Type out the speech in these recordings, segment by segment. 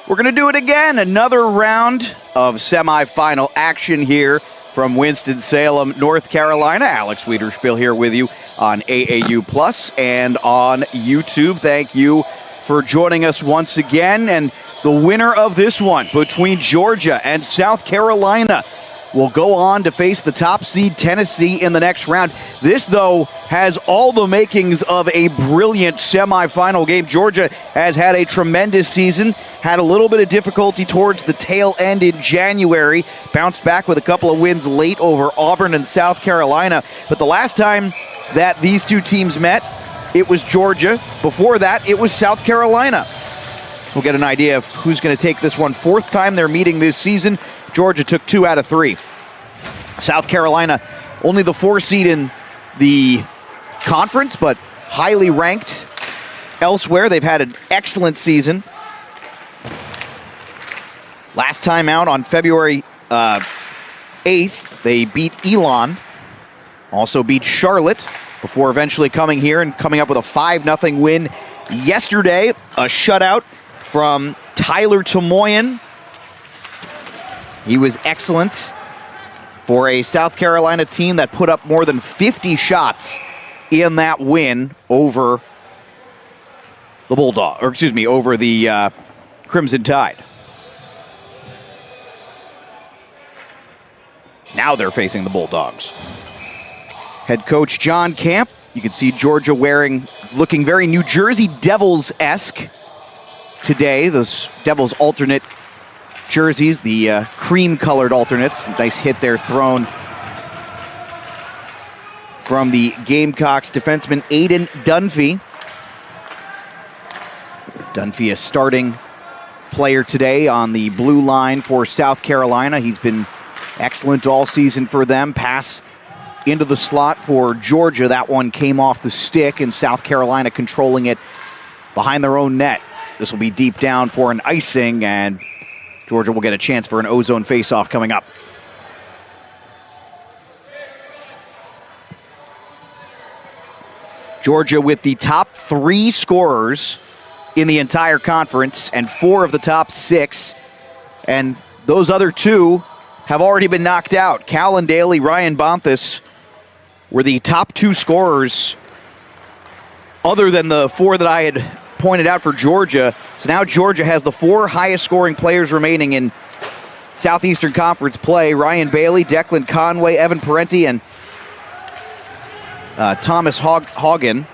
We're going to do it again. Another round of semifinal action here from Winston-Salem, North Carolina. Alex Wiederspiel here with you on AAU Plus and on YouTube. Thank you for joining us once again. And the winner of this one between Georgia and South Carolina will go on to face the top seed Tennessee in the next round. This, though, has all the makings of a brilliant semifinal game. Georgia has had a tremendous season, had a little bit of difficulty towards the tail end in January, bounced back with a couple of wins late over Auburn and South Carolina. But the last time that these two teams met, it was Georgia. Before that, it was South Carolina. We'll get an idea of who's going to take this one. Fourth time they're meeting this season. Georgia took 2 out of 3. South Carolina, only the 4 seed in the conference, but highly ranked elsewhere. They've had an excellent season. Last time out on February 8th, they beat Elon, also beat Charlotte, before eventually coming here and coming up with a 5-0 win yesterday. A shutout from Tyler Tomoyan. He was excellent for a South Carolina team that put up more than 50 shots in that win over the Bulldogs, or excuse me, over the Crimson Tide. Now they're facing the Bulldogs. Head coach John Camp, you can see Georgia looking very New Jersey Devils-esque today. Those Devils alternate jerseys, the cream-colored alternates. Nice hit there thrown from the Gamecocks defenseman Aiden Dunphy. Dunphy, a starting player today on the blue line for South Carolina. He's been excellent all season for them. Pass into the slot for Georgia. That one came off the stick, and South Carolina controlling it behind their own net. This will be deep down for an icing, and Georgia will get a chance for an ozone faceoff coming up. Georgia with the top 3 scorers in the entire conference and 4 of the top 6. And those other 2 have already been knocked out. Callan Daly, Ryan Bonthus were the top 2 scorers other than the 4 that I had pointed out for Georgia. So now Georgia has the 4 highest scoring players remaining in Southeastern Conference play. Ryan Bailey, Declan Conway, Evan Parenti, and Thomas Haugen.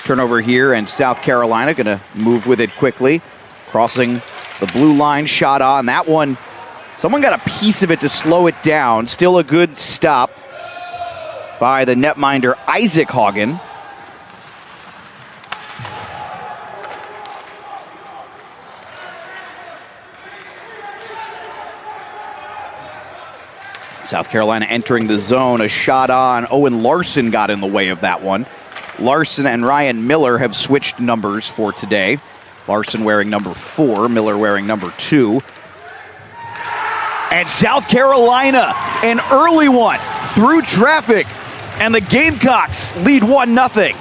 Turnover here, and South Carolina going to move with it quickly. Crossing the blue line, shot on. That one, someone got a piece of it to slow it down. Still a good stop by the netminder Isaac Haugen. South Carolina entering the zone. A shot on. Owen Larson got in the way of that one. Larson and Ryan Miller have switched numbers for today. Larson wearing number 4, Miller wearing number 2. And South Carolina, an early one through traffic, and the Gamecocks lead 1-0.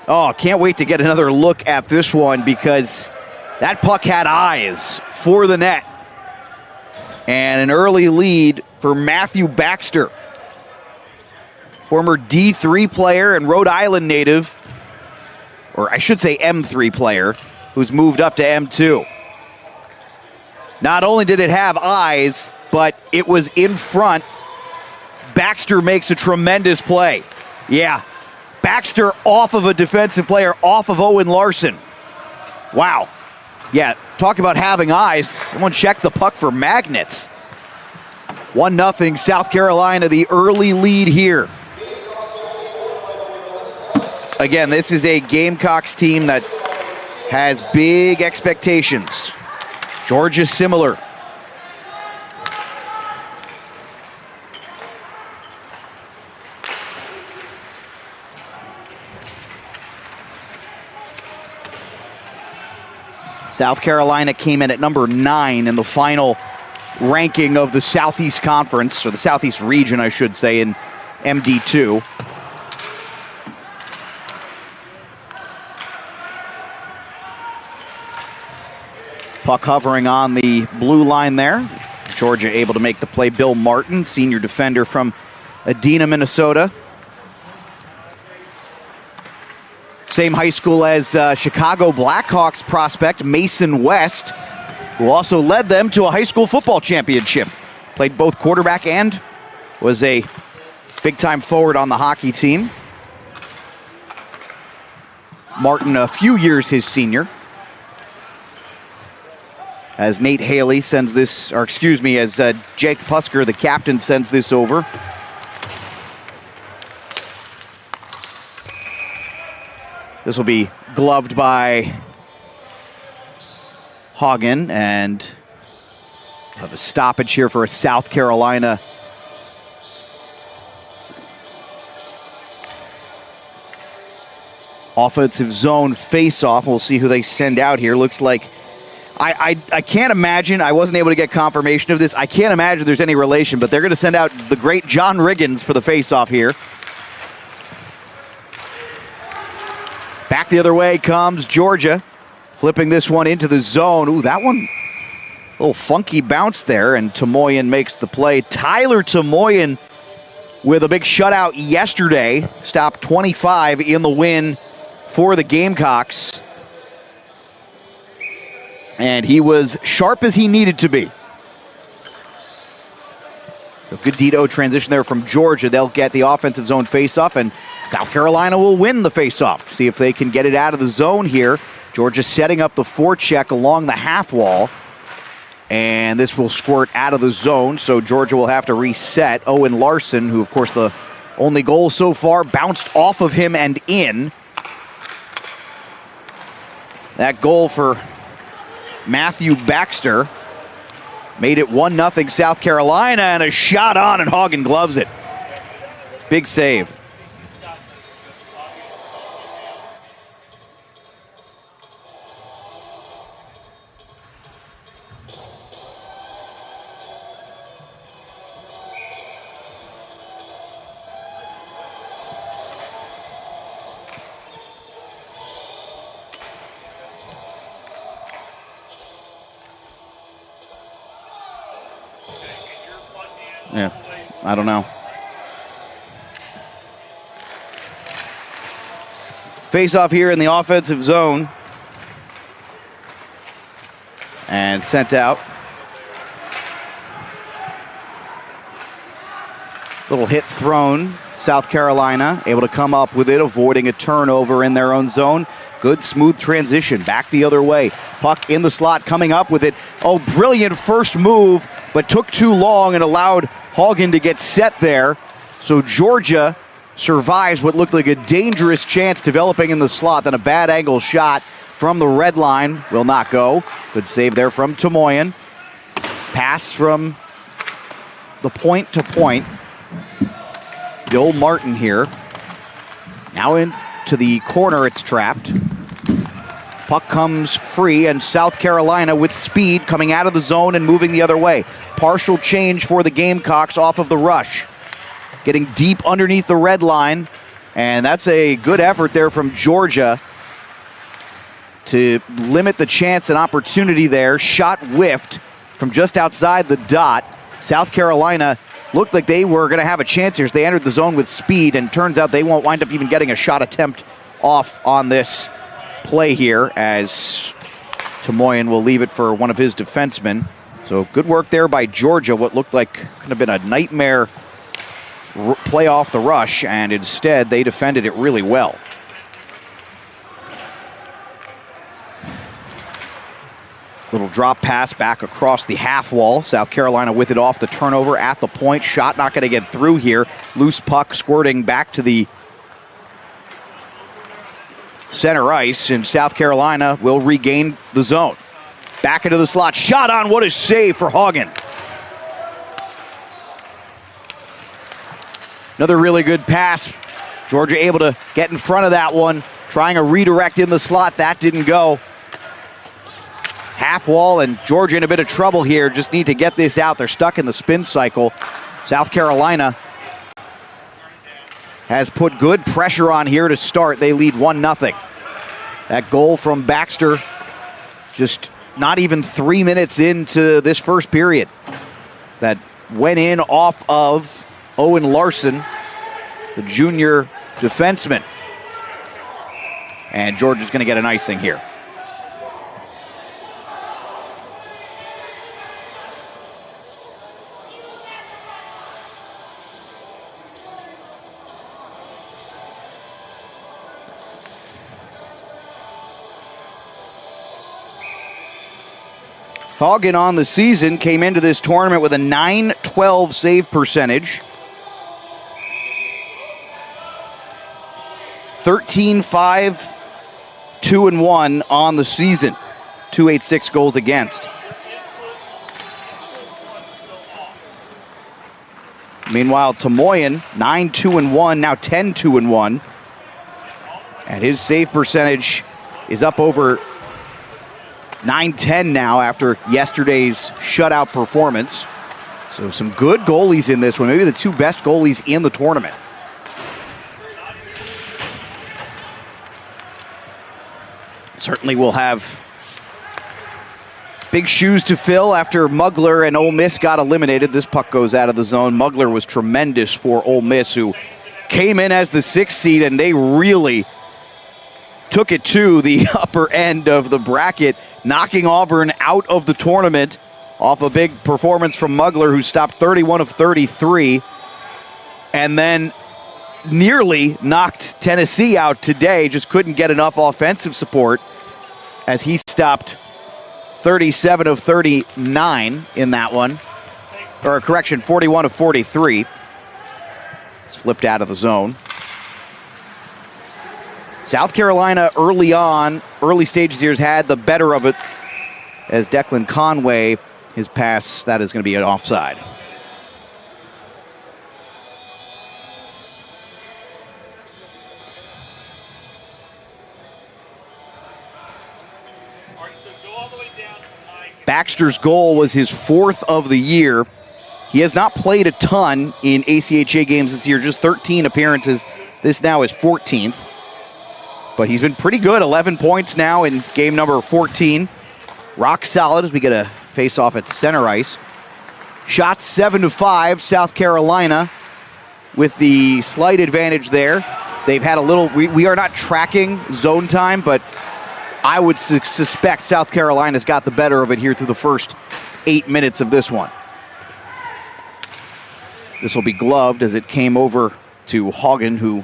Oh, can't wait to get another look at this one because that puck had eyes for the net. And an early lead for Matthew Baxter, former D3 player and Rhode Island native, or I should say M3 player, who's moved up to M2. Not only did it have eyes, but it was in front. Baxter makes a tremendous play. Yeah, Baxter off of a defensive player, off of Owen Larson. Wow. Yeah, talk about having eyes. Someone checked the puck for magnets. 1-0 South Carolina, the early lead here. Again, this is a Gamecocks team that has big expectations. Georgia similar. South Carolina came in at number 9 in the final ranking of the Southeast Conference, or the Southeast region, I should say, in MD2. Puck hovering on the blue line there. Georgia able to make the play. Bill Martin, senior defender from Edina, Minnesota. Same high school as Chicago Blackhawks prospect Mason West, who also led them to a high school football championship. Played both quarterback and was a big-time forward on the hockey team. Martin, a few years his senior. As Nate Haley sends this, or excuse me, as Jake Pusker, the captain, sends this over. This will be gloved by Hagen, and we'll have a stoppage here for a South Carolina offensive zone face-off. We'll see who they send out here. Looks like I can't imagine, I wasn't able to get confirmation of this, I can't imagine there's any relation, but they're going to send out the great John Riggins for the face-off here. Back the other way comes Georgia, flipping this one into the zone. Ooh, that one, a little funky bounce there, and Tomoyan makes the play. Tyler Tomoyan with a big shutout yesterday, stopped 25 in the win for the Gamecocks. And he was sharp as he needed to be. A good D-to-O transition there from Georgia. They'll get the offensive zone face-off, and South Carolina will win the face-off. See if they can get it out of the zone here. Georgia setting up the forecheck along the half wall. And this will squirt out of the zone, so Georgia will have to reset. Owen Larson, who, of course, the only goal so far, bounced off of him and in. That goal for Matthew Baxter made it 1-0 South Carolina, and a shot on, and Hagen gloves it. Big save. Yeah, I don't know. Face off here in the offensive zone. And sent out. Little hit thrown. South Carolina able to come up with it, avoiding a turnover in their own zone. Good smooth transition. Back the other way. Puck in the slot, coming up with it. Oh, brilliant first move, but took too long and allowed Hagen to get set there. So Georgia survives what looked like a dangerous chance developing in the slot. Then a bad angle shot from the red line will not go. Good save there from Tomoyan. Pass from the point to point. Bill Martin here. Now into the corner, it's trapped. Puck comes free, and South Carolina with speed coming out of the zone and moving the other way. Partial change for the Gamecocks off of the rush. Getting deep underneath the red line, and that's a good effort there from Georgia to limit the chance and opportunity there. Shot whiffed from just outside the dot. South Carolina looked like they were going to have a chance here as they entered the zone with speed, and turns out they won't wind up even getting a shot attempt off on this play here, as Tomoyan will leave it for one of his defensemen. So good work there by Georgia. What looked like could have been a nightmare play off the rush, and instead they defended it really well. Little drop pass back across the half wall. South Carolina with it off the turnover at the point. Shot not going to get through here. Loose puck squirting back to the center ice, and South Carolina will regain the zone. Back into the slot. Shot on. What a save for Hagen. Another really good pass. Georgia able to get in front of that one. Trying a redirect in the slot. That didn't go. Half wall, and Georgia in a bit of trouble here. Just need to get this out. They're stuck in the spin cycle. South Carolina has put good pressure on here to start. They lead 1-0. That goal from Baxter just not even 3 minutes into this first period. That went in off of Owen Larson, the junior defenseman. And Georgia's going to get an icing here. Hagen on the season came into this tournament with a .912 save percentage. 13-5, 2-1 on the season. 286 goals against. Meanwhile, Tamoyan, 9-2-1, now 10-2-1. And his save percentage is up over .910 now after yesterday's shutout performance. So some good goalies in this one, maybe the two best goalies in the tournament. Certainly will have big shoes to fill after Mugler and Ole Miss got eliminated. This puck goes out of the zone. Mugler was tremendous for Ole Miss, who came in as the 6th seed, and they really took it to the upper end of the bracket, knocking Auburn out of the tournament off a big performance from Mugler, who stopped 31 of 33, and then nearly knocked Tennessee out today. Just couldn't get enough offensive support as he stopped 37 of 39 in that one. Or correction, 41 of 43. It's flipped out of the zone. South Carolina early stages here, has had the better of it as Declan Conway, his pass, that is going to be an offside. Baxter's goal was his 4th of the year. He has not played a ton in ACHA games this year, just 13 appearances. This now is 14th. But he's been pretty good, 11 points now in game number 14. Rock solid as we get a face-off at center ice. Shots 7-5, South Carolina with the slight advantage there. They've had a little, we are not tracking zone time, but I would suspect South Carolina's got the better of it here through the first 8 minutes of this one. This will be gloved as it came over to Hagen, who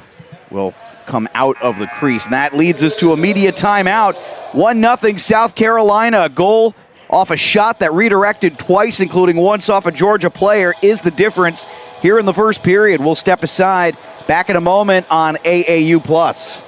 will come out of the crease. And that leads us to a media timeout. 1-0 South Carolina. A goal off a shot that redirected twice, including once off a Georgia player, is the difference here in the first period. We'll step aside. Back in a moment on AAU+.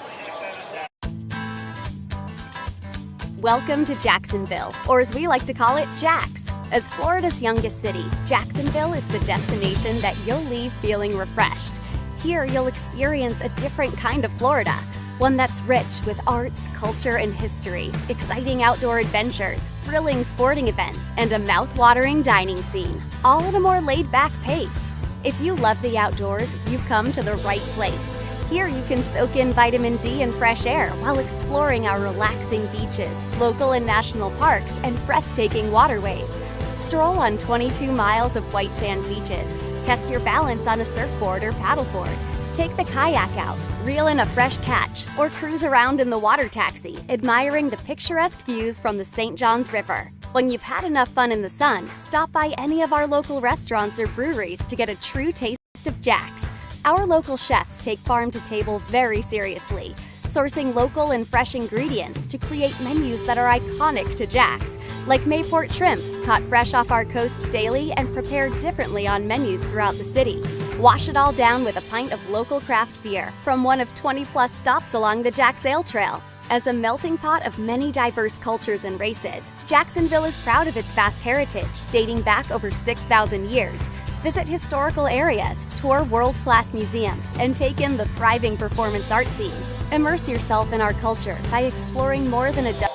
Welcome to Jacksonville, or as we like to call it, Jax. As Florida's youngest city, Jacksonville is the destination that you'll leave feeling refreshed. Here, you'll experience a different kind of Florida, one that's rich with arts, culture, and history, exciting outdoor adventures, thrilling sporting events, and a mouth-watering dining scene, all at a more laid-back pace. If you love the outdoors, you've come to the right place. Here you can soak in vitamin D and fresh air while exploring our relaxing beaches, local and national parks, and breathtaking waterways. Stroll on 22 miles of white sand beaches. Test your balance on a surfboard or paddleboard. Take the kayak out, reel in a fresh catch, or cruise around in the water taxi, admiring the picturesque views from the St. Johns River. When you've had enough fun in the sun, stop by any of our local restaurants or breweries to get a true taste of Jax. Our local chefs take farm to table very seriously, sourcing local and fresh ingredients to create menus that are iconic to Jax, like Mayport shrimp, caught fresh off our coast daily and prepared differently on menus throughout the city. Wash it all down with a pint of local craft beer from one of 20-plus stops along the Jax Ale Trail. As a melting pot of many diverse cultures and races, Jacksonville is proud of its vast heritage, dating back over 6,000 years. Visit historical areas, tour world-class museums, and take in the thriving performance art scene. Immerse yourself in our culture by exploring more than a dozen.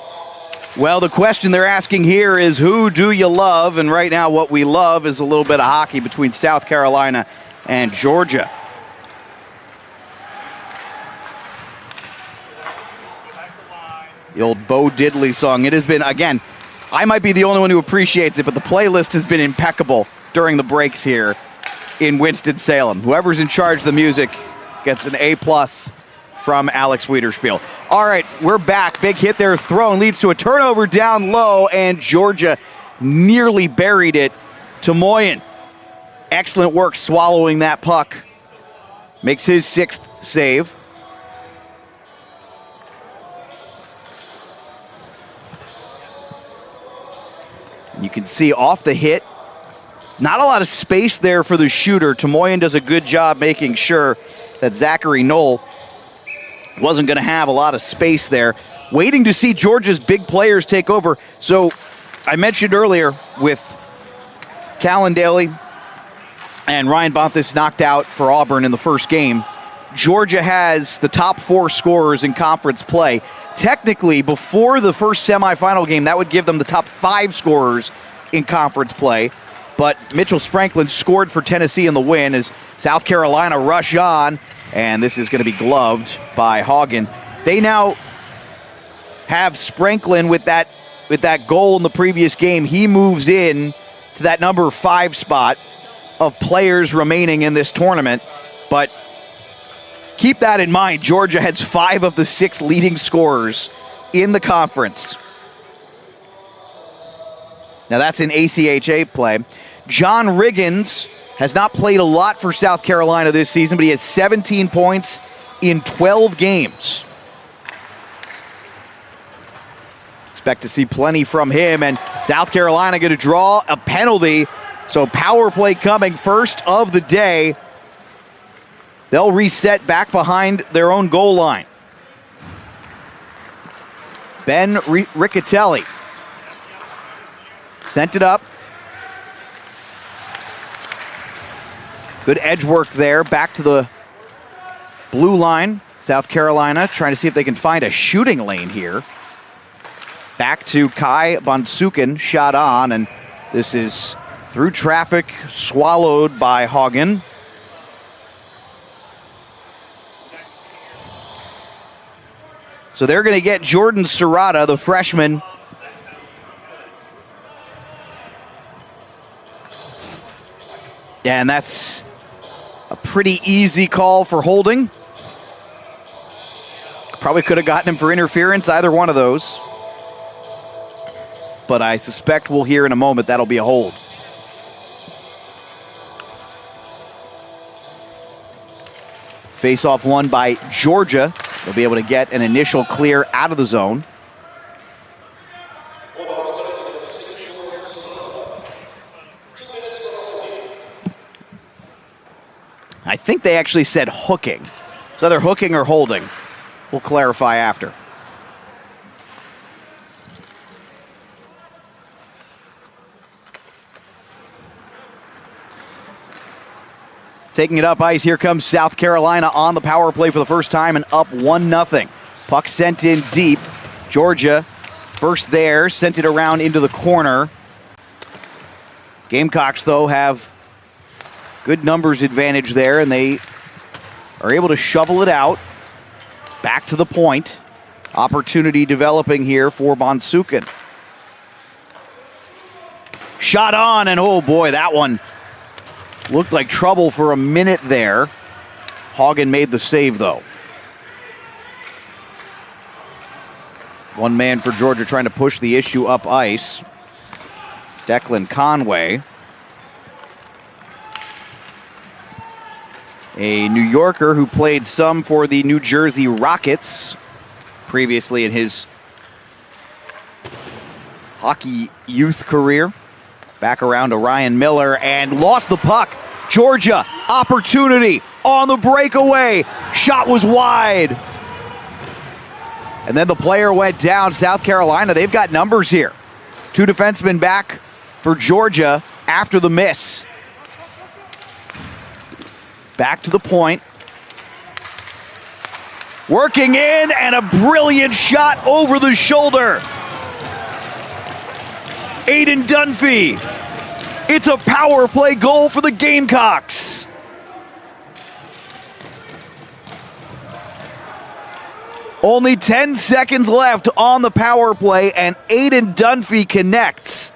Well, the question they're asking here is, who do you love? And right now what we love is a little bit of hockey between South Carolina and Georgia. The old Bo Diddley song. It has been, again, I might be the only one who appreciates it, but the playlist has been impeccable during the breaks here in Winston-Salem. Whoever's in charge of the music gets an A+ from Alex Wiederspiel. All right, we're back. Big hit there thrown leads to a turnover down low, and Georgia nearly buried it to Moyen. Excellent work swallowing that puck. Makes his 6th save. You can see off the hit, not a lot of space there for the shooter. Tomoyan does a good job making sure that Zachary Knoll wasn't going to have a lot of space there. Waiting to see Georgia's big players take over. So I mentioned earlier with Callan Daly and Ryan Bontis knocked out for Auburn in the first game. Georgia has the top 4 scorers in conference play. Technically, before the first semifinal game, that would give them the top 5 scorers in conference play. But Mitchell Spranklin scored for Tennessee in the win as South Carolina rush on, and this is going to be gloved by Hagen. They now have Spranklin with that goal in the previous game. He moves in to that number 5 spot of players remaining in this tournament. But keep that in mind. Georgia has 5 of the 6 leading scorers in the conference. Now that's in ACHA play. John Riggins has not played a lot for South Carolina this season, but he has 17 points in 12 games. Expect to see plenty from him, and South Carolina going to draw a penalty. So power play coming first of the day. They'll reset back behind their own goal line. Ben Riccatelli sent it up. Good edge work there. Back to the blue line. South Carolina trying to see if they can find a shooting lane here. Back to Kai Bonsukin. Shot on, and this is through traffic, swallowed by Hagen. So they're going to get Jordan Serrata, the freshman. Yeah, and that's a pretty easy call for holding. Probably could have gotten him for interference, either one of those. But I suspect we'll hear in a moment that'll be a hold. Face-off won by Georgia. They'll be able to get an initial clear out of the zone. I think they actually said hooking. So they're hooking or holding. We'll clarify after. Taking it up ice, here comes South Carolina on the power play for the first time and up 1-0. Puck sent in deep. Georgia first there, sent it around into the corner. Gamecocks, though, have good numbers advantage there, and they are able to shovel it out. Back to the point. Opportunity developing here for Bonsukin. Shot on, and oh boy, that one looked like trouble for a minute there. Hagen made the save, though. One man for Georgia trying to push the issue up ice. Declan Conway. A New Yorker who played some for the New Jersey Rockets previously in his hockey youth career. Back around to Ryan Miller and lost the puck. Georgia, opportunity on the breakaway. Shot was wide. And then the player went down. South Carolina, they've got numbers here. 2 defensemen back for Georgia after the miss. Back to the point. Working in, and a brilliant shot over the shoulder. Aiden Dunphy. It's a power play goal for the Gamecocks. Only 10 seconds left on the power play, and Aiden Dunphy connects.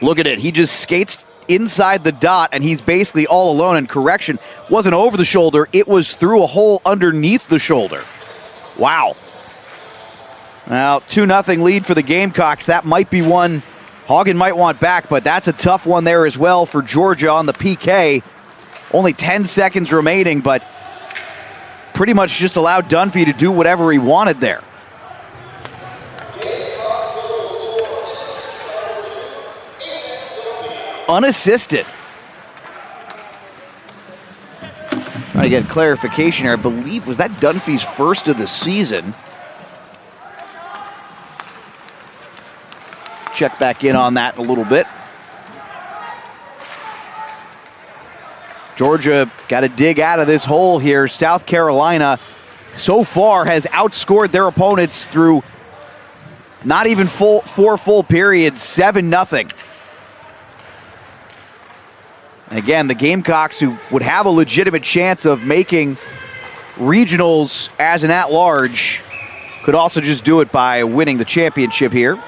Look at it. He just skates inside the dot, and he's basically all alone. And correction, wasn't over the shoulder. It was through a hole underneath the shoulder. Wow. Now, 2-0 lead for the Gamecocks. That might be one Hagen might want back, but that's a tough one there as well for Georgia on the PK. Only 10 seconds remaining, but pretty much just allowed Dunphy to do whatever he wanted there. Unassisted. Trying to get clarification here. I believe, was that Dunphy's first of the season? Check back in on that in a little bit. Georgia got to dig out of this hole here. South Carolina so far has outscored their opponents through not even four full periods, 7-0. Again, the Gamecocks, who would have a legitimate chance of making regionals as an at-large, could also just do it by winning the championship here.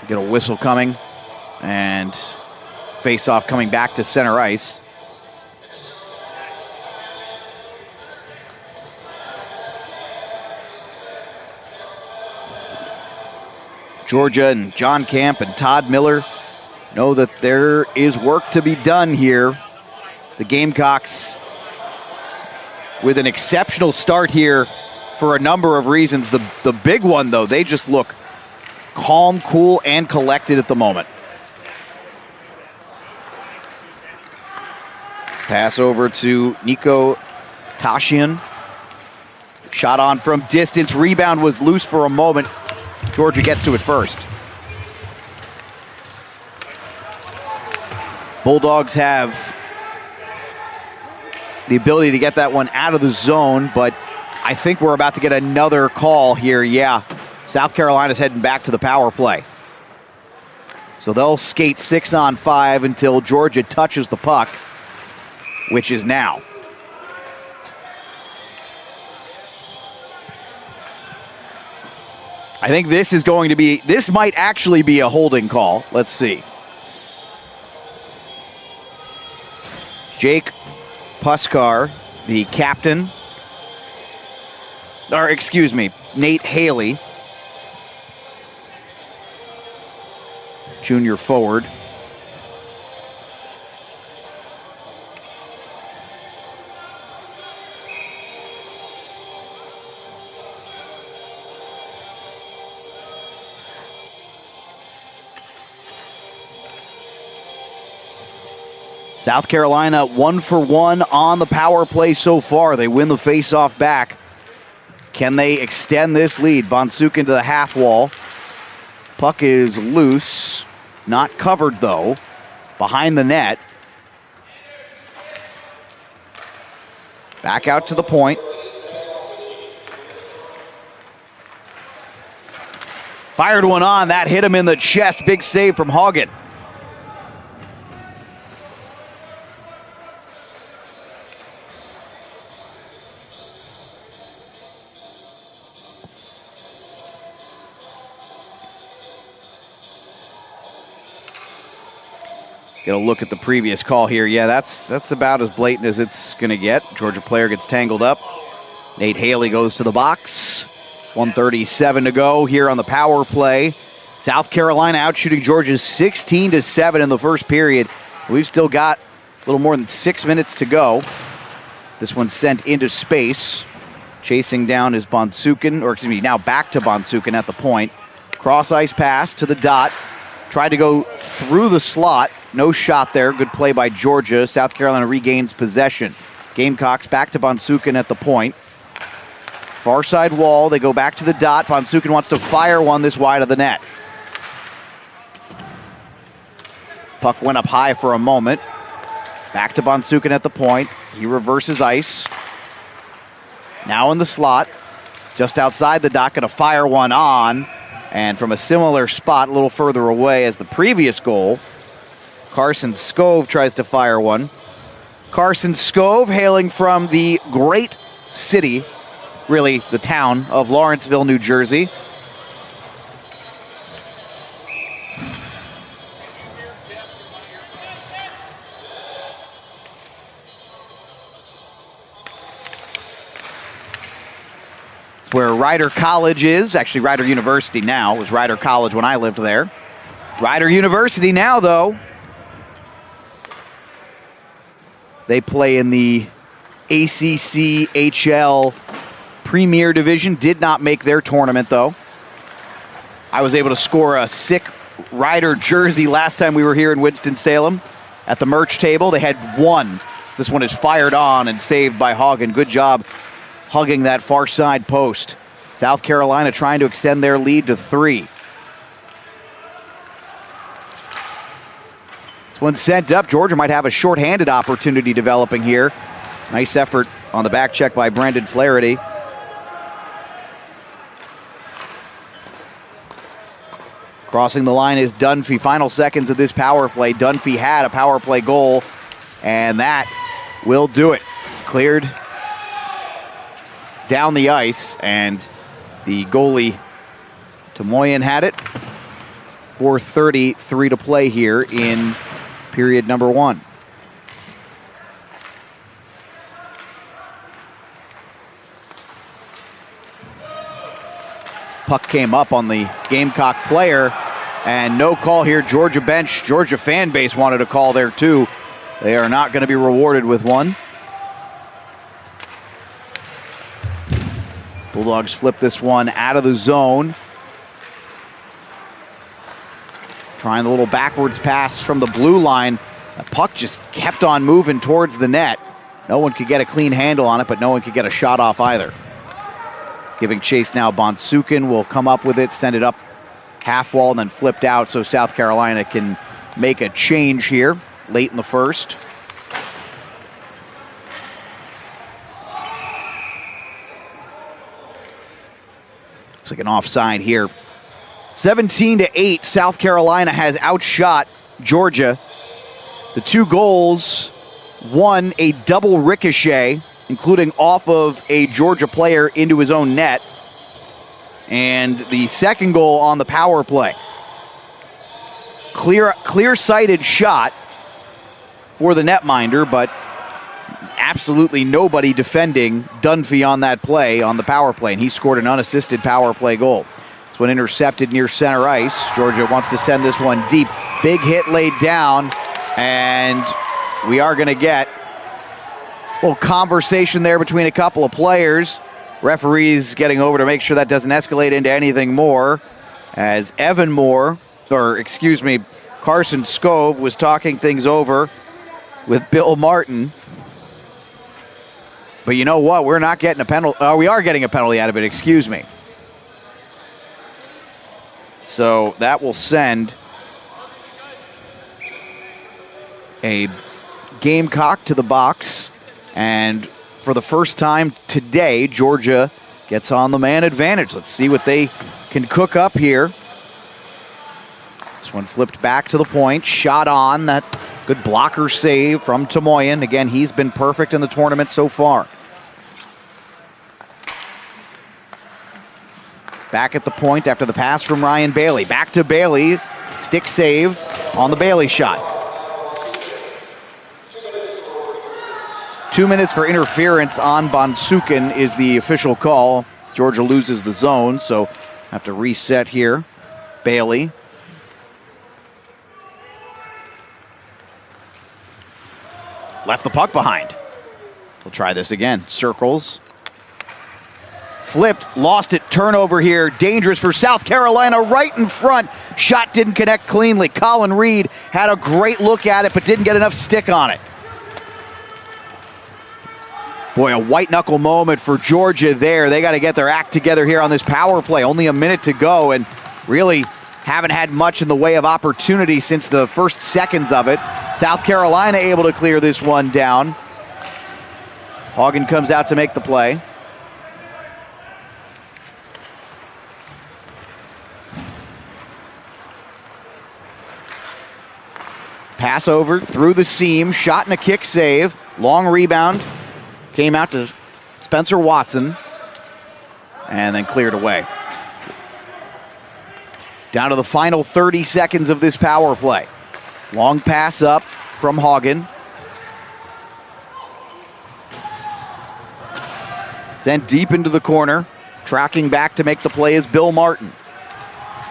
Get a whistle coming, and face-off coming back to center ice. Georgia and John Camp and Todd Miller know that there is work to be done here. The Gamecocks with an exceptional start here for a number of reasons. The big one, though, they just look calm, cool, and collected at the moment. Pass over to Nico Tashian. Shot on from distance. Rebound was loose for a moment. Georgia gets to it first. Bulldogs have the ability to get that one out of the zone, but I think we're about to get another call here. Yeah, South Carolina's heading back to the power play. So they'll skate 6-on-5 until Georgia touches the puck, which is now. I think this might actually be a holding call. Let's see. Jake Puskar, the captain, or excuse me, Nate Haley, junior forward. South Carolina 1-for-1 on the power play so far. They win the face-off back. Can they extend this lead? Bonsukin to the half wall. Puck is loose. Not covered, though. Behind the net. Back out to the point. Fired one on. That hit him in the chest. Big save from Hagen. Get a look at the previous call here. Yeah, that's about as blatant as it's going to get. Georgia player gets tangled up. Nate Haley goes to the box. 1:37 to go here on the power play. South Carolina out shooting Georgia 16-7 in the first period. We've still got a little more than 6 minutes to go. This one's sent into space. Chasing down is Bonsukin, or excuse me, now back to Bonsukin at the point. Cross ice pass to the dot. Tried to go through the slot. No shot there. Good play by Georgia. South Carolina regains possession. Gamecocks back to Bonsukin at the point. Far side wall. They go back to the dot. Bonsukin wants to fire one this wide of the net. Puck went up high for a moment. Back to Bonsukin at the point. He reverses ice. Now in the slot. Just outside the dot. Going to fire one on. And from a similar spot, a little further away as the previous goal, Carson Scove tries to fire one. Carson Scove, hailing from the great city, really the town of Lawrenceville, New Jersey. It's where Rider College is. Actually, Rider University now. It was Rider College when I lived there. Rider University now, though. They play in the ACCHL Premier Division. Did not make their tournament, though. I was able to score a sick Rider jersey last time we were here in Winston-Salem at the merch table. They had one. This one is fired on and saved by Hagen. Good job hugging that far side post. South Carolina trying to extend their lead to 3. This one's sent up. Georgia might have a shorthanded opportunity developing here. Nice effort on the back check by Brendan Flaherty. Crossing the line is Dunphy. Final seconds of this power play. Dunphy had a power play goal, and that will do it. Cleared down the ice, and the goalie Tomoyan had it. 4:33 to play here in period number 1. Puck came up on the Gamecock player, and no call here. Georgia bench, Georgia fan base wanted a call there too. They are not going to be rewarded with one. Bulldogs flip this one out of the zone. Trying the little backwards pass from the blue line. The puck just kept on moving towards the net. No one could get a clean handle on it, but no one could get a shot off either. Giving chase now, Bonsukin will come up with it, send it up half wall, and then flipped out so South Carolina can make a change here late in the first. Looks like an offside here. 17-8, South Carolina has outshot Georgia. The 2 goals, one a double ricochet, including off of a Georgia player into his own net, and the second goal on the power play. Clear-sighted shot for the netminder, but absolutely nobody defending Dunphy on that play, on the power play, and he scored an unassisted power play goal. This one intercepted near center ice. Georgia wants to send this one deep. Big hit laid down, and we are going to get a little conversation there between a couple of players. Referees getting over to make sure that doesn't escalate into anything more, as Carson Scove was talking things over with Bill Martin. But you know what? We're not getting a penalty. We are getting a penalty out of it, excuse me. So that will send a Gamecock to the box. And for the first time today, Georgia gets on the man advantage. Let's see what they can cook up here. This one flipped back to the point. Shot on. That good blocker save from Tomoyan. Again, he's been perfect in the tournament so far. Back at the point after the pass from Ryan Bailey. Back to Bailey. Stick save on the Bailey shot. 2 minutes for interference on Bonsukin is the official call. Georgia loses the zone, so have to reset here. Bailey. Left the puck behind. We'll try this again. Circles. Flipped, lost it, turnover here. Dangerous for South Carolina, right in front. Shot didn't connect cleanly. Colin Reed had a great look at it, but didn't get enough stick on it. Boy, a white knuckle moment for Georgia there. They got to get their act together here on this power play. Only a minute to go, and really haven't had much in the way of opportunity since the first seconds of it. South Carolina able to clear this one down. Hagen comes out to make the play. Pass over through the seam, shot and a kick save. Long rebound. Came out to Spencer Watson. And then cleared away. Down to the final 30 seconds of this power play. Long pass up from Hagen. Sent deep into the corner. Tracking back to make the play is Bill Martin.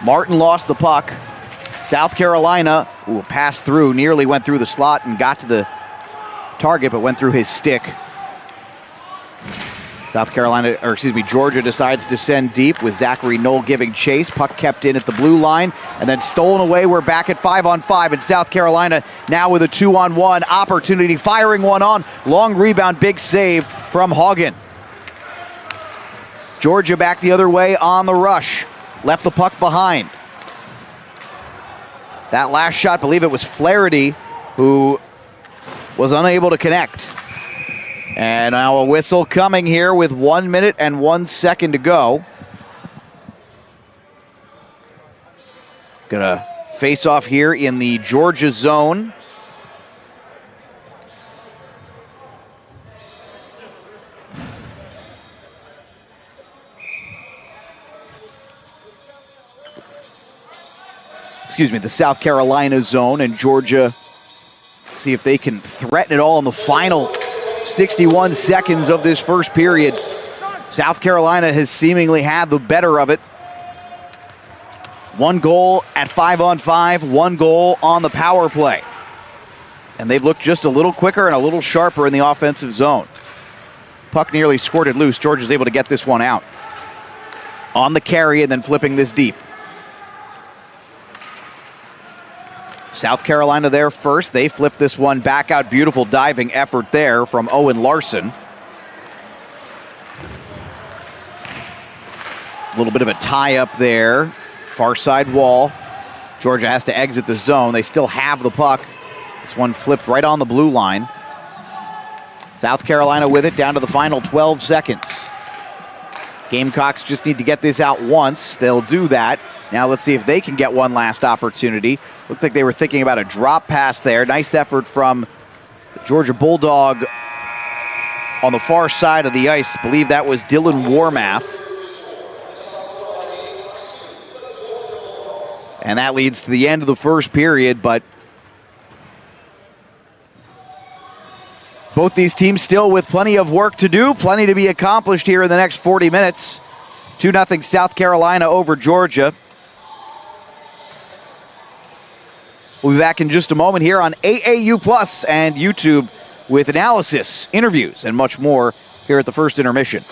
Martin lost the puck. South Carolina passed through, nearly went through the slot and got to the target, but went through his stick. Georgia decides to send deep with Zachary Knoll giving chase. Puck kept in at the blue line and then stolen away. We're back at 5-on-5, and South Carolina now with a 2-on-1 opportunity, firing one on. Long rebound, big save from Hagen. Georgia back the other way on the rush. Left the puck behind. That last shot, believe it was Flaherty, who was unable to connect. And now a whistle coming here with 1 minute and 1 second to go. Gonna face off here in the Georgia zone. The South Carolina zone, and Georgia see if they can threaten it all in the final 61 seconds of this first period. South Carolina has seemingly had the better of it. 1 goal at 5-on-5, 1 goal on the power play. And they've looked just a little quicker and a little sharper in the offensive zone. Puck nearly squirted loose. Georgia's able to get this one out. On the carry and then flipping this deep. South Carolina there first. They flip this one back out. Beautiful diving effort there from Owen Larson. A little bit of a tie up there. Far side wall. Georgia has to exit the zone. They still have the puck. This one flipped right on the blue line. South Carolina with it down to the final 12 seconds. Gamecocks just need to get this out once. They'll do that. Now let's see if they can get one last opportunity. Looked like they were thinking about a drop pass there. Nice effort from the Georgia Bulldog on the far side of the ice. I believe that was Dylan Warmath. And that leads to the end of the first period, but both these teams still with plenty of work to do, plenty to be accomplished here in the next 40 minutes. 2-0 South Carolina over Georgia. We'll be back in just a moment here on AAU Plus and YouTube with analysis, interviews, and much more here at the first intermission.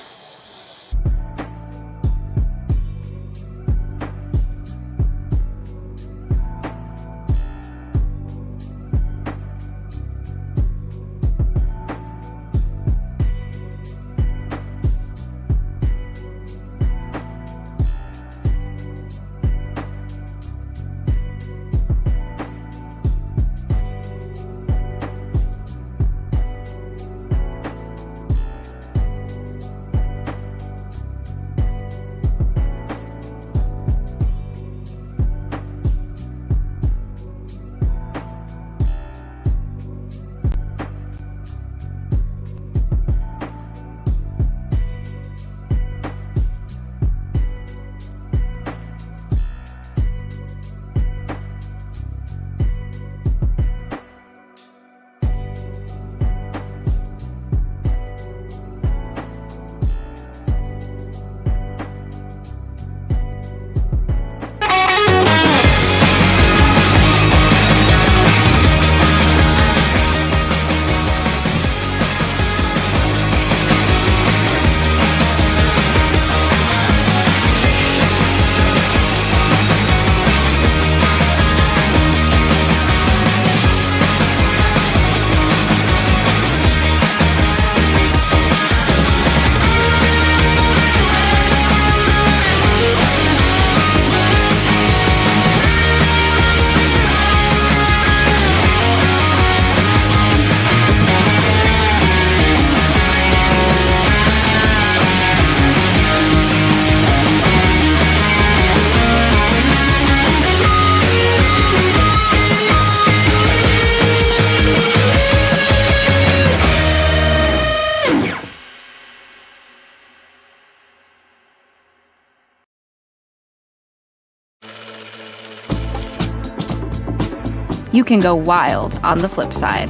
you can go wild on the flip side.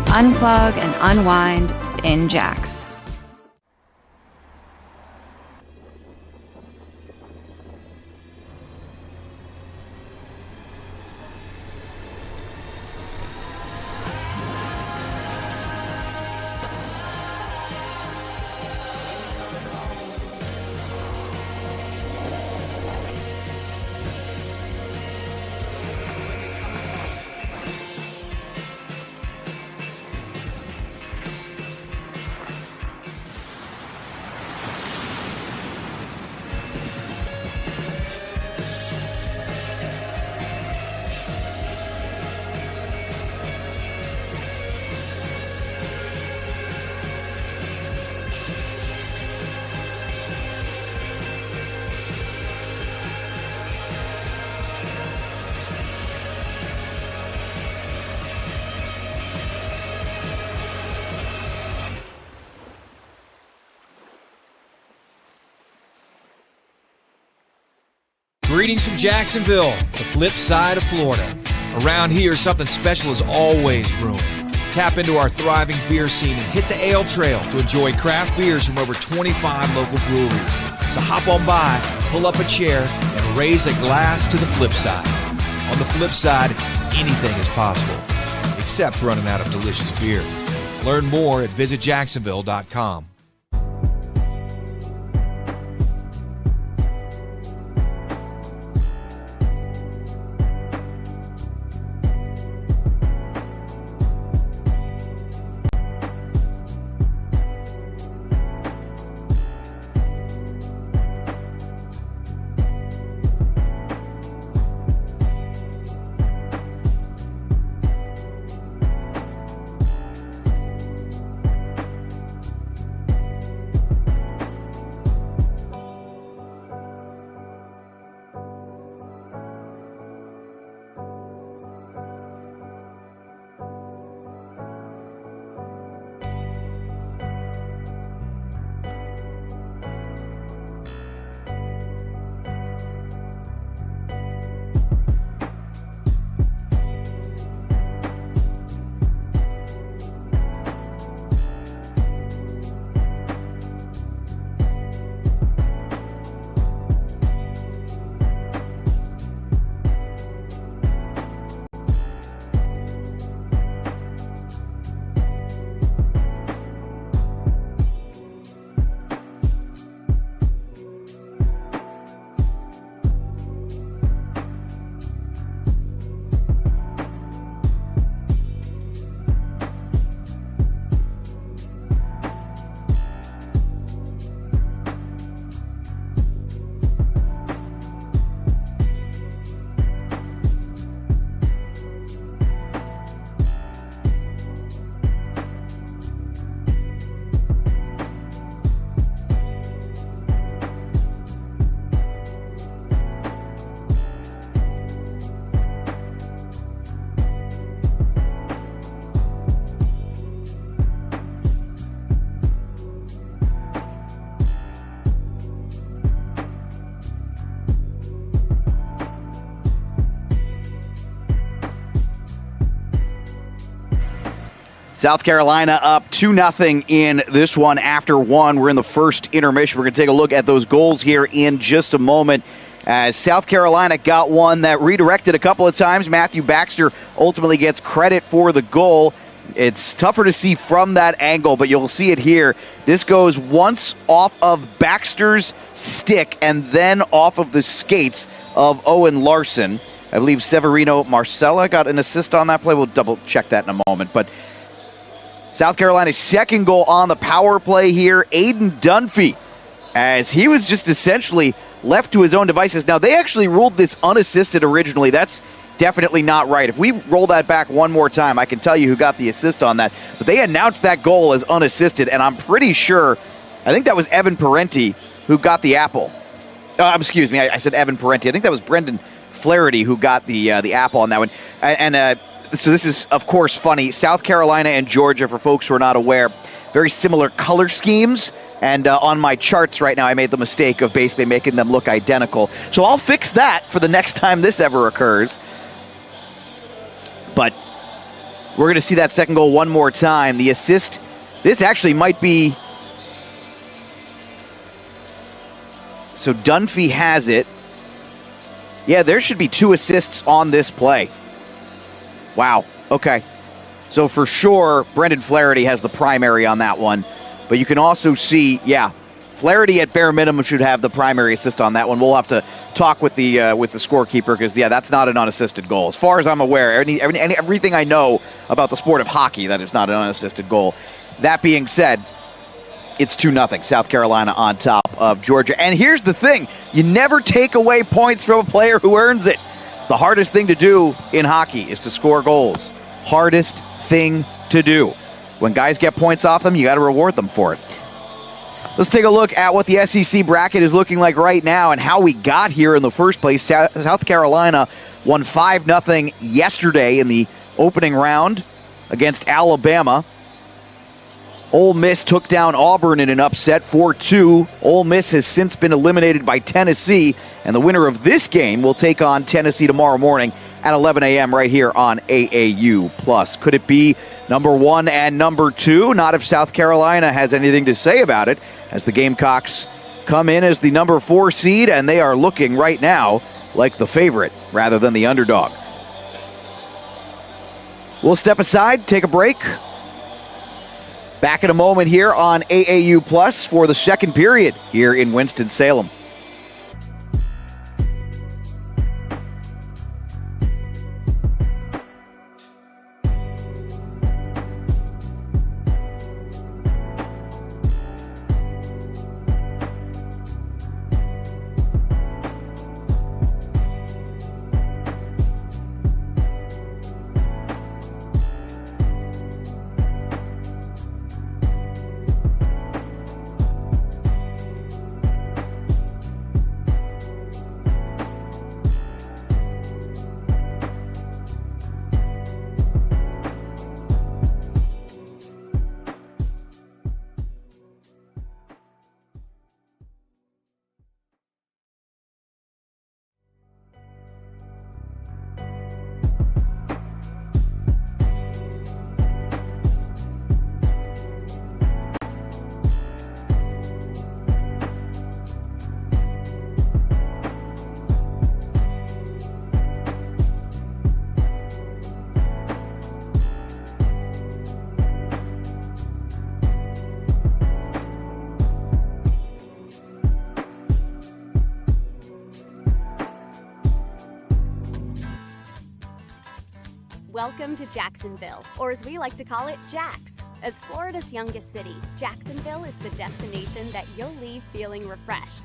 Unplug and unwind in Jax. Greetings from Jacksonville, the flip side of Florida. Around here, something special is always brewing. Tap into our thriving beer scene and hit the ale trail to enjoy craft beers from over 25 local breweries. So hop on by, pull up a chair, and raise a glass to the flip side. On the flip side, anything is possible, except running out of delicious beer. Learn more at visitjacksonville.com. South Carolina up 2-0 in this one after one. We're in the first intermission. We're going to take a look at those goals here in just a moment. As South Carolina got one that redirected a couple of times. Matthew Baxter ultimately gets credit for the goal. It's tougher to see from that angle, but you'll see it here. This goes once off of Baxter's stick and then off of the skates of Owen Larson. I believe Severino Marcella got an assist on that play. We'll double check that in a moment. But South Carolina's second goal on the power play here, Aiden Dunphy, as he was just essentially left to his own devices. Now, they actually ruled this unassisted originally. That's definitely not right. If we roll that back one more time, I can tell you who got the assist on that. But they announced that goal as unassisted, and I'm pretty sure, I think that was Evan Parenti who got the apple. Excuse me, I said Evan Parenti. I think that was Brendan Flaherty who got the apple on that one. And so this is, of course, funny. South Carolina and Georgia, for folks who are not aware, very similar color schemes. And on my charts right now, I made the mistake of basically making them look identical. So I'll fix that for the next time this ever occurs. But we're going to see that second goal one more time. The assist, this actually might be... So Dunphy has it. Yeah, there should be 2 assists on this play. Wow. Okay. So for sure, Brendan Flaherty has the primary on that one. But you can also see, yeah, Flaherty at bare minimum should have the primary assist on that one. We'll have to talk with the scorekeeper because, yeah, that's not an unassisted goal. As far as I'm aware, everything I know about the sport of hockey, that it's not an unassisted goal. That being said, it's 2-0, South Carolina on top of Georgia. And here's the thing. You never take away points from a player who earns it. The hardest thing to do in hockey is to score goals. Hardest thing to do. When guys get points off them, you got to reward them for it. Let's take a look at what the SEC bracket is looking like right now and how we got here in the first place. South Carolina won 5-0 yesterday in the opening round against Alabama. Ole Miss took down Auburn in an upset, 4-2. Ole Miss has since been eliminated by Tennessee, and the winner of this game will take on Tennessee tomorrow morning at 11 a.m. right here on AAU+. Could it be number 1 and number 2? Not if South Carolina has anything to say about it, as the Gamecocks come in as the number 4 seed, and they are looking right now like the favorite rather than the underdog. We'll step aside, take a break. Back in a moment here on AAU+ for the second period here in Winston-Salem. Welcome to Jacksonville, or as we like to call it, Jax. As Florida's youngest city, Jacksonville is the destination that you'll leave feeling refreshed.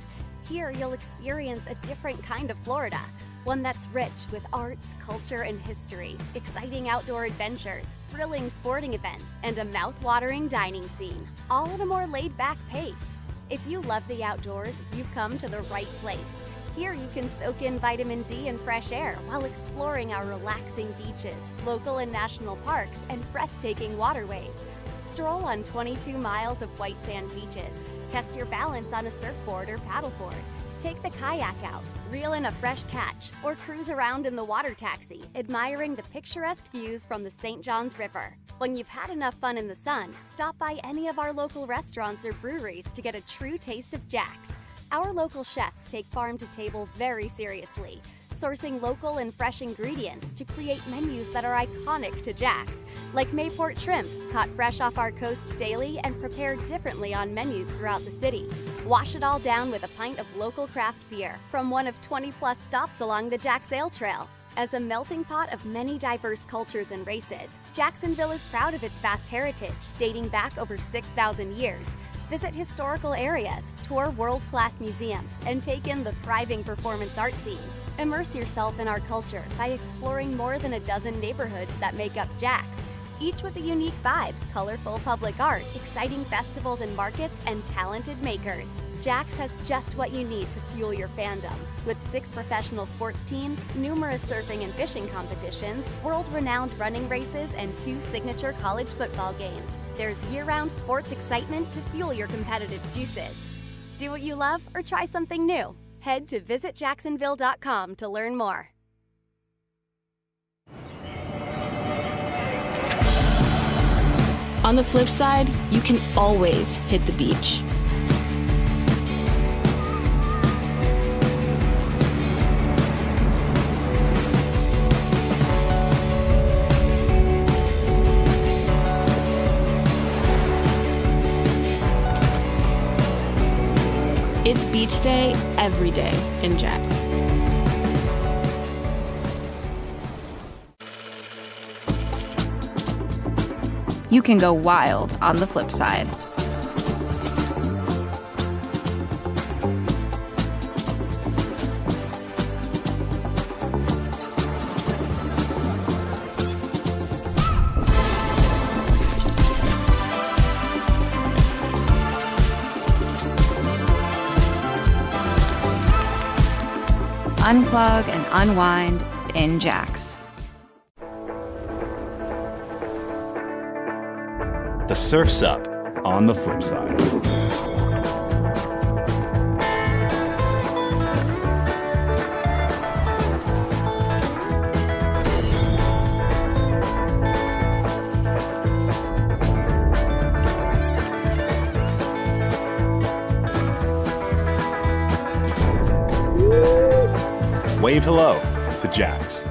Here, you'll experience a different kind of Florida, one that's rich with arts, culture, and history, exciting outdoor adventures, thrilling sporting events, and a mouth-watering dining scene, all at a more laid-back pace. If you love the outdoors, you've come to the right place. Here you can soak in vitamin D and fresh air while exploring our relaxing beaches, local and national parks, and breathtaking waterways. Stroll on 22 miles of white sand beaches, test your balance on a surfboard or paddleboard, take the kayak out, reel in a fresh catch, or cruise around in the water taxi, admiring the picturesque views from the St. Johns River. When you've had enough fun in the sun, stop by any of our local restaurants or breweries to get a true taste of Jax. Our local chefs take farm to table very seriously, sourcing local and fresh ingredients to create menus that are iconic to Jax, like Mayport shrimp, caught fresh off our coast daily and prepared differently on menus throughout the city. Wash it all down with a pint of local craft beer from one of 20-plus stops along the Jax Ale Trail. As a melting pot of many diverse cultures and races, Jacksonville is proud of its vast heritage, dating back over 6,000 years. Visit historical areas, tour world-class museums, and take in the thriving performance art scene. Immerse yourself in our culture by exploring more than a dozen neighborhoods that make up Jax. each with a unique vibe, colorful public art, exciting festivals and markets, and talented makers. Jax has just what you need to fuel your fandom. With 6 professional sports teams, numerous surfing and fishing competitions, world-renowned running races, and 2 signature college football games, there's year-round sports excitement to fuel your competitive juices. Do what you love or try something new. Head to visitjacksonville.com to learn more. On the flip side, you can always hit the beach. It's beach day every day in Jax. You can go wild on the flip side. Unplug and unwind in Jax. The surf's up on the flip side. Wave hello to Jax.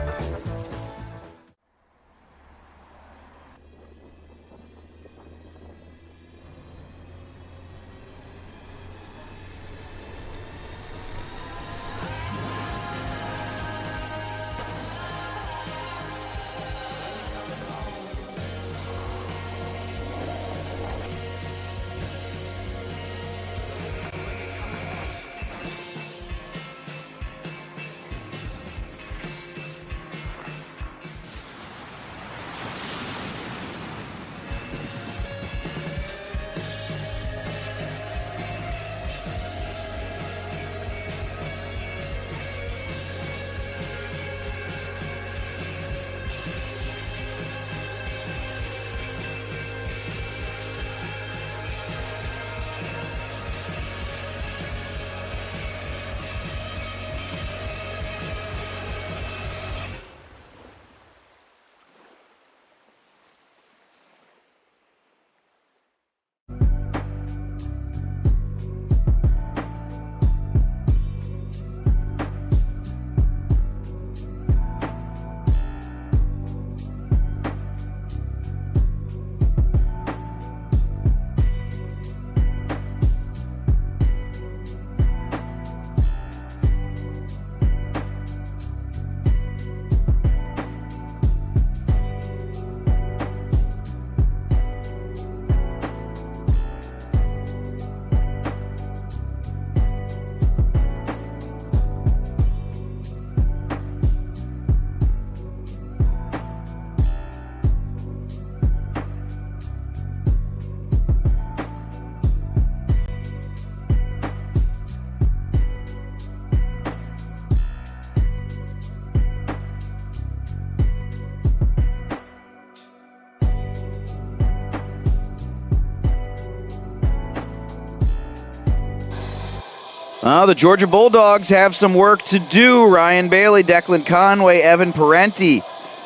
The Georgia Bulldogs have some work to do. Ryan Bailey, Declan Conway, Evan Parenti,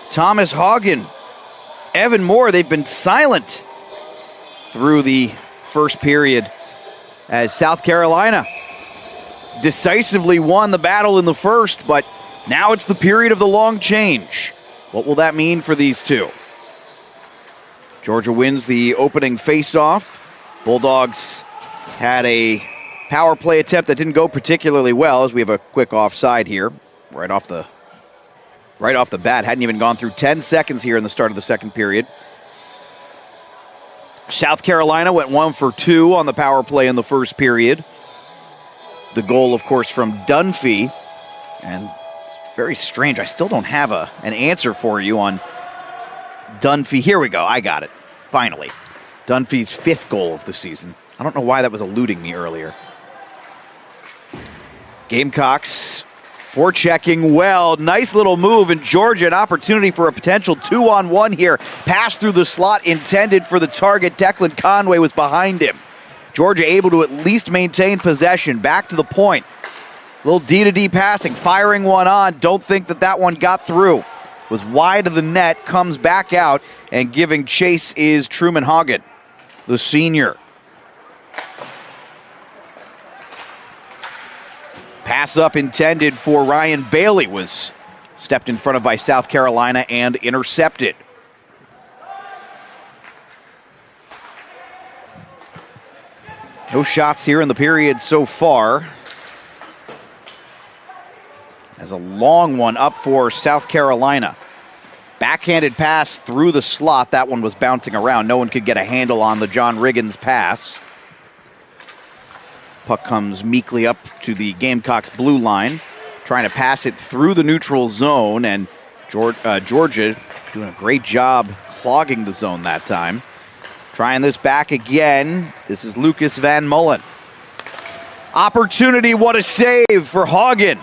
Thomas Hagen, Evan Moore. They've been silent through the first period as South Carolina decisively won the battle in the first, but now it's the period of the long change. What will that mean for these two? Georgia wins the opening face-off. Bulldogs had a power play attempt that didn't go particularly well, as we have a quick offside here right off the bat. Hadn't even gone through 10 seconds here in the start of the second period. South Carolina went 1 for 2 on the power play in the first period. The goal, of course, from Dunphy. And it's very strange. I still don't have an answer for you on Dunphy. Here we go. I got it. Finally. Dunphy's 5th goal of the season. I don't know why that was eluding me earlier. Gamecocks forechecking well. Nice little move, and Georgia an opportunity for a potential 2-on-1 here. Pass through the slot intended for the target. Declan Conway was behind him. Georgia able to at least maintain possession. Back to the point. Little D-to-D passing, firing one on. Don't think that one got through. Was wide of the net, comes back out, and giving chase is Truman Hagen, the senior. Pass up intended for Ryan Bailey was stepped in front of by South Carolina and intercepted. No shots here in the period so far. As a long one up for South Carolina. Backhanded pass through the slot. That one was bouncing around. No one could get a handle on the John Riggins pass. Puck comes meekly up to the Gamecocks blue line. Trying to pass it through the neutral zone. And Georgia doing a great job clogging the zone that time. Trying this back again. This is Lucas Van Mullen. Opportunity, what a save for Hagen.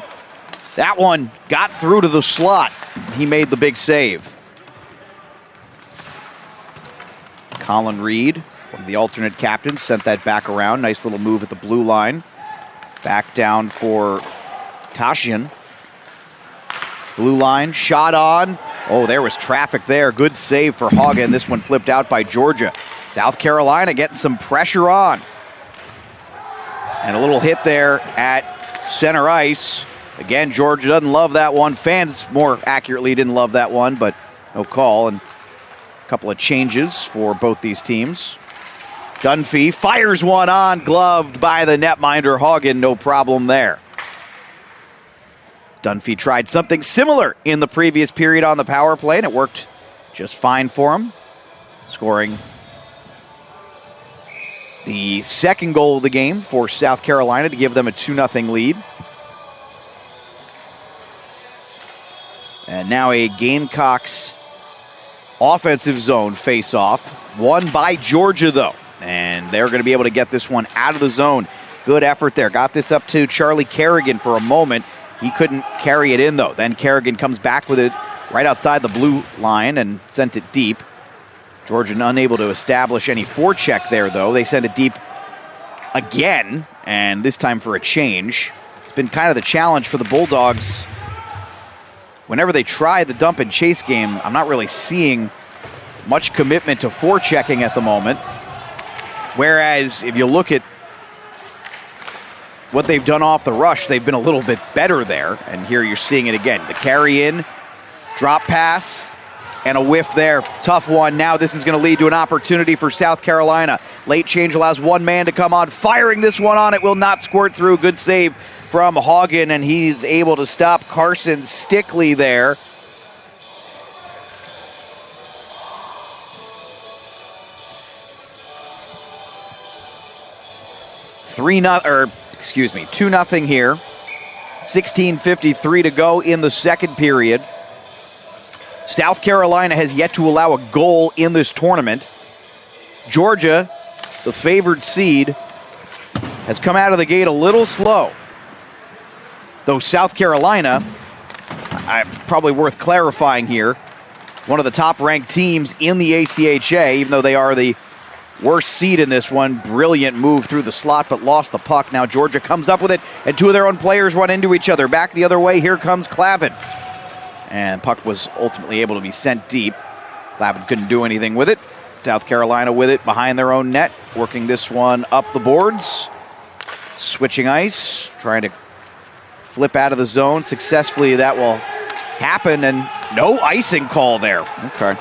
That one got through to the slot. He made the big save. Colin Reed, one of the alternate captains, sent that back around. Nice little move at the blue line. Back down for Tashian. Blue line, shot on. Oh, there was traffic there. Good save for Hagen. This one flipped out by Georgia. South Carolina getting some pressure on. And a little hit there at center ice. Again, Georgia doesn't love that one. Fans, more accurately, didn't love that one, but no call. And a couple of changes for both these teams. Dunphy fires one on, gloved by the netminder Hagen. No problem there. Dunphy tried something similar in the previous period on the power play, and it worked just fine for him, scoring the second goal of the game for South Carolina to give them a 2-0 lead. And now a Gamecocks offensive zone face-off, won by Georgia, though. And they're going to be able to get this one out of the zone. Good effort there. Got this up to Charlie Kerrigan for a moment. He couldn't carry it in, though. Then Kerrigan comes back with it right outside the blue line and sent it deep. Georgia unable to establish any forecheck there, though. They sent it deep again, and this time for a change. It's been kind of the challenge for the Bulldogs. Whenever they try the dump and chase game, I'm not really seeing much commitment to forechecking at the moment. Whereas if you look at what they've done off the rush, they've been a little bit better there. And here you're seeing it again. The carry in, drop pass, and a whiff there. Tough one. Now this is going to lead to an opportunity for South Carolina. Late change allows one man to come on. Firing this one on. It will not squirt through. Good save from Hagen, and he's able to stop Carson Stickley there. Excuse me, 2-0 here. 16:53 to go in the second period. South Carolina has yet to allow a goal in this tournament. Georgia, the favored seed, has come out of the gate a little slow. Though South Carolina, probably worth clarifying here, one of the top-ranked teams in the ACHA, even though they are the worst seed in this one. Brilliant move through the slot, but lost the puck. Now Georgia comes up with it, and two of their own players run into each other. Back the other way, here comes Clavin. And puck was ultimately able to be sent deep. Clavin couldn't do anything with it. South Carolina with it behind their own net, working this one up the boards. Switching ice, trying to flip out of the zone. Successfully, that will happen, and no icing call there. Okay.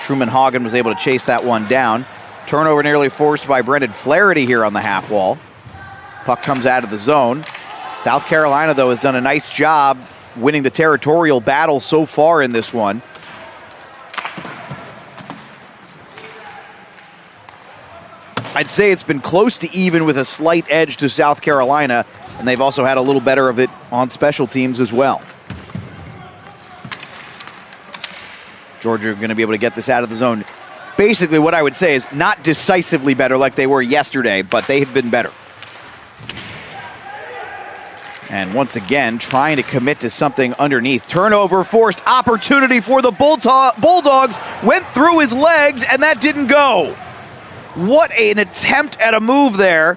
Truman Hagen was able to chase that one down. Turnover nearly forced by Brendan Flaherty here on the half wall. Puck comes out of the zone. South Carolina, though, has done a nice job winning the territorial battle so far in this one. I'd say it's been close to even with a slight edge to South Carolina, and they've also had a little better of it on special teams as well. Georgia are going to be able to get this out of the zone. Basically, what I would say is not decisively better like they were yesterday, but they have been better. And once again, trying to commit to something underneath. Turnover forced, opportunity for the Bulldogs. Went through his legs, and that didn't go. What an attempt at a move there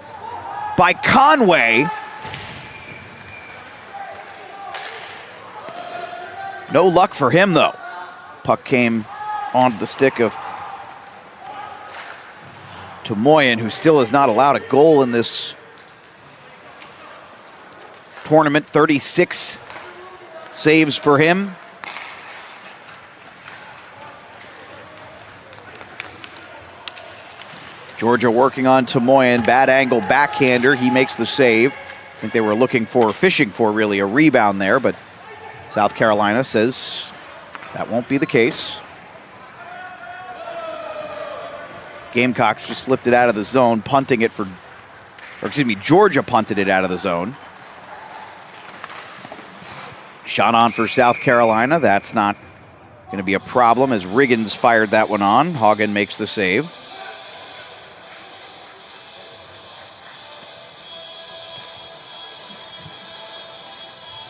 by Conway. No luck for him, though. Puck came onto the stick of Tomoyan, who still has not allowed a goal in this tournament. 36 saves for him. Georgia working on Tomoyan. Bad angle backhander. He makes the save. I think they were fishing for really a rebound there, but South Carolina says that won't be the case. Gamecocks just flipped it out of the zone, punting it Georgia punted it out of the zone. Shot on for South Carolina. That's not going to be a problem as Riggins fired that one on. Hagen makes the save.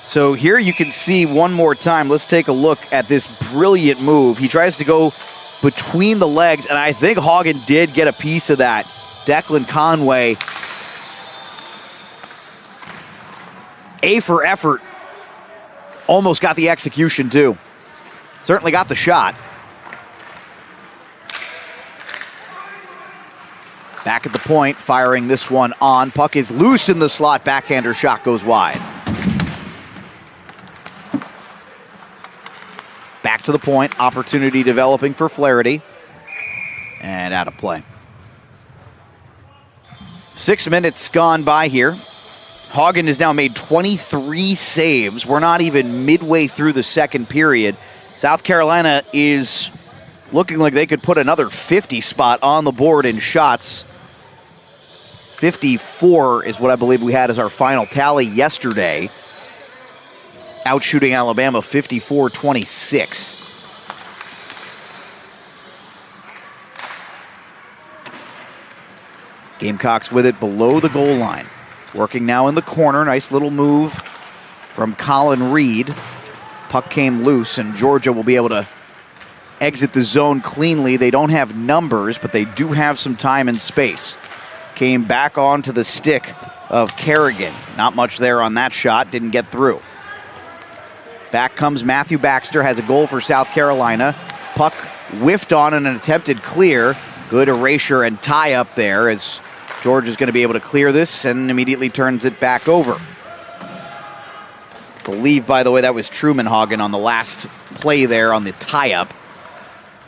So here you can see one more time. Let's take a look at this brilliant move. He tries to go between the legs, and I think Hagen did get a piece of that. Declan Conway, A for effort, almost got the execution too. Certainly got the shot. Back at the point, firing this one on. Puck is loose in the slot, backhander shot goes wide. Back to the point, opportunity developing for Flaherty. And out of play. 6 minutes gone by here. Hagen has now made 23 saves. We're not even midway through the second period. South Carolina is looking like they could put another 50 spot on the board in shots. 54 is what I believe we had as our final tally yesterday. Outshooting Alabama 54-26. Gamecocks with it below the goal line. Working now in the corner. Nice little move from Colin Reed. Puck came loose, and Georgia will be able to exit the zone cleanly. They don't have numbers, but they do have some time and space. Came back onto the stick of Kerrigan. Not much there on that shot. Didn't get through. Back comes Matthew Baxter, has a goal for South Carolina. Puck whiffed on an attempted clear. Good erasure and tie up there as George is going to be able to clear this and immediately turns it back over. Believe, by the way, that was Truman Hagen on the last play there on the tie-up.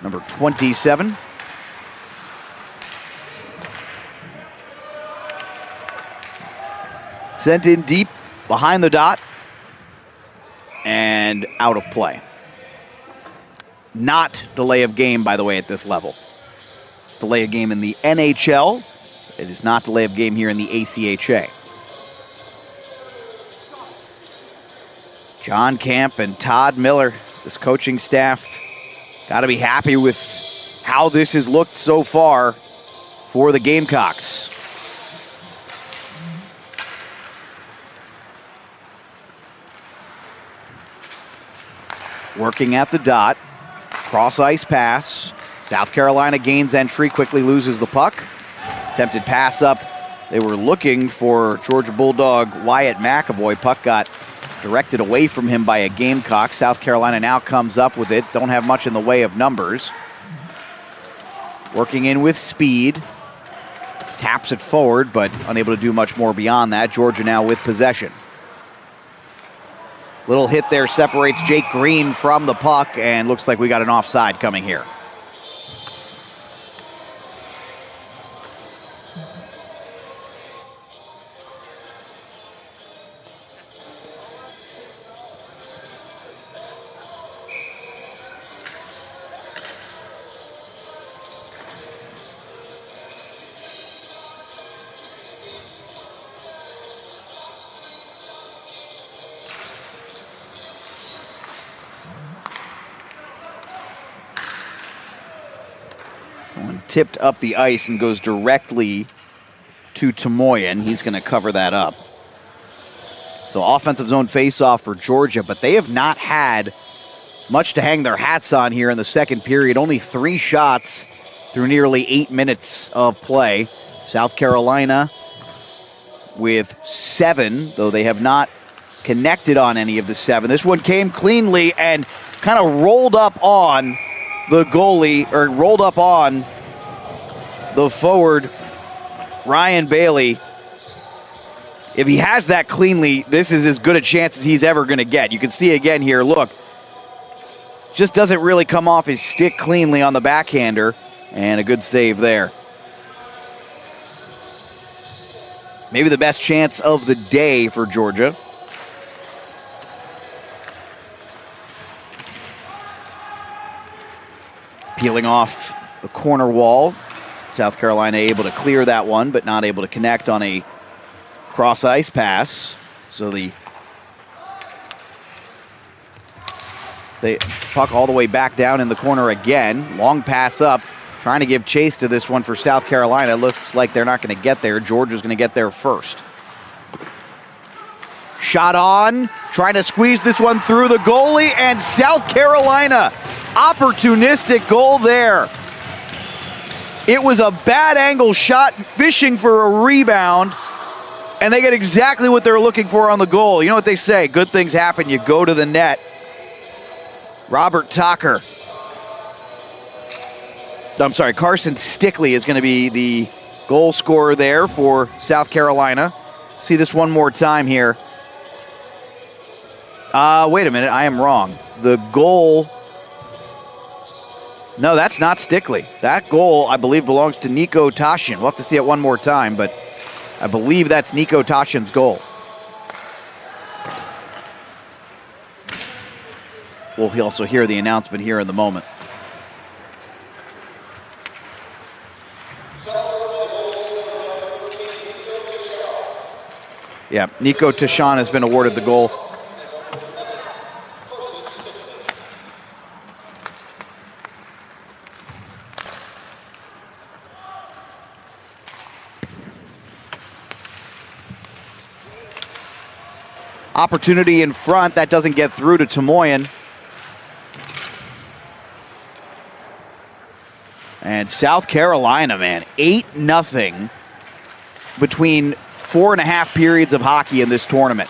Number 27. Sent in deep behind the dot. And out of play. Not delay of game, by the way, at this level. It's delay of game in the NHL. It is not delay of game here in the ACHA. John Camp and Todd Miller, this coaching staff, got to be happy with how this has looked so far for the Gamecocks. Working at the dot. Cross-ice pass. South Carolina gains entry, quickly loses the puck. Attempted pass up. They were looking for Georgia Bulldog Wyatt McAvoy. Puck got directed away from him by a Gamecock. South Carolina now comes up with it. Don't have much in the way of numbers. Working in with speed. Taps it forward, but unable to do much more beyond that. Georgia now with possession. Little hit there separates Jake Green from the puck, and looks like we got an offside coming here. One tipped up the ice and goes directly to Tomoyan. He's going to cover that up. So offensive zone faceoff for Georgia, but they have not had much to hang their hats on here in the second period. Only 3 shots through nearly 8 minutes of play. South Carolina with 7, though they have not connected on any of the 7. This one came cleanly and kind of rolled up on the goalie, or rolled up on the forward, Ryan Bailey. If he has that cleanly, this is as good a chance as he's ever going to get. You can see again here, look, just doesn't really come off his stick cleanly on the backhander, and a good save there. Maybe the best chance of the day for Georgia. Peeling off the corner wall. South Carolina able to clear that one, but not able to connect on a cross ice pass. So the puck all the way back down in the corner again. Long pass up, trying to give chase to this one for South Carolina. Looks like they're not going to get there. Georgia's going to get there first. Shot on, trying to squeeze this one through the goalie, and South Carolina, opportunistic goal there. It was a bad angle shot, fishing for a rebound, and they get exactly what they're looking for on the goal. You know what they say, good things happen, you go to the net. Robert Tucker. I'm sorry, Carson Stickley is going to be the goal scorer there for South Carolina. See this one more time here. Wait a minute, I am wrong. The goal, no, that's not Stickley. That goal, I believe, belongs to Nico Tashin. We'll have to see it one more time, but I believe that's Nico Tashin's goal. We'll also hear the announcement here in the moment. Yeah, Nico Tashan has been awarded the goal. Opportunity in front, that doesn't get through to Tomoyan. And South Carolina, man, 8-0 between 4.5 periods of hockey in this tournament.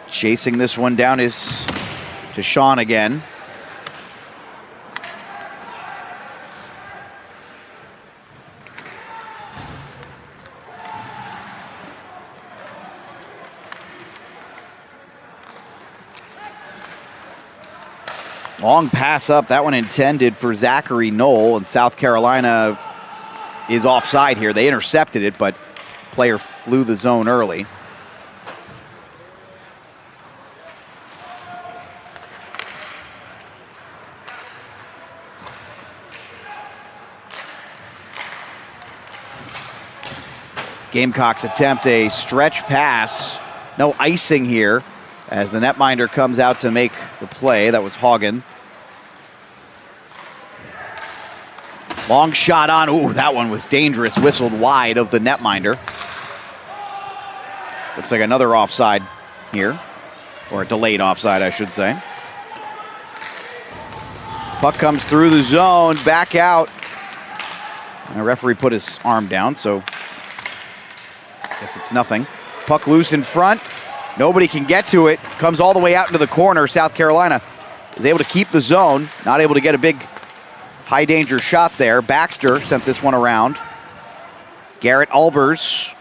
Chasing this one down is to Sean again. Long pass up, that one intended for Zachary Knoll, and South Carolina is offside here. They intercepted it, but player flew the zone early. Gamecocks attempt a stretch pass. No icing here as the netminder comes out to make the play. That was Hagen. Long shot on. Ooh, that one was dangerous. Whistled wide of the netminder. Looks like another offside here. Or a delayed offside, I should say. Puck comes through the zone, back out. And the referee put his arm down, so I guess it's nothing. Puck loose in front. Nobody can get to it. Comes all the way out into the corner. South Carolina is able to keep the zone. Not able to get a big high danger shot there. Baxter sent this one around. Garrett Albers.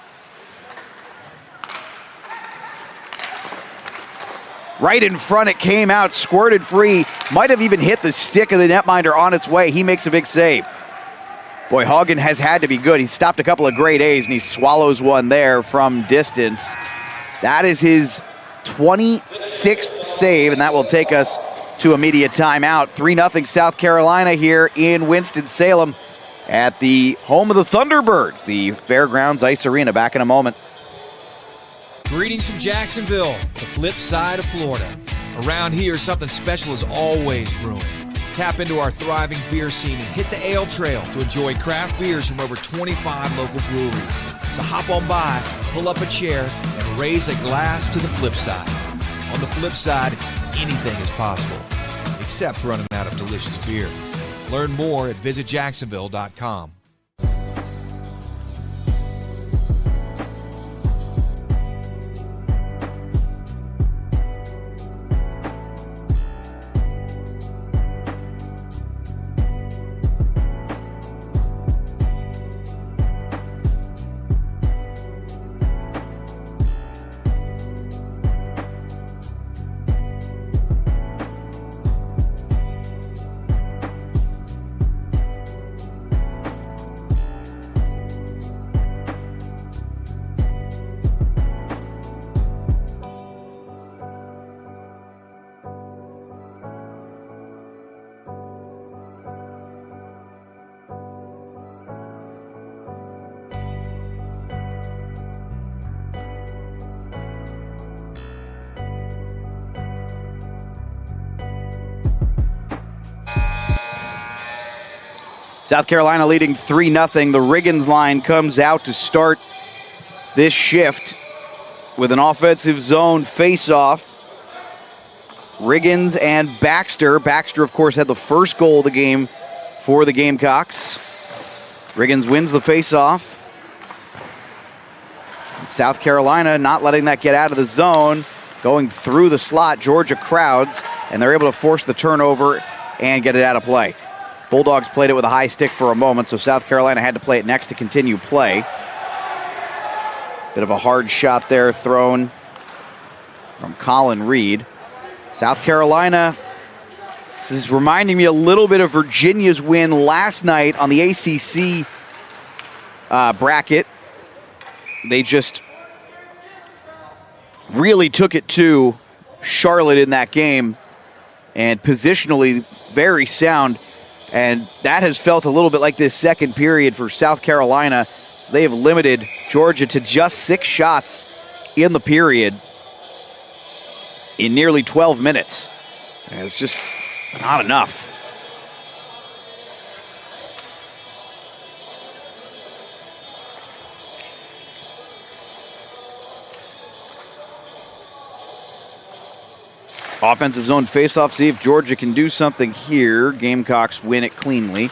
Right in front, it came out, squirted free. Might have even hit the stick of the netminder on its way. He makes a big save. Boy, Hagen has had to be good. He stopped a couple of grade A's and he swallows one there from distance. That is his 26th save, and that will take us to immediate timeout. 3-0 South Carolina here in Winston-Salem at the home of the Thunderbirds, the Fairgrounds Ice Arena. Back in a moment. Greetings from Jacksonville, the flip side of Florida. Around here, something special is always brewing. Tap into our thriving beer scene and hit the ale trail to enjoy craft beers from over 25 local breweries. So hop on by, pull up a chair, and raise a glass to the flip side. On the flip side, anything is possible, except running out of delicious beer. Learn more at visitjacksonville.com. South Carolina leading 3-0. The Riggins line comes out to start this shift with an offensive zone face-off. Riggins and Baxter. Baxter, of course, had the first goal of the game for the Gamecocks. Riggins wins the face-off. South Carolina not letting that get out of the zone, going through the slot. Georgia crowds, and they're able to force the turnover and get it out of play. Bulldogs played it with a high stick for a moment, so South Carolina had to play it next to continue play. Bit of a hard shot there thrown from Colin Reed. South Carolina, this is reminding me a little bit of Virginia's win last night on the ACC bracket. They just really took it to Charlotte in that game, and positionally very sound. And that has felt a little bit like this second period for South Carolina. They have limited Georgia to just 6 shots in the period in nearly 12 minutes. And it's just not enough. Offensive zone faceoff. See if Georgia can do something here. Gamecocks win it cleanly.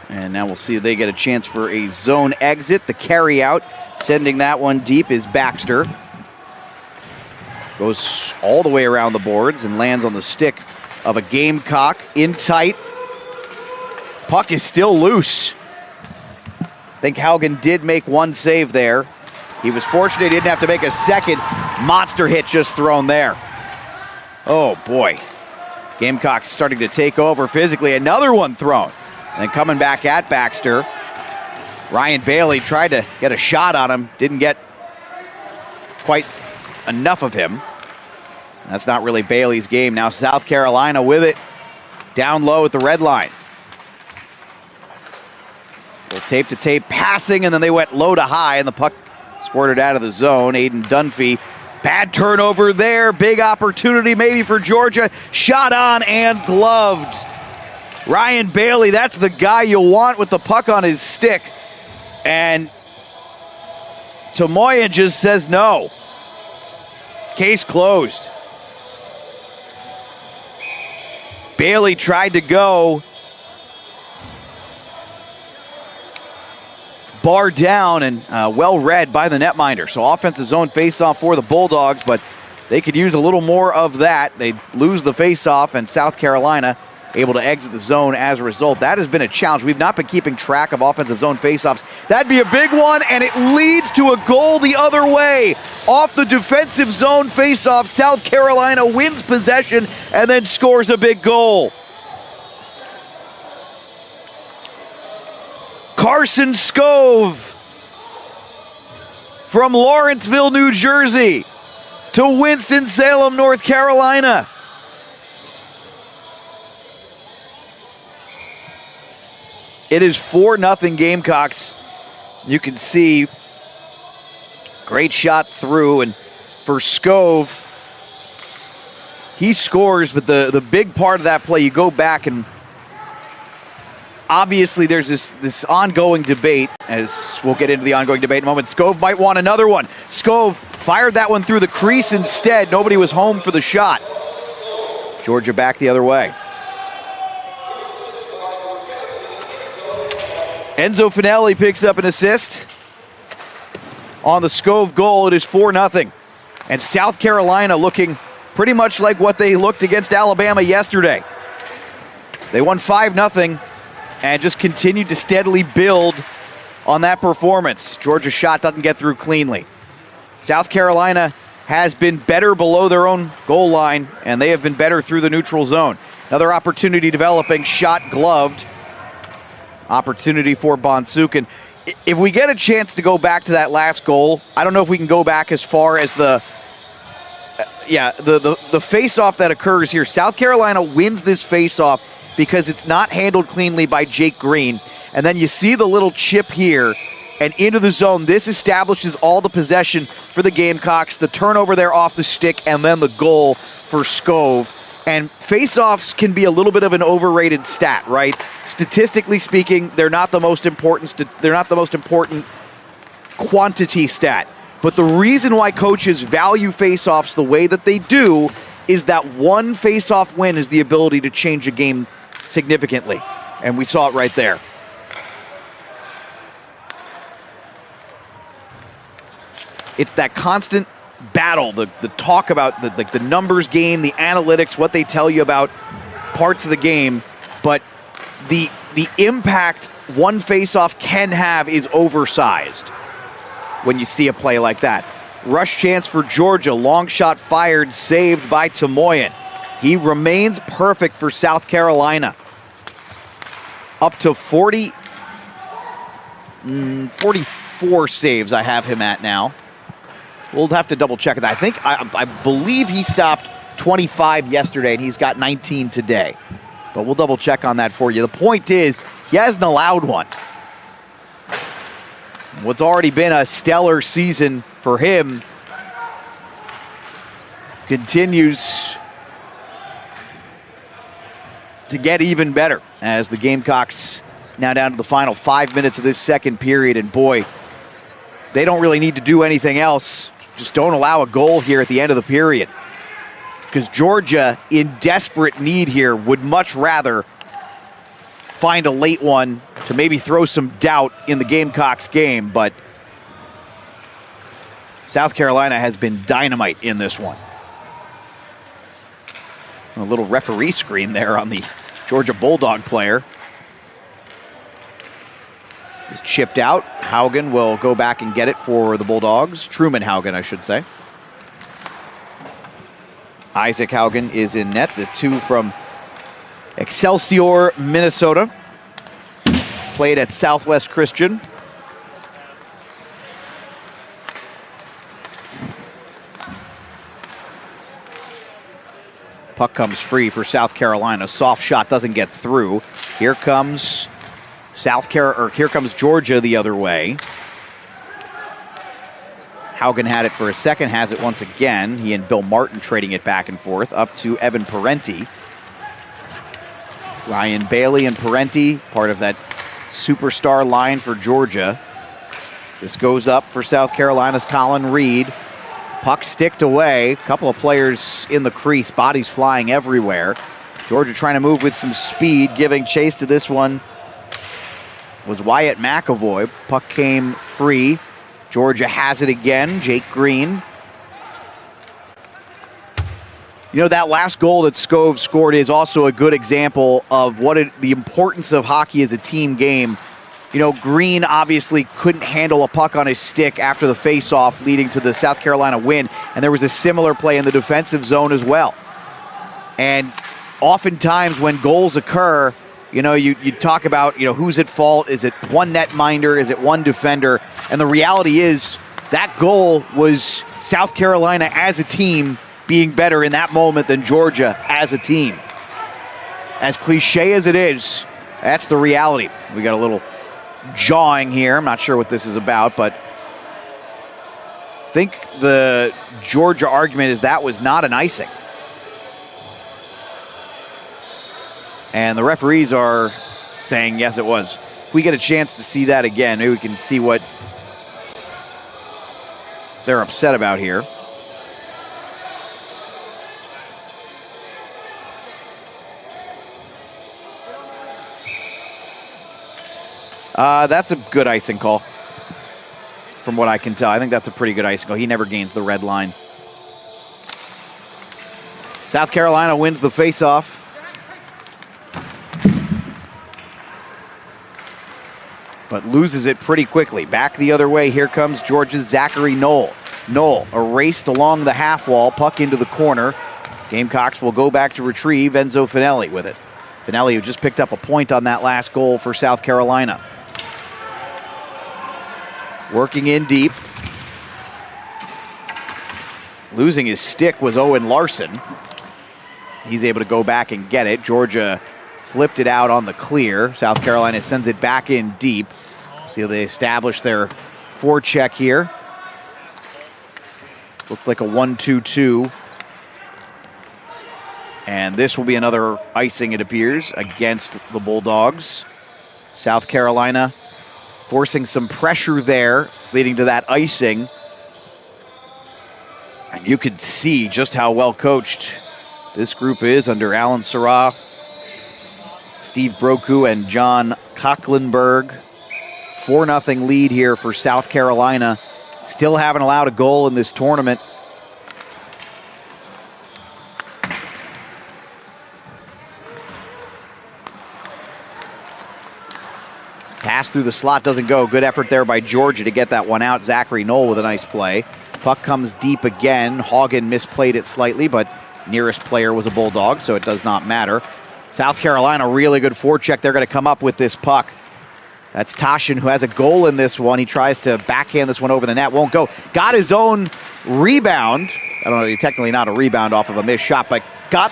And now we'll see if they get a chance for a zone exit. The carry out, sending that one deep, is Baxter. Goes all the way around the boards and lands on the stick of a Gamecock. In tight. Puck is still loose. I think Haugen did make one save there. He was fortunate he didn't have to make a second. Monster hit just thrown there. Oh, boy. Gamecocks starting to take over physically. Another one thrown. And coming back at Baxter. Ryan Bailey tried to get a shot on him. Didn't get quite enough of him. That's not really Bailey's game. Now South Carolina with it. Down low at the red line. Well, tape-to-tape passing, and then they went low to high, and the puck squirted out of the zone. Aiden Dunphy. Bad turnover there. Big opportunity maybe for Georgia. Shot on and gloved. Ryan Bailey, that's the guy you'll want with the puck on his stick. And Tomoya just says no. Case closed. Bailey tried to go. Bar down, and well read by the netminder. So offensive zone faceoff for the Bulldogs, but they could use a little more of that. They lose the faceoff, and South Carolina able to exit the zone as a result. That has been a challenge. We've not been keeping track of offensive zone faceoffs. That'd be a big one, and it leads to a goal the other way. Off the defensive zone faceoff, South Carolina wins possession and then scores a big goal. Carson Scove from Lawrenceville, New Jersey to Winston-Salem, North Carolina. It is 4-0 Gamecocks. You can see great shot through, and for Scove, he scores, but the big part of that play, you go back and obviously there's this ongoing debate, as we'll get into the ongoing debate in a moment. Scove might want another one. Scove fired that one through the crease instead. Nobody was home for the shot. Georgia back the other way. Enzo Finelli picks up an assist on the Scove goal. It is 4-0. And South Carolina looking pretty much like what they looked against Alabama yesterday. They won 5-0 and just continued to steadily build on that performance. Georgia's shot doesn't get through cleanly. South Carolina has been better below their own goal line, and they have been better through the neutral zone. Another opportunity developing, shot gloved. Opportunity for Bonsukin. If we get a chance to go back to that last goal, I don't know if we can go back as far as the face-off that occurs here. South Carolina wins this face-off because it's not handled cleanly by Jake Green. And then you see the little chip here and into the zone. This establishes all the possession for the Gamecocks, the turnover there off the stick, and then the goal for Scove. And face-offs can be a little bit of an overrated stat, right? Statistically speaking, they're not the most important quantity stat. But the reason why coaches value face-offs the way that they do is that one face-off win is the ability to change a game significantly. And we saw it right there. It's that constant battle, the talk about the numbers game, the analytics, what they tell you about parts of the game, but the impact one face-off can have is oversized when you see a play like that. Rush chance for Georgia, long shot fired, saved by Tamoyan. He remains perfect for South Carolina. Up to 44 saves I have him at now. We'll have to double check that. I believe he stopped 25 yesterday, and he's got 19 today. But we'll double check on that for you. The point is, he hasn't allowed one. What's already been a stellar season for him continues to get even better as the Gamecocks now down to the final 5 minutes of this second period. And boy, they don't really need to do anything else. Just don't allow a goal here at the end of the period. Because Georgia, in desperate need here, would much rather find a late one to maybe throw some doubt in the Gamecocks game. But South Carolina has been dynamite in this one. A little referee screen there on the Georgia Bulldog player. This is chipped out. Haugen will go back and get it for the Bulldogs. Truman Haugen, I should say. Isaac Haugen is in net. The two from Excelsior, Minnesota. Played at Southwest Christian. Puck comes free for South Carolina. Soft shot doesn't get through. Here comes here comes Georgia the other way. Haugen had it for a second, has it once again. He and Bill Martin trading it back and forth up to Evan Parenti. Ryan Bailey and Parenti, part of that superstar line for Georgia. This goes up for South Carolina's Colin Reed. Puck sticked away. A couple of players in the crease, bodies flying everywhere. Georgia trying to move with some speed, giving chase to this one was Wyatt McAvoy. Puck came free. Georgia has it again. Jake Green. You know, that last goal that Scove scored is also a good example of the importance of hockey as a team game. You know, Green obviously couldn't handle a puck on his stick after the face-off, leading to the South Carolina win. And there was a similar play in the defensive zone as well. And oftentimes when goals occur, you know, you talk about, you know, who's at fault. Is it one netminder? Is it one defender? And the reality is that goal was South Carolina as a team being better in that moment than Georgia as a team. As cliche as it is, that's the reality. We got a little jawing here. I'm not sure what this is about, but I think the Georgia argument is that was not an icing. And the referees are saying, yes, it was. If we get a chance to see that again, maybe we can see what they're upset about here. That's a good icing call, from what I can tell. I think that's a pretty good icing call. He never gains the red line. South Carolina wins the faceoff. But loses it pretty quickly. Back the other way, here comes Georgia's Zachary Knoll. Knoll erased along the half wall, puck into the corner. Gamecocks will go back to retrieve Enzo Finelli with it. Finelli, who just picked up a point on that last goal for South Carolina. Working in deep. Losing his stick was Owen Larson. He's able to go back and get it. Georgia flipped it out on the clear. South Carolina sends it back in deep. See how they establish their forecheck here. Looked like a 1-2-2. And this will be another icing, it appears, against the Bulldogs. South Carolina forcing some pressure there, leading to that icing. And you could see just how well coached this group is under Alan Sarah, Steve Broku, and John Cocklenberg. 4-0 lead here for South Carolina. Still haven't allowed a goal in this tournament. Pass through the slot doesn't go. Good effort there by Georgia to get that one out. Zachary Knoll with a nice play. Puck comes deep again. Hagen misplayed it slightly, but nearest player was a Bulldog, so it does not matter. South Carolina, really good forecheck. They're going to come up with this puck. That's Toshin, who has a goal in this one. He tries to backhand this one over the net. Won't go. Got his own rebound. I don't know, technically not a rebound off of a missed shot, but got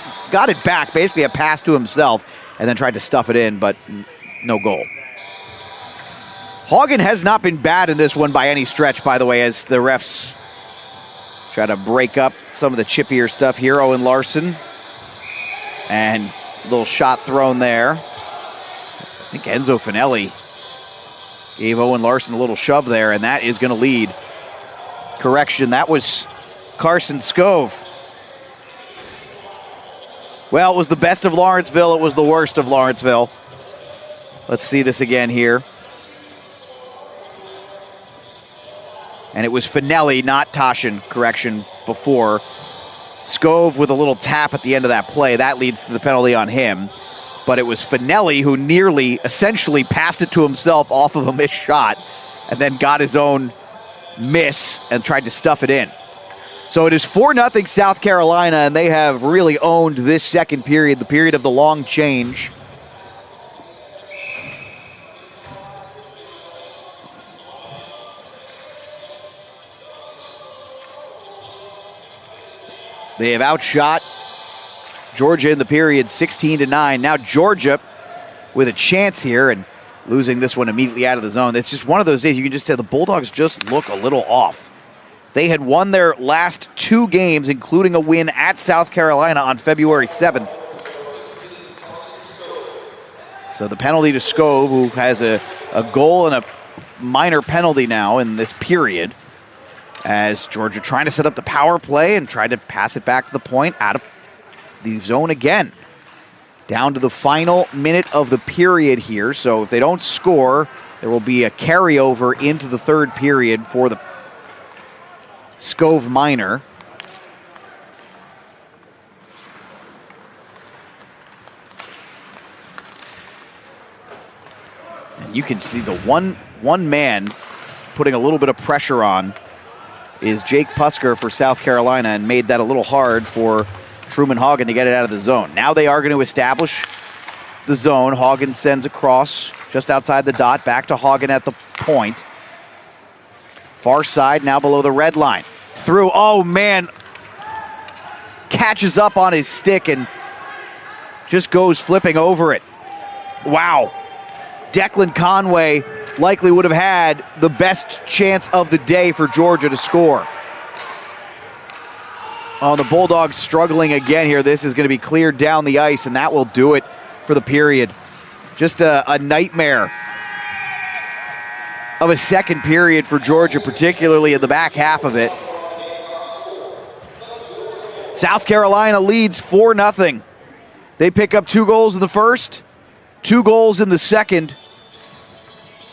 it back. Basically a pass to himself, and then tried to stuff it in, but no goal. Hagen has not been bad in this one by any stretch, by the way, as the refs try to break up some of the chippier stuff here. Owen Larson. And a little shot thrown there. I think Enzo Finelli gave Owen Larson a little shove there, and that is going to lead. Correction, that was Carson Scove. Well, it was the best of Lawrenceville. It was the worst of Lawrenceville. Let's see this again here. And it was Finelli, not Toshin, correction, before. Scove with a little tap at the end of that play. That leads to the penalty on him. But it was Finelli who nearly, essentially passed it to himself off of a missed shot and then got his own miss and tried to stuff it in. So it is 4-0 South Carolina, and they have really owned this second period, the period of the long change. They have outshot Georgia in the period 16-9. Now Georgia with a chance here and losing this one immediately out of the zone. It's just one of those days you can just say the Bulldogs just look a little off. They had won their last 2 games, including a win at South Carolina on February 7th. So the penalty to Scove, who has a goal and a minor penalty now in this period, as Georgia trying to set up the power play and tried to pass it back to the point out of the zone again. Down to the final minute of the period here. So if they don't score, there will be a carryover into the third period for the Scove minor. And you can see the one man putting a little bit of pressure on is Jake Pusker for South Carolina, and made that a little hard for Truman Hagen to get it out of the zone. Now they are going to establish the zone. Hagen sends across just outside the dot, back to Hagen at the point. Far side now below the red line. Through, oh man, catches up on his stick and just goes flipping over it. Wow. Declan Conway likely would have had the best chance of the day for Georgia to score. Oh, the Bulldogs struggling again here. This is going to be cleared down the ice, and that will do it for the period. Just a nightmare of a second period for Georgia, particularly in the back half of it. South Carolina leads 4-0. They pick up 2 goals in the first, 2 goals in the second.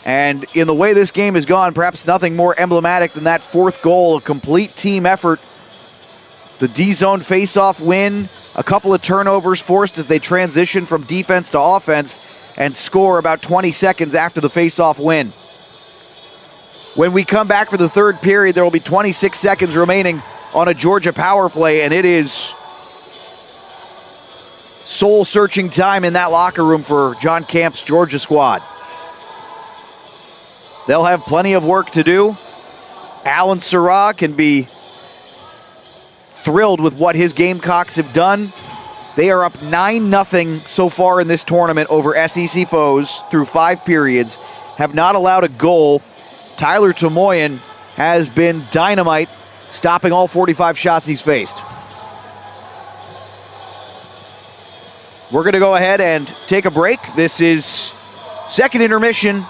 And in the way this game has gone, perhaps nothing more emblematic than that 4th goal, a complete team effort. The D-zone face-off win, a couple of turnovers forced as they transition from defense to offense and score about 20 seconds after the face-off win. When we come back for the third period, there will be 26 seconds remaining on a Georgia power play, and it is soul-searching time in that locker room for John Camp's Georgia squad. They'll have plenty of work to do. Alan Sirrah can be thrilled with what his Gamecocks have done. They are up 9-0 so far in this tournament over SEC foes through 5 periods, have not allowed a goal. Tyler Tomoyan has been dynamite, stopping all 45 shots he's faced. We're going to go ahead and take a break. This is second intermission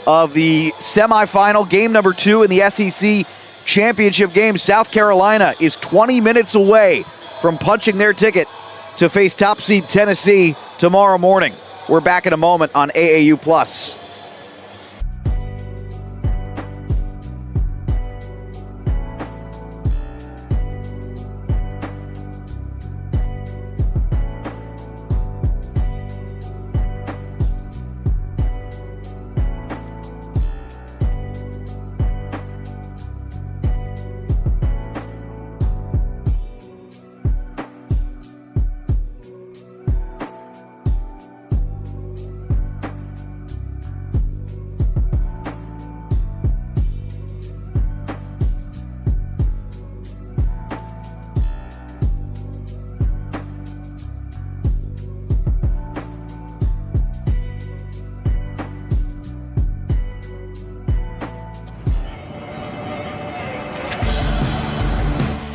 of the semifinal, game number 2 in the SEC championship game. South Carolina is 20 minutes away from punching their ticket to face top seed Tennessee tomorrow morning. We're back in a moment on AAU Plus.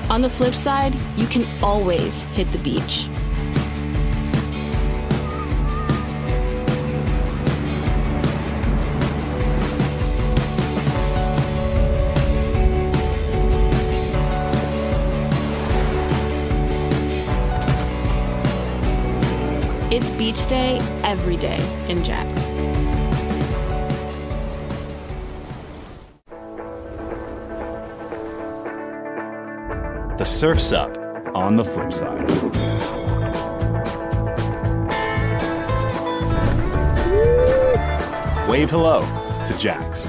On the flip side, you can always hit the beach. It's beach day every day in Jax. The surf's up on the flip side. Wave hello to Jax.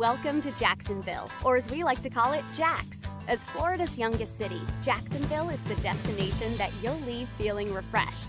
Welcome to Jacksonville, or as we like to call it, Jax. As Florida's youngest city, Jacksonville is the destination that you'll leave feeling refreshed.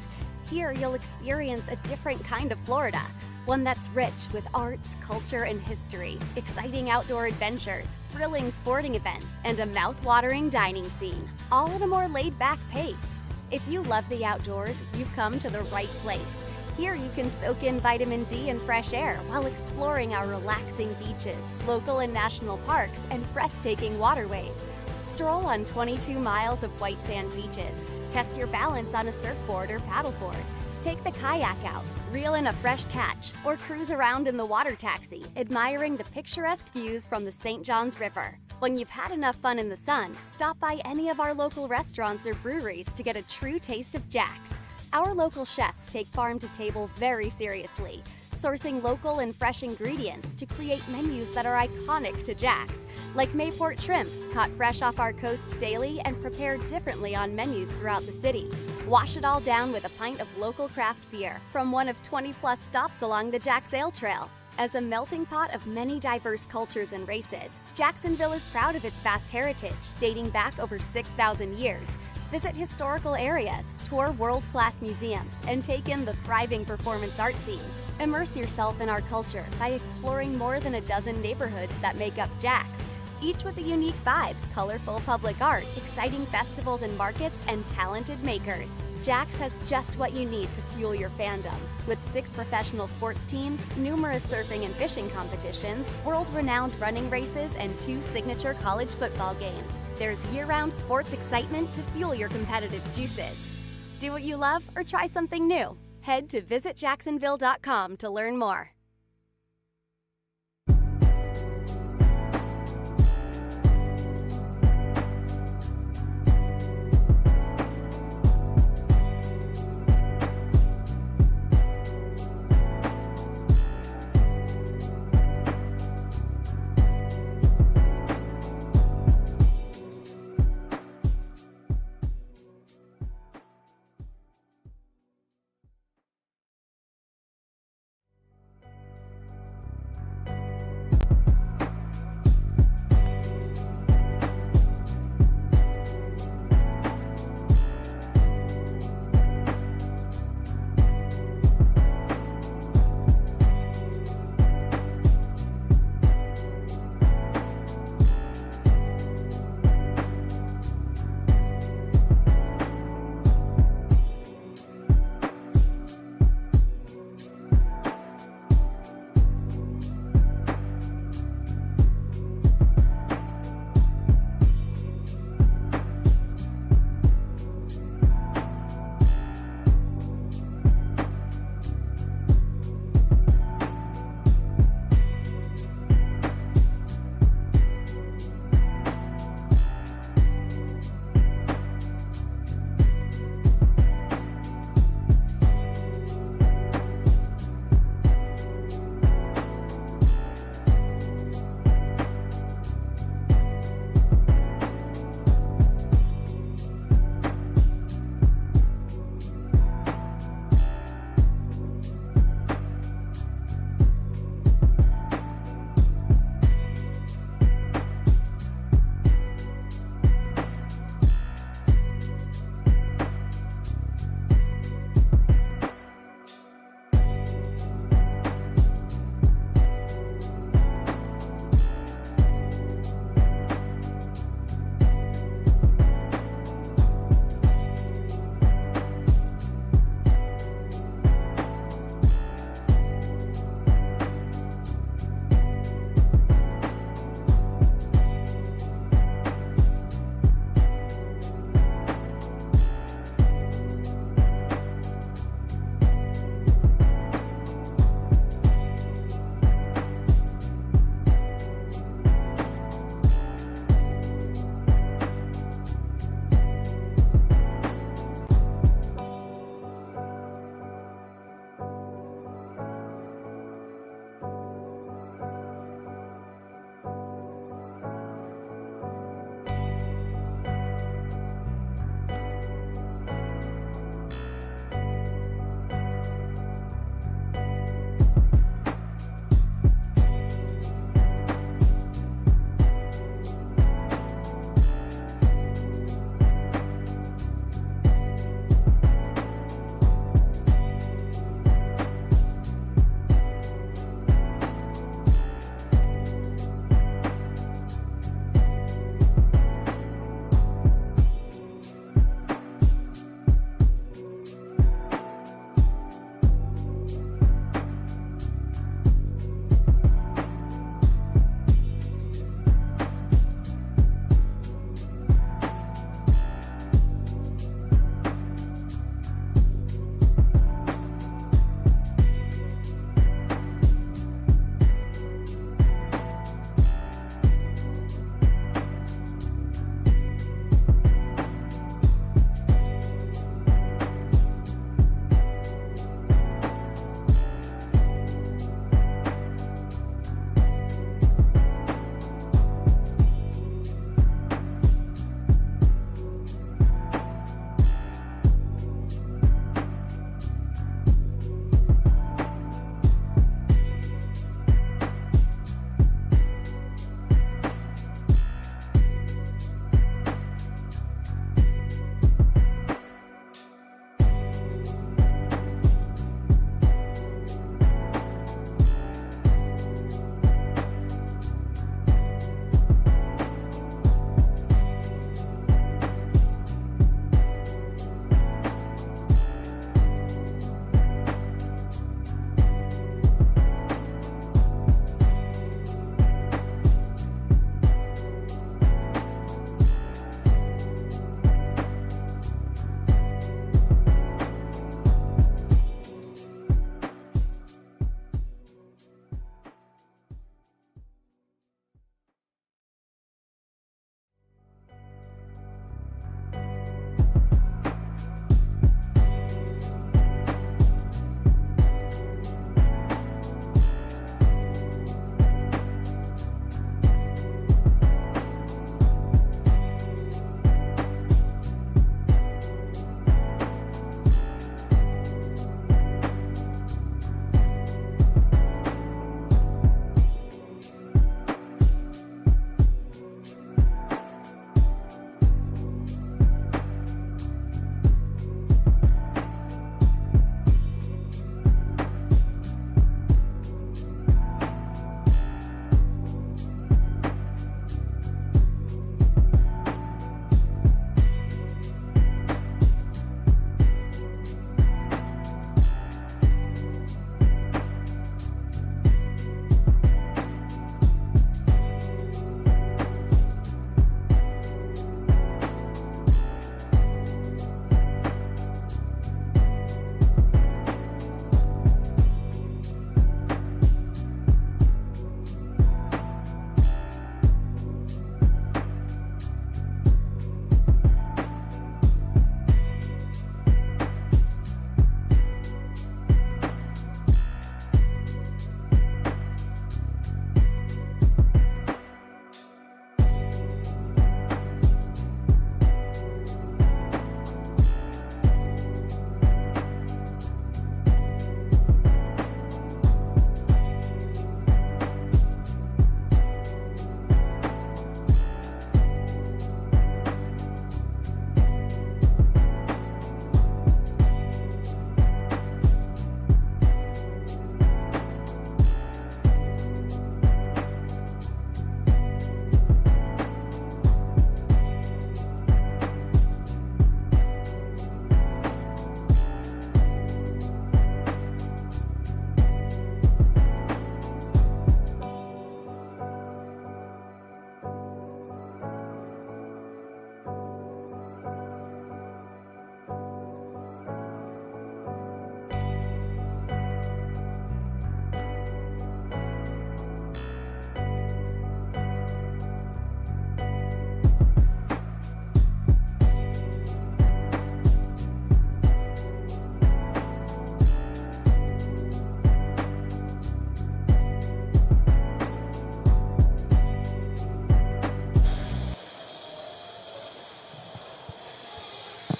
Here, you'll experience a different kind of Florida, one that's rich with arts, culture, and history, exciting outdoor adventures, thrilling sporting events, and a mouth-watering dining scene, all at a more laid-back pace. If you love the outdoors, you've come to the right place. Here you can soak in vitamin D and fresh air while exploring our relaxing beaches, local and national parks, and breathtaking waterways. Stroll on 22 miles of white sand beaches. Test your balance on a surfboard or paddleboard. Take the kayak out, reel in a fresh catch, or cruise around in the water taxi, admiring the picturesque views from the St. Johns River. When you've had enough fun in the sun, stop by any of our local restaurants or breweries to get a true taste of Jax. Our local chefs take farm to table very seriously, sourcing local and fresh ingredients to create menus that are iconic to Jax, like Mayport shrimp, caught fresh off our coast daily and prepared differently on menus throughout the city. Wash it all down with a pint of local craft beer from one of 20-plus stops along the Jax Ale Trail. As a melting pot of many diverse cultures and races, Jacksonville is proud of its vast heritage, dating back over 6,000 years. Visit historical areas, tour world-class museums, and take in the thriving performance art scene. Immerse yourself in our culture by exploring more than a dozen neighborhoods that make up Jax, each with a unique vibe, colorful public art, exciting festivals and markets, and talented makers. Jax has just what you need to fuel your fandom. With 6 professional sports teams, numerous surfing and fishing competitions, world-renowned running races, and 2 signature college football games, there's year-round sports excitement to fuel your competitive juices. Do what you love or try something new. Head to visitjacksonville.com to learn more.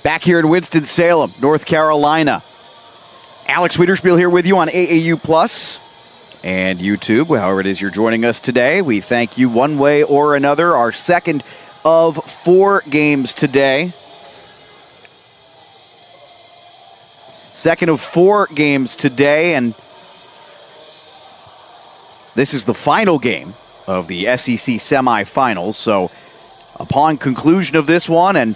Back here in Winston-Salem, North Carolina. Alex Wiederspiel here with you on AAU Plus and YouTube, however it is you're joining us today. We thank you one way or another. Our second of 4 games today. Second of 4 games today, and this is the final game of the SEC semifinals. So upon conclusion of this one, and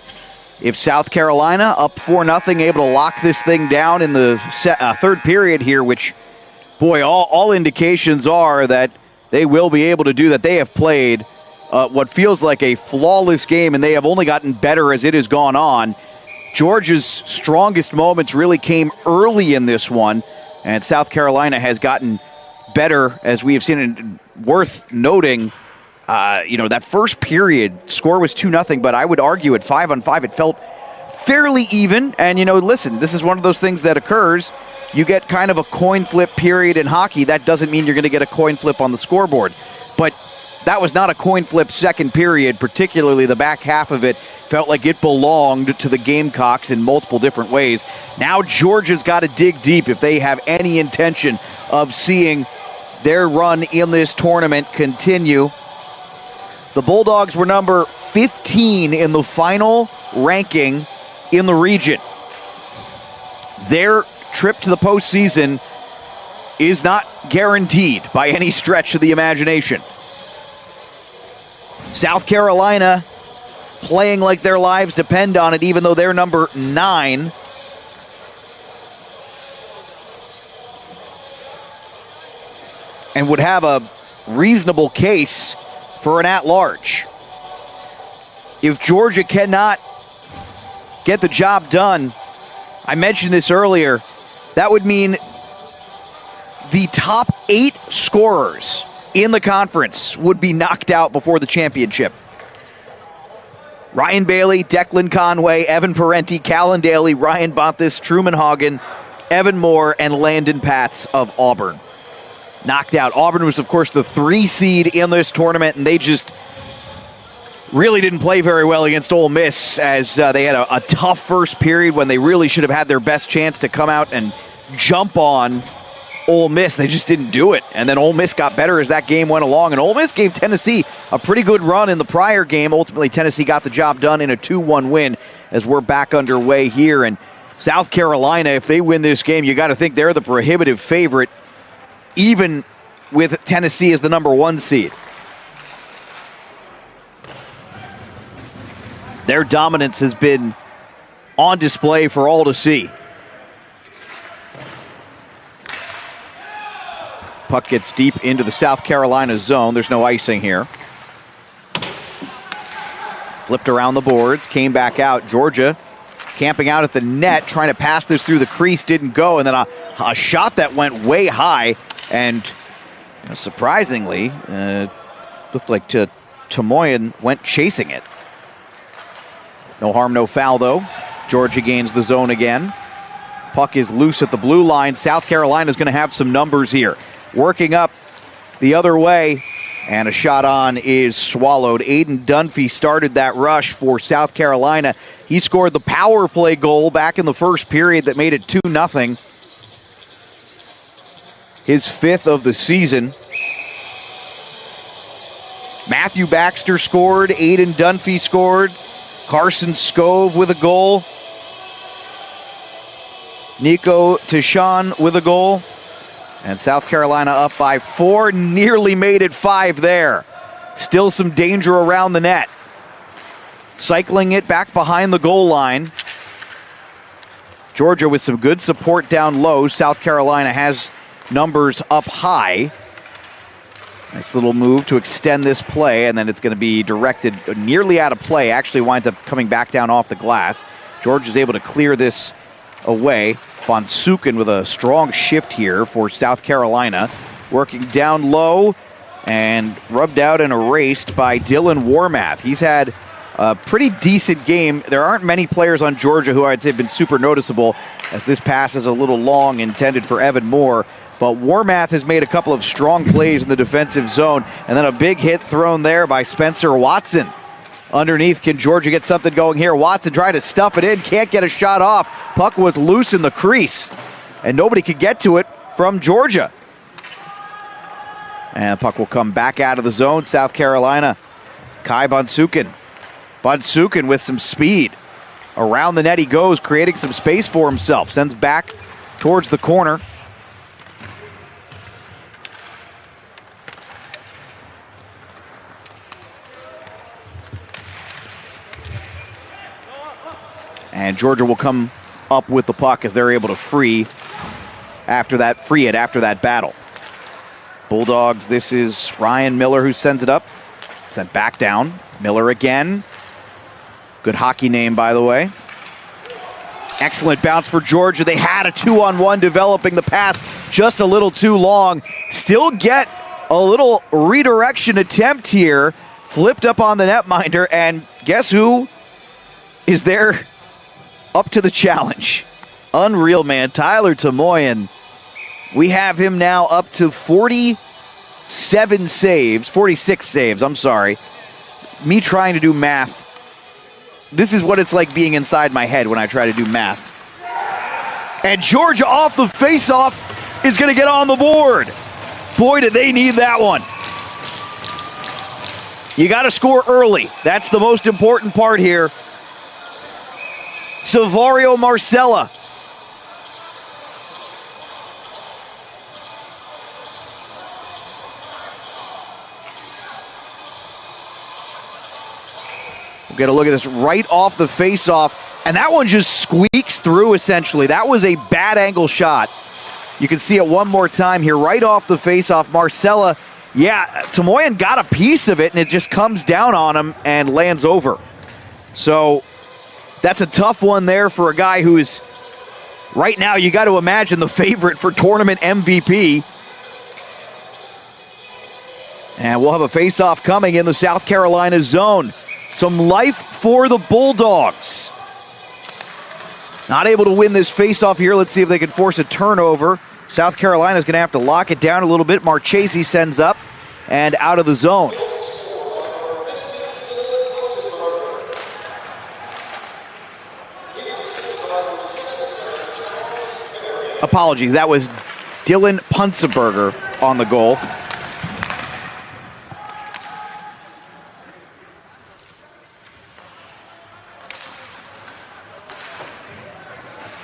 if South Carolina up 4-0, able to lock this thing down in the third period here, which, boy, all indications are that they will be able to do that. They have played what feels like a flawless game, and they have only gotten better as it has gone on. Georgia's strongest moments really came early in this one, and South Carolina has gotten better, as we have seen. And worth noting, that first period score was 2-0, but I would argue at 5-on-5 it felt fairly even. And, listen, this is one of those things that occurs. You get kind of a coin flip period in hockey. That doesn't mean you're going to get a coin flip on the scoreboard. But that was not a coin flip second period, particularly the back half of it felt like it belonged to the Gamecocks in multiple different ways. Now Georgia's got to dig deep if they have any intention of seeing their run in this tournament continue. The Bulldogs were number 15 in the final ranking in the region. Their trip to the postseason is not guaranteed by any stretch of the imagination. South Carolina playing like their lives depend on it, even though they're number 9. And would have a reasonable case for an at-large. If Georgia cannot get the job done, I mentioned this earlier, that would mean the top 8 scorers in the conference would be knocked out before the championship. Ryan Bailey, Declan Conway, Evan Parenti, Callan Daly, Ryan Bontis, Truman Hagen, Evan Moore, and Landon Patz of Auburn. Knocked out. Auburn was, of course, the 3 seed in this tournament, and they just really didn't play very well against Ole Miss, as they had a tough first period when they really should have had their best chance to come out and jump on Ole Miss. They just didn't do it. And then Ole Miss got better as that game went along, and Ole Miss gave Tennessee a pretty good run in the prior game. Ultimately, Tennessee got the job done in a 2-1 win as we're back underway here. And South Carolina, if they win this game, you got to think they're the prohibitive favorite, even with Tennessee as the number 1 seed. Their dominance has been on display for all to see. Puck gets deep into the South Carolina zone. There's no icing here. Flipped around the boards, came back out. Georgia camping out at the net, trying to pass this through the crease, didn't go. And then a shot that went way high, and surprisingly, looked like Tamoyan went chasing it. No harm, no foul, though. Georgia gains the zone again. Puck is loose at the blue line. South Carolina's going to have some numbers here. Working up the other way, and a shot on is swallowed. Aiden Dunphy started that rush for South Carolina. He scored the power play goal back in the first period that made it 2-0. His 5th of the season. Matthew Baxter scored. Aiden Dunphy scored. Carson Scove with a goal. Nico Tishan with a goal. And South Carolina up by 4. Nearly made it 5 there. Still some danger around the net. Cycling it back behind the goal line. Georgia with some good support down low. South Carolina has numbers up high. Nice little move to extend this play, and then it's going to be directed nearly out of play. Actually winds up coming back down off the glass. Georgia's able to clear this away. Von Sukin with a strong shift here for South Carolina. Working down low and rubbed out and erased by Dylan Warmath. He's had a pretty decent game. There aren't many players on Georgia who I'd say have been super noticeable, as this pass is a little long, intended for Evan Moore. But Warmath has made a couple of strong plays in the defensive zone, and then a big hit thrown there by Spencer Watson. Underneath, can Georgia get something going here? Watson trying to stuff it in, can't get a shot off. Puck was loose in the crease, and nobody could get to it from Georgia. And the puck will come back out of the zone. South Carolina, Kai Bonsukin. Bonsukin with some speed. Around the net he goes, creating some space for himself. Sends back towards the corner. And Georgia will come up with the puck as they're able to free it after that battle. Bulldogs, this is Ryan Miller who sends it up. Sent back down. Miller again. Good hockey name, by the way. Excellent bounce for Georgia. They had a 2-on-1 developing. The pass just a little too long. Still get a little redirection attempt here. Flipped up on the netminder, and guess who is there up to the challenge? Unreal, man. Tyler Tomoyan. We have him now up to 46 saves, I'm sorry. Me trying to do math. This is what it's like being inside my head when I try to do math. And Georgia off the face-off is going to get on the board. Boy, did they need that one. You got to score early. That's the most important part here. Savario Marcella. We'll get a look at this right off the face-off, and that one just squeaks through, essentially. That was a bad angle shot. You can see it one more time here, right off the face-off. Marcella, yeah, Tomoyan got a piece of it, and it just comes down on him and lands over. So that's a tough one there for a guy who is, right now, you got to imagine the favorite for tournament MVP. And we'll have a face-off coming in the South Carolina zone. Some life for the Bulldogs. Not able to win this face-off here. Let's see if they can force a turnover. South Carolina's going to have to lock it down a little bit. Marchese sends up and out of the zone. Apologies, that was Dylan Punseberger on the goal.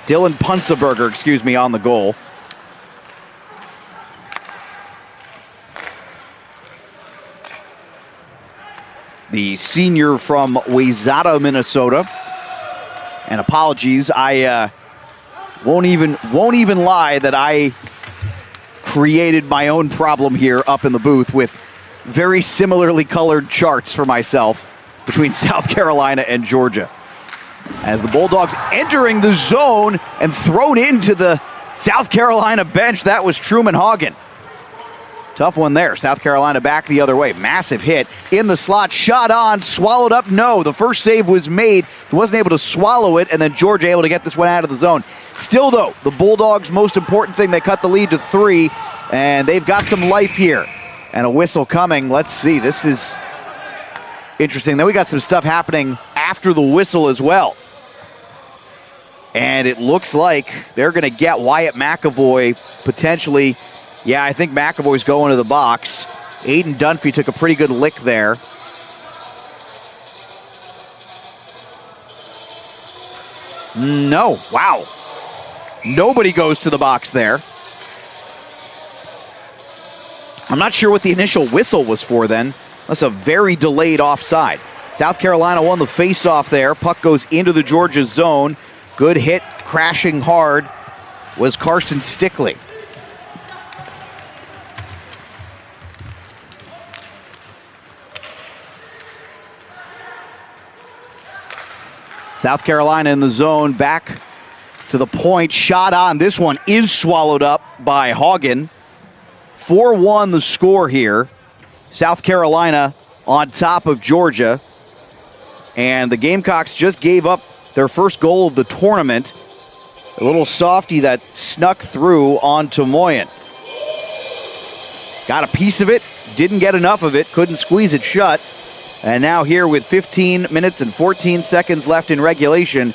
Dylan Punseberger, on the goal. The senior from Wayzata, Minnesota. And apologies, I won't even lie that I created my own problem here up in the booth with very similarly colored charts for myself between South Carolina and Georgia. As the Bulldogs entering the zone and thrown into the South Carolina bench, that was Truman Hagen. Tough one there. South Carolina back the other way. Massive hit in the slot. Shot on. Swallowed up. No. The first save was made. He wasn't able to swallow it, and then Georgia able to get this one out of the zone. Still, though, the Bulldogs' most important thing, they cut the lead to 3, and they've got some life here. And a whistle coming. Let's see. This is interesting. Then we got some stuff happening after the whistle as well. And it looks like they're going to get Wyatt McAvoy potentially. Yeah, I think McAvoy's going to the box. Aiden Dunphy took a pretty good lick there. No, wow. Nobody goes to the box there. I'm not sure what the initial whistle was for then. That's a very delayed offside. South Carolina won the faceoff there. Puck goes into the Georgia zone. Good hit, crashing hard, was Carson Stickley. South Carolina in the zone, back to the point. Shot on. This one is swallowed up by Hagen. 4-1 the score here. South Carolina on top of Georgia. And the Gamecocks just gave up their first goal of the tournament. A little softy that snuck through on Tomoyan. Got a piece of it, didn't get enough of it, couldn't squeeze it shut. And now here with 15 minutes and 14 seconds left in regulation,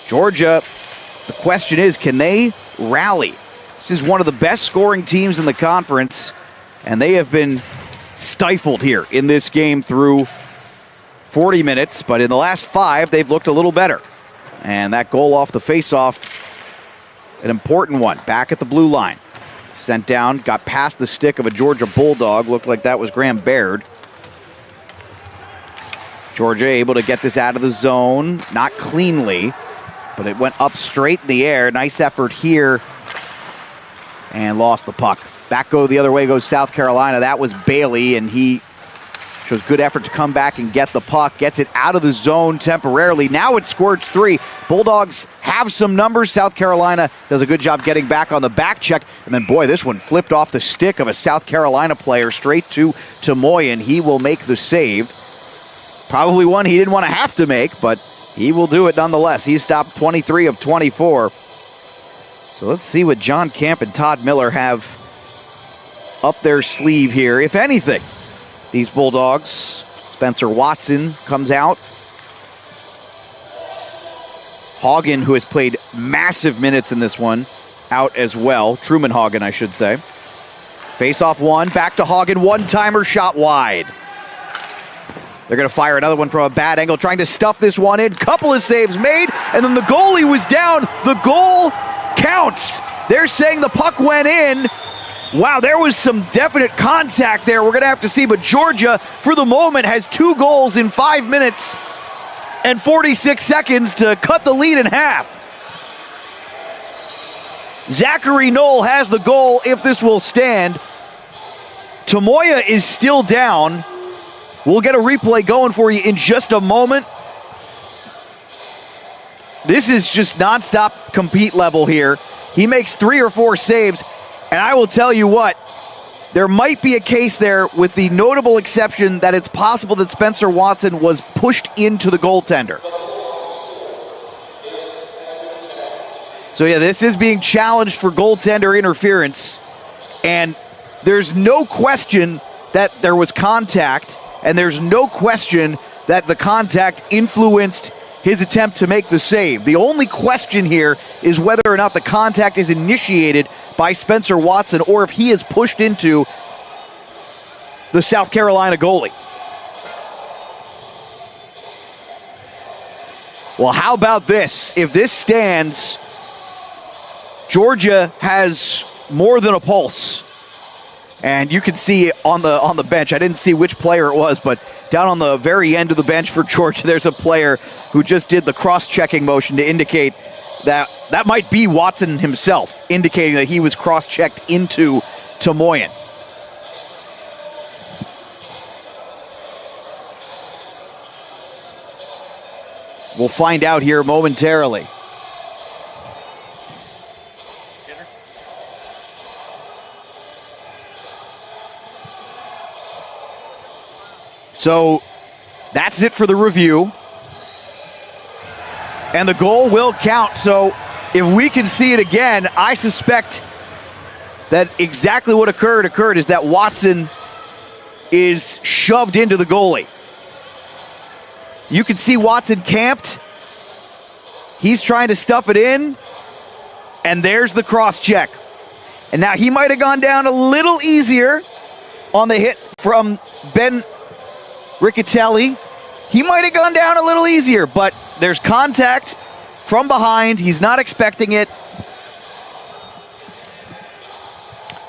Georgia, the question is, can they rally? This is one of the best scoring teams in the conference, and they have been stifled here in this game through 40 minutes, but in the last 5, they've looked a little better. And that goal off the faceoff, an important one, back at the blue line. Sent down, got past the stick of a Georgia Bulldog. Looked like that was Graham Baird. Georgia able to get this out of the zone, not cleanly, but it went up straight in the air. Nice effort here, and lost the puck. Back go the other way goes South Carolina. That was Bailey, and he shows good effort to come back and get the puck. Gets it out of the zone temporarily. Now it squirts 3. Bulldogs have some numbers. South Carolina does a good job getting back on the back check. And then, boy, this one flipped off the stick of a South Carolina player straight to Moyen. He will make the save. Probably one he didn't want to have to make, but he will do it nonetheless. He stopped 23 of 24. So let's see what John Camp and Todd Miller have up their sleeve here, if anything. These Bulldogs. Spencer Watson comes out. Hagen, who has played massive minutes in this one, out as well. Truman Hagen, I should say. Face-off 1, back to Hagen. One-timer shot wide. They're going to fire another one from a bad angle, trying to stuff this one in. Couple of saves made, and then the goalie was down. The goal counts. They're saying the puck went in. Wow, there was some definite contact there. We're going to have to see, but Georgia, for the moment, has 2 goals in 5 minutes and 46 seconds to cut the lead in half. Zachary Knoll has the goal if this will stand. Tamoya is still down. We'll get a replay going for you in just a moment. This is just nonstop compete level here. He makes 3 or 4 saves, and I will tell you what, there might be a case there with the notable exception that it's possible that Spencer Watson was pushed into the goaltender. So yeah, this is being challenged for goaltender interference, and there's no question that there was contact, and there's no question that the contact influenced his attempt to make the save. The only question here is whether or not the contact is initiated by Spencer Watson or if he is pushed into the South Carolina goalie. Well, how about this? If this stands, Georgia has more than a pulse. And you can see on the bench, I didn't see which player it was, but down on the very end of the bench for Georgia, there's a player who just did the cross-checking motion to indicate that that might be Watson himself, indicating that he was cross-checked into Tamoyan. We'll find out here momentarily. So that's it for the review. And the goal will count. So if we can see it again, I suspect that exactly what occurred is that Watson is shoved into the goalie. You can see Watson camped. He's trying to stuff it in. And there's the cross check. And now he might have gone down a little easier on the hit from Ben Riccatelli. He might have gone down a little easier, but there's contact from behind. He's not expecting it.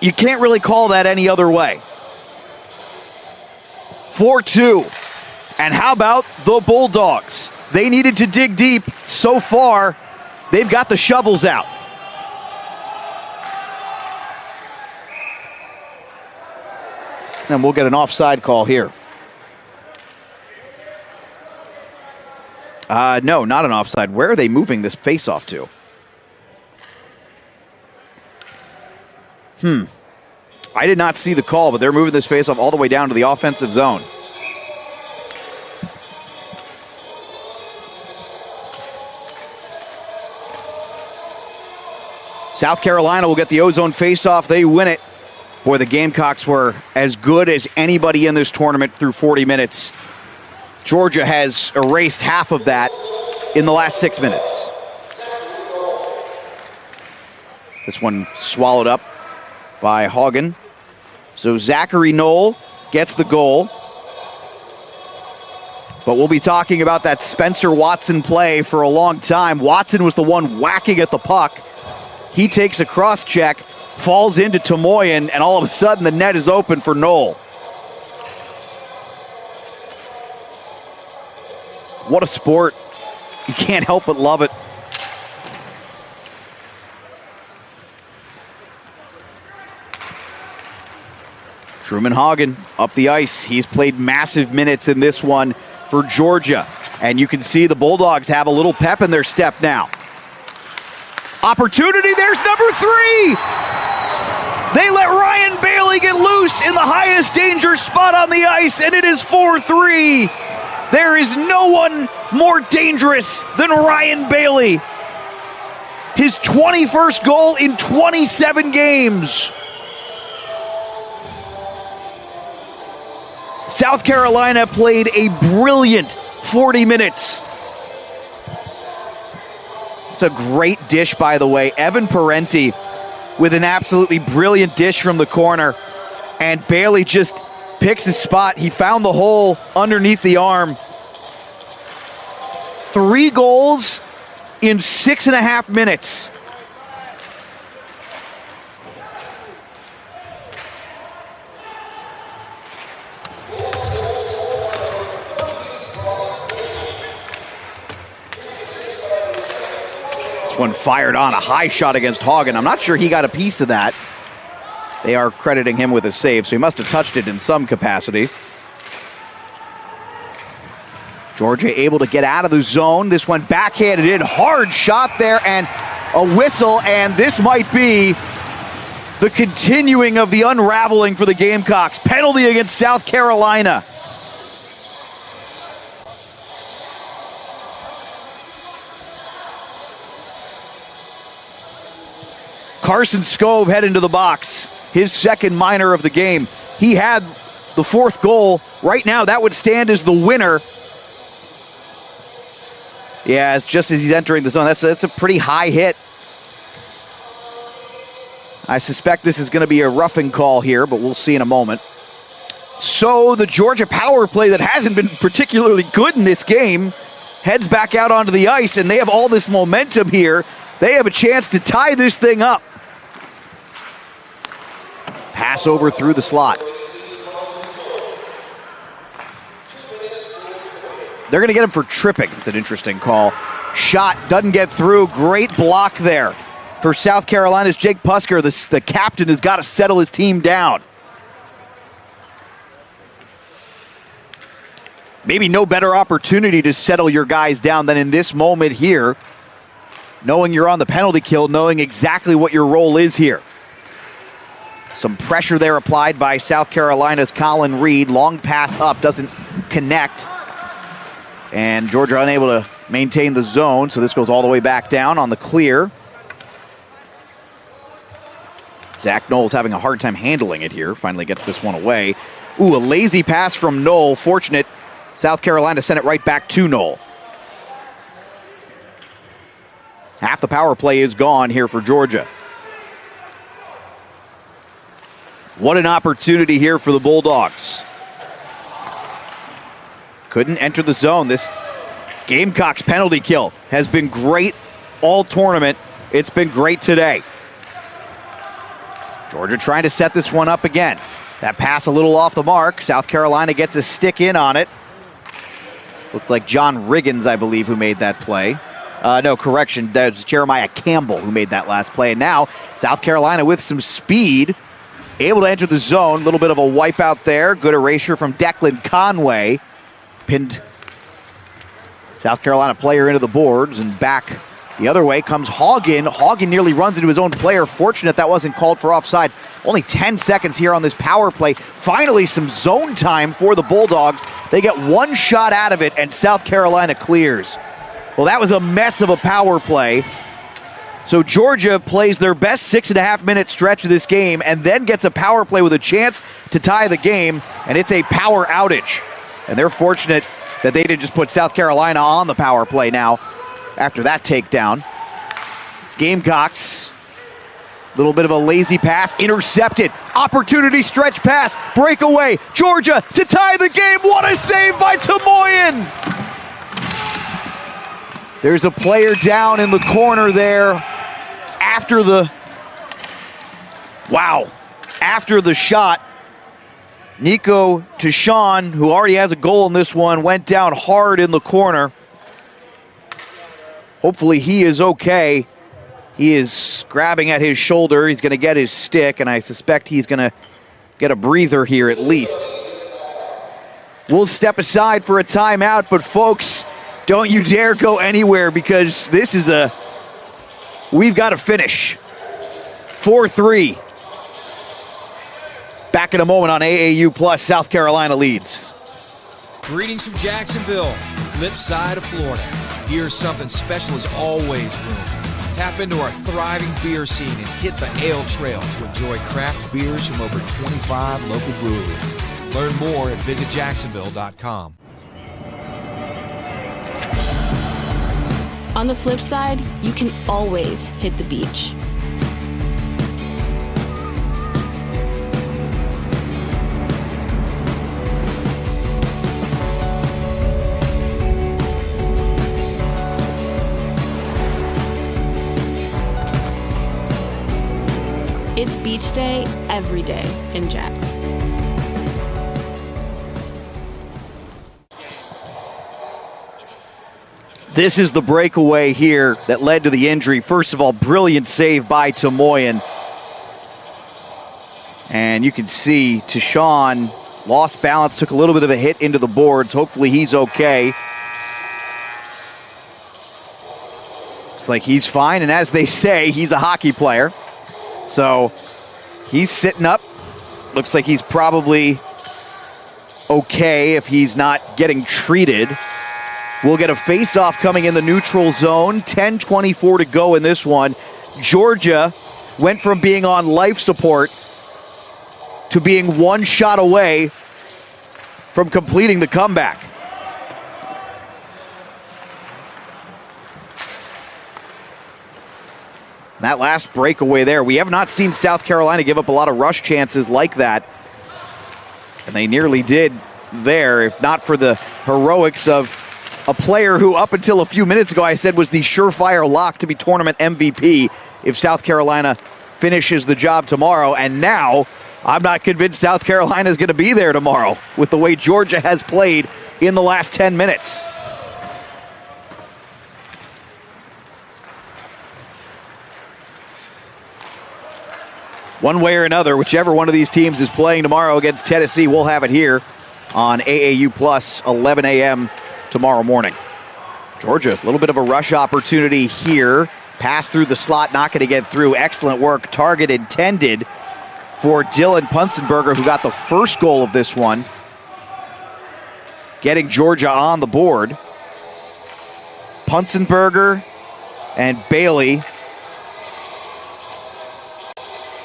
You can't really call that any other way. 4-2. And how about the Bulldogs? They needed to dig deep. So far, they've got the shovels out. And we'll get an offside call here. No, not an offside. Where are they moving this face-off to? I did not see the call, but they're moving this face-off all the way down to the offensive zone. South Carolina will get the Ozone face-off. They win it. Boy, the Gamecocks were as good as anybody in this tournament through 40 minutes. Georgia has erased half of that in the last 6 minutes. This one swallowed up by Haugen. So Zachary Knoll gets the goal. But we'll be talking about that Spencer Watson play for a long time. Watson was the one whacking at the puck. He takes a cross check, falls into Tomoyan, and all of a sudden the net is open for Knoll. What a sport. You can't help but love it. Truman Haugen up the ice. He's played massive minutes in this one for Georgia. And you can see the Bulldogs have a little pep in their step now. Opportunity, there's number 3! They let Ryan Bailey get loose in the highest danger spot on the ice, and it is 4-3. There is no one more dangerous than Ryan Bailey. His 21st goal in 27 games. South Carolina played a brilliant 40 minutes. It's a great dish, by the way. Evan Parenti with an absolutely brilliant dish from the corner. And Bailey just picks his spot. He found the hole underneath the arm. 3 goals in 6.5 minutes. One fired on, a high shot against Haugen. I'm not sure he got a piece of that. They are crediting him with a save, so he must have touched it in some capacity. Georgia able to get out of the zone. This one backhanded in, hard shot there, and a whistle, and this might be the continuing of the unraveling for the Gamecocks. Penalty against South Carolina. Carson Scove head into the box. His second minor of the game. He had the 4th goal. Right now, that would stand as the winner. Yeah, it's just as he's entering the zone. That's a pretty high hit. I suspect this is going to be a roughing call here, but we'll see in a moment. So the Georgia power play that hasn't been particularly good in this game heads back out onto the ice, and they have all this momentum here. They have a chance to tie this thing up. Pass over through the slot. They're going to get him for tripping. It's an interesting call. Shot doesn't get through. Great block there for South Carolina's Jake Pusker. The captain has got to settle his team down. Maybe no better opportunity to settle your guys down than in this moment here. Knowing you're on the penalty kill, knowing exactly what your role is here. Some pressure there applied by South Carolina's Colin Reed. Long pass up, doesn't connect. And Georgia unable to maintain the zone, so this goes all the way back down on the clear. Zach Knoll's having a hard time handling it here. Finally gets this one away. Ooh, a lazy pass from Knoll. Fortunate, South Carolina sent it right back to Knoll. Half the power play is gone here for Georgia. What an opportunity here for the Bulldogs. Couldn't enter the zone. This Gamecocks penalty kill has been great all tournament. It's been great today. Georgia trying to set this one up again. That pass a little off the mark. South Carolina gets a stick in on it. Looked like John Riggins, I believe, who made that play. No, correction. That's Jeremiah Campbell who made that last play. And now South Carolina with some speed, able to enter the zone. A little bit of a wipeout there. Good erasure from Declan Conway. Pinned South Carolina player into the boards, and back the other way comes Haugen. Haugen nearly runs into his own player. Fortunate that wasn't called for offside. Only 10 seconds here on this power play. Finally some zone time for the Bulldogs. They get one shot out of it, and South Carolina clears. Well, that was a mess of a power play. So Georgia plays their best 6.5-minute stretch of this game and then gets a power play with a chance to tie the game, and it's a power outage. And they're fortunate that they didn't just put South Carolina on the power play now after that takedown. Gamecocks, little bit of a lazy pass, intercepted, opportunity stretch pass, breakaway, Georgia to tie the game. What a save by Tamoyan! There's a player down in the corner there after the shot. Nico Tashawn, who already has a goal in this one, went down hard in the corner. Hopefully he is okay. He is grabbing at his shoulder. He's going to get his stick, and I suspect he's going to get a breather here at least. We'll step aside for a timeout, but folks, don't you dare go anywhere because this is we've got to finish. 4-3. Back in a moment on AAU Plus. South Carolina leads. Greetings from Jacksonville, flip side of Florida. Here's something special is always brewing. Tap into our thriving beer scene and hit the ale trail to enjoy craft beers from over 25 local breweries. Learn more at visitjacksonville.com. On the flip side, you can always hit the beach. It's beach day every day in Jacks. This is the breakaway here that led to the injury. First of all, brilliant save by Tamoyan. And you can see Tashawn lost balance, took a little bit of a hit into the boards. Hopefully he's okay. Looks like he's fine, and as they say, he's a hockey player. So he's sitting up. Looks like he's probably okay if he's not getting treated. We'll get a face-off coming in the neutral zone. 10:24 to go in this one. Georgia went from being on life support to being one shot away from completing the comeback. That last breakaway there, we have not seen South Carolina give up a lot of rush chances like that. And they nearly did there, if not for the heroics of a player who up until a few minutes ago I said was the surefire lock to be tournament MVP if South Carolina finishes the job tomorrow. And now I'm not convinced South Carolina is going to be there tomorrow with the way Georgia has played in the last 10 minutes. One way or another, whichever one of these teams is playing tomorrow against Tennessee, we'll have it here on AAU Plus, 11 a.m. tomorrow morning. Georgia, a little bit of a rush opportunity here. Pass through the slot, not going to get through. Excellent work. Target intended for Dylan Punzenberger, who got the first goal of this one. Getting Georgia on the board. Punzenberger and Bailey.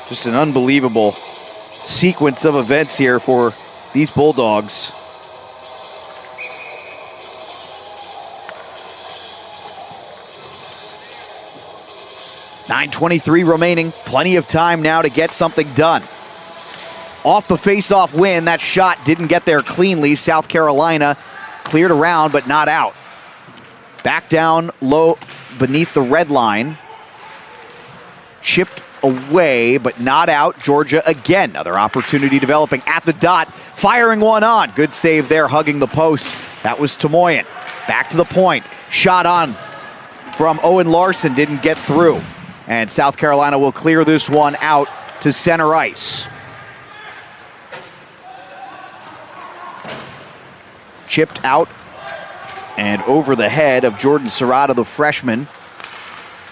Just an unbelievable sequence of events here for these Bulldogs. .9:23 remaining. Plenty of time now to get something done. Off the face-off win, that shot didn't get there cleanly. South Carolina cleared around, but not out. Back down low beneath the red line. Chipped away, but not out. Georgia again. Another opportunity developing at the dot. Firing one on. Good save there, hugging the post. That was Tamoyan. Back to the point. Shot on from Owen Larson. Didn't get through. And South Carolina will clear this one out to center ice. Chipped out and over the head of Jordan Serrata, the freshman.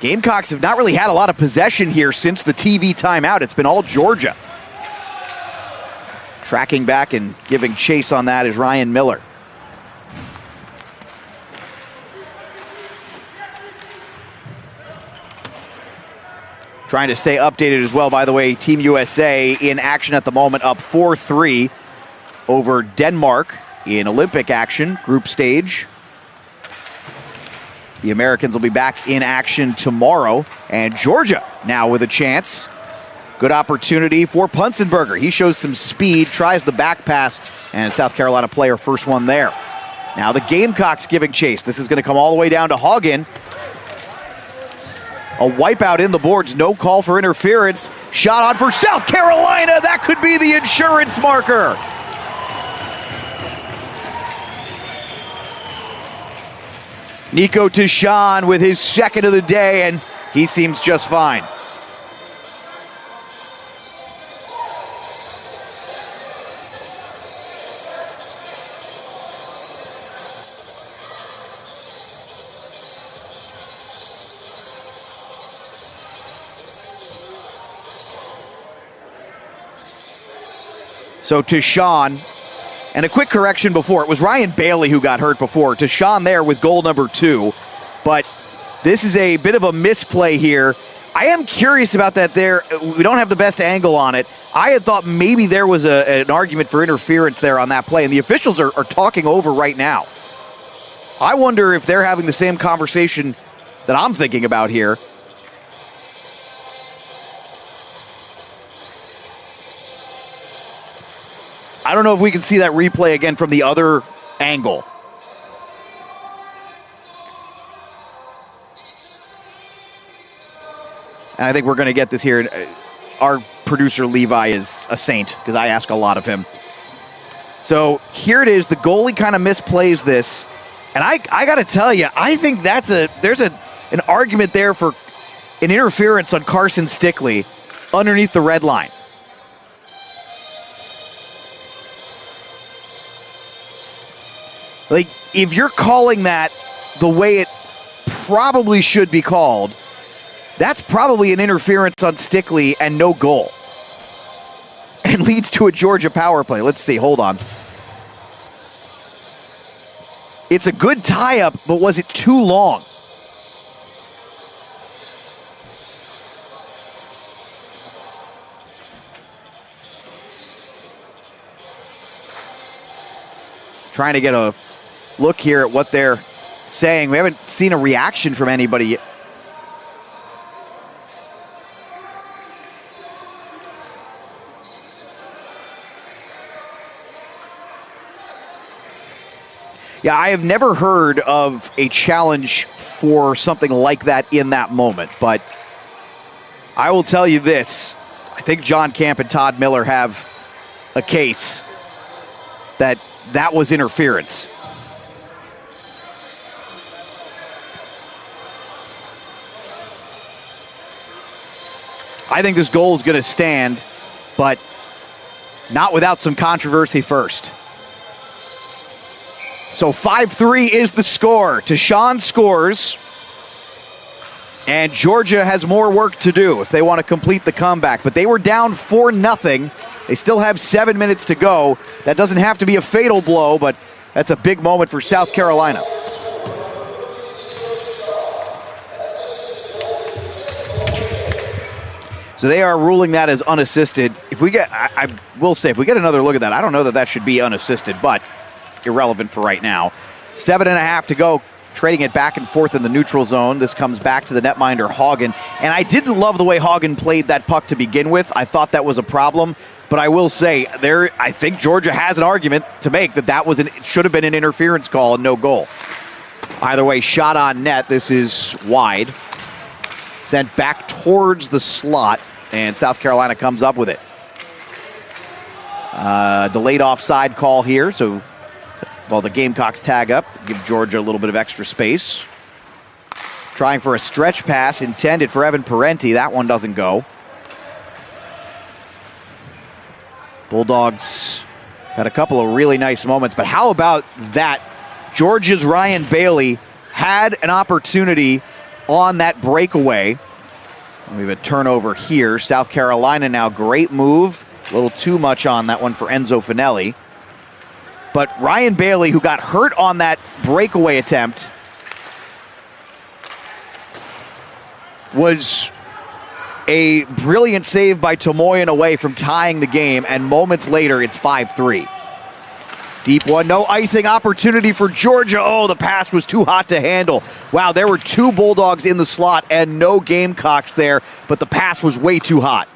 Gamecocks have not really had a lot of possession here since the TV timeout. It's been all Georgia. Tracking back and giving chase on that is Ryan Miller. Trying to stay updated as well, by the way. Team USA in action at the moment, up 4-3 over Denmark in Olympic action, group stage. The Americans will be back in action tomorrow. And Georgia now with a chance. Good opportunity for Punzenberger. He shows some speed, tries the back pass, and South Carolina player first one there. Now the Gamecocks giving chase. This is going to come all the way down to Hagen. A wipeout in the boards, no call for interference. Shot on for South Carolina. That could be the insurance marker. Nico Tishan with his second of the day, and he seems just fine. So Tishan, and a quick correction before, it was Ryan Bailey who got hurt before. Tishan there with goal number 2, but this is a bit of a misplay here. I am curious about that there. We don't have the best angle on it. I had thought maybe there was an argument for interference there on that play, and the officials are talking over right now. I wonder if they're having the same conversation that I'm thinking about here. I don't know if we can see that replay again from the other angle. And I think we're going to get this here. Our producer Levi is a saint because I ask a lot of him. So here it is. The goalie kind of misplays this. And I got to tell you, I think there's an argument there for an interference on Carson Stickley underneath the red line. Like, if you're calling that the way it probably should be called, that's probably an interference on Stickley and no goal. And leads to a Georgia power play. Let's see, hold on. It's a good tie-up, but was it too long? Trying to get a look here at what they're saying. We haven't seen a reaction from anybody yet. Yeah, I have never heard of a challenge for something like that in that moment, but I will tell you this. I think John Camp and Todd Miller have a case that was interference. I think this goal is going to stand, but not without some controversy first. So 5-3 is the score. Tishan scores, and Georgia has more work to do if they want to complete the comeback. But they were down 4-0. They still have 7 minutes to go. That doesn't have to be a fatal blow, but that's a big moment for South Carolina. So they are ruling that as unassisted. If we get, I will say, if we get another look at that, I don't know that should be unassisted, but irrelevant for right now. 7.5 to go, trading it back and forth in the neutral zone. This comes back to the netminder, Hagen. And I didn't love the way Hagen played that puck to begin with. I thought that was a problem. But I will say, I think Georgia has an argument to make that it should have been an interference call and no goal. Either way, shot on net. This is wide. Sent back towards the slot, and South Carolina comes up with it. Delayed offside call here, so the Gamecocks tag up, give Georgia a little bit of extra space. Trying for a stretch pass intended for Evan Parenti. That one doesn't go. Bulldogs had a couple of really nice moments, but how about that? Georgia's Ryan Bailey had an opportunity on that breakaway. We have a turnover here. South Carolina now, great move. A little too much on that one for Enzo Finelli. But Ryan Bailey, who got hurt on that breakaway attempt, was a brilliant save by Tomoyan away from tying the game, and moments later, it's 5-3. Deep one, no icing opportunity for Georgia. Oh, the pass was too hot to handle. Wow, there were 2 Bulldogs in the slot and no Gamecocks there, but the pass was way too hot.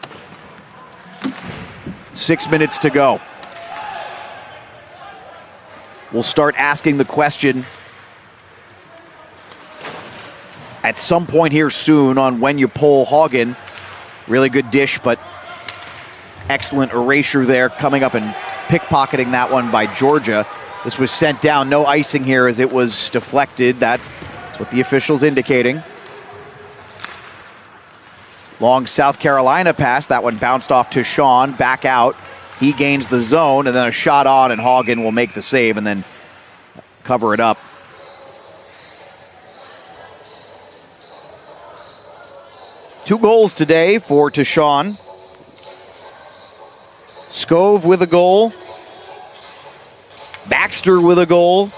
6 minutes to go. We'll start asking the question at some point here soon on when you pull Haugen. Really good dish, but excellent erasure there, coming up and pickpocketing that one by Georgia. This was sent down, no icing here as it was deflected. That's what the official's indicating. Long South Carolina pass, that one bounced off to Sean, back out. He gains the zone, and then a shot on, and Haugen will make the save and then cover it up. Two goals today for Tashawn. Scove with a goal. Baxter with a goal.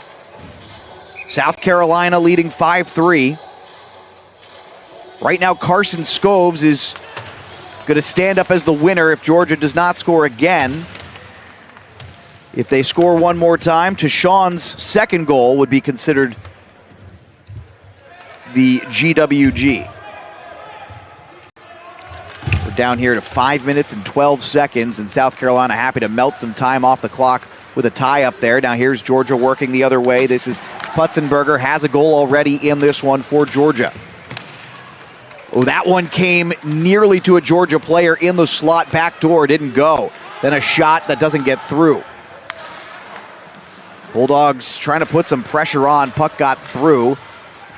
South Carolina leading 5-3. Right now, Carson Scoves is going to stand up as the winner if Georgia does not score again. If they score one more time, Tashawn's second goal would be considered the GWG. We're down here to 5 minutes and 12 seconds, and South Carolina happy to melt some time off the clock with a tie up there. Now here's Georgia working the other way. This is Putzenberger, has a goal already in this one for Georgia. Oh, that one came nearly to a Georgia player in the slot, back door, didn't go. Then a shot that doesn't get through. Bulldogs trying to put some pressure on. Puck got through.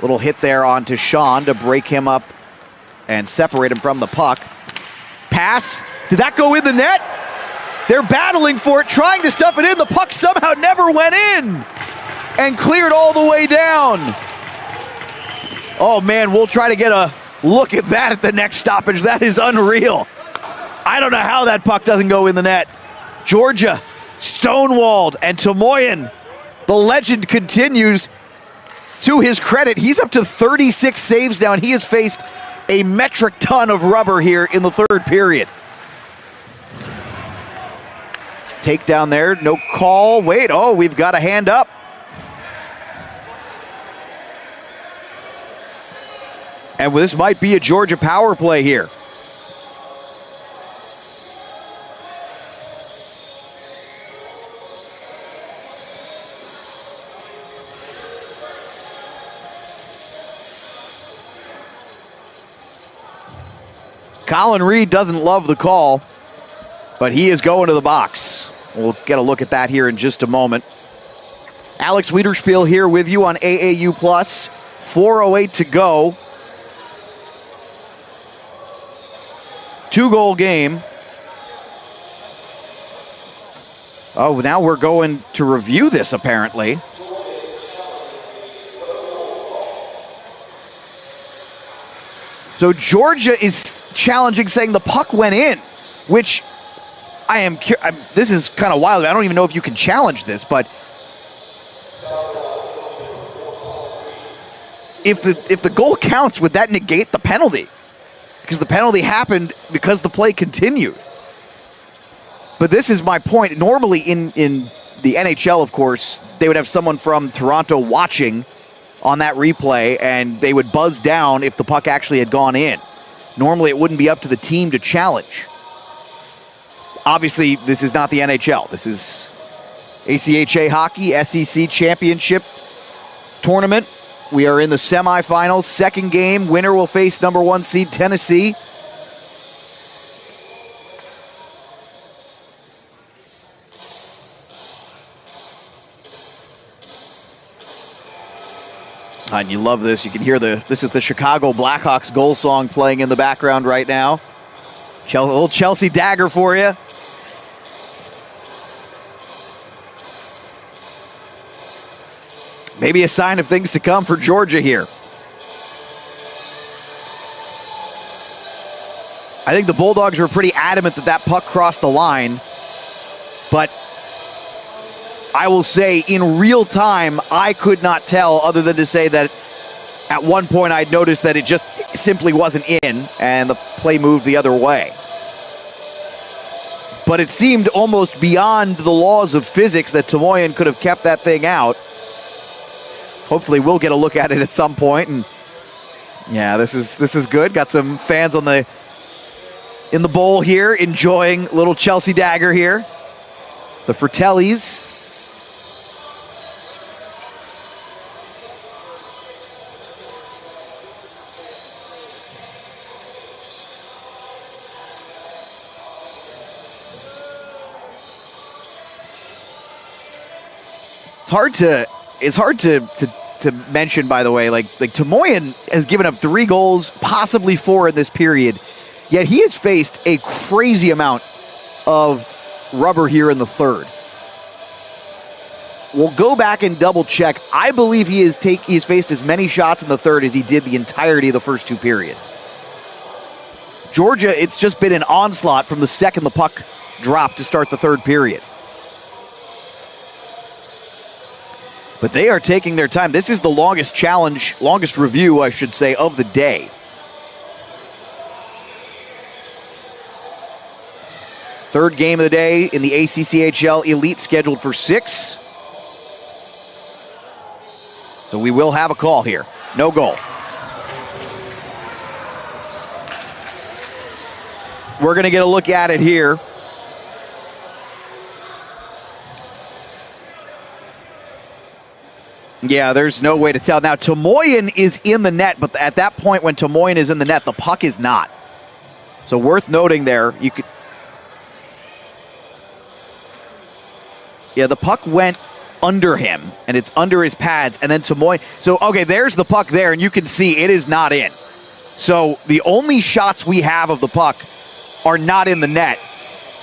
Little hit there onto Sean to break him up and separate him from the puck. Pass. Did that go in the net? They're battling for it, trying to stuff it in. The puck somehow never went in and cleared all the way down. Oh, man, we'll try to get a look at that at the next stoppage. That is unreal. I don't know how that puck doesn't go in the net. Georgia stonewalled, and Tomoyan, the legend, continues. To his credit, he's up to 36 saves now, and he has faced a metric ton of rubber here in the third period. Takedown there, no call. Wait, oh, we've got a hand up. And this might be a Georgia power play here. Colin Reed doesn't love the call, but he is going to the box. We'll get a look at that here in just a moment. Alex Wiederspiel here with you on AAU Plus. 4:08 to go. 2-goal game. Oh, now we're going to review this, apparently. So Georgia is challenging, saying the puck went in, which this is kind of wild. I don't even know if you can challenge this, but if the goal counts, would that negate the penalty? Because the penalty happened because the play continued. But this is my point. Normally in the NHL, of course, they would have someone from Toronto watching on that replay, and they would buzz down if the puck actually had gone in. Normally, it wouldn't be up to the team to challenge. Obviously, this is not the NHL. This is ACHA hockey, SEC championship tournament. We are in the semifinals, second game. Winner will face number 1 seed Tennessee. And you love this. You can hear this is the Chicago Blackhawks goal song playing in the background right now. Little Chelsea dagger for you. Maybe a sign of things to come for Georgia here. I think the Bulldogs were pretty adamant that puck crossed the line, but I will say in real time, I could not tell, other than to say that at one point I'd noticed that it simply wasn't in, and the play moved the other way. but it seemed almost beyond the laws of physics that Tomoyan could have kept that thing out. Hopefully we'll get a look at it at some point. And yeah, this is good. Got some fans in the bowl here enjoying little Chelsea dagger here. The Fratellis. It's hard to mention, by the way, like Tomoyan has given up 3 goals, possibly 4 in this period, yet he has faced a crazy amount of rubber here in the third. We'll go back and double check. I believe he has faced as many shots in the third as he did the entirety of the first 2 periods. Georgia, it's just been an onslaught from the second the puck dropped to start the third period. But they are taking their time. This is the longest review, I should say, of the day. Third game of the day in the ACCHL Elite, scheduled for 6. So we will have a call here. No goal. We're going to get a look at it here. Yeah, there's no way to tell. Now, Tomoyan is in the net, but at that point when Tomoyan is in the net, the puck is not. So worth noting there. Yeah, the puck went under him, and it's under his pads, and then Tomoyan. So, okay, there's the puck there, and you can see it is not in. So the only shots we have of the puck are not in the net,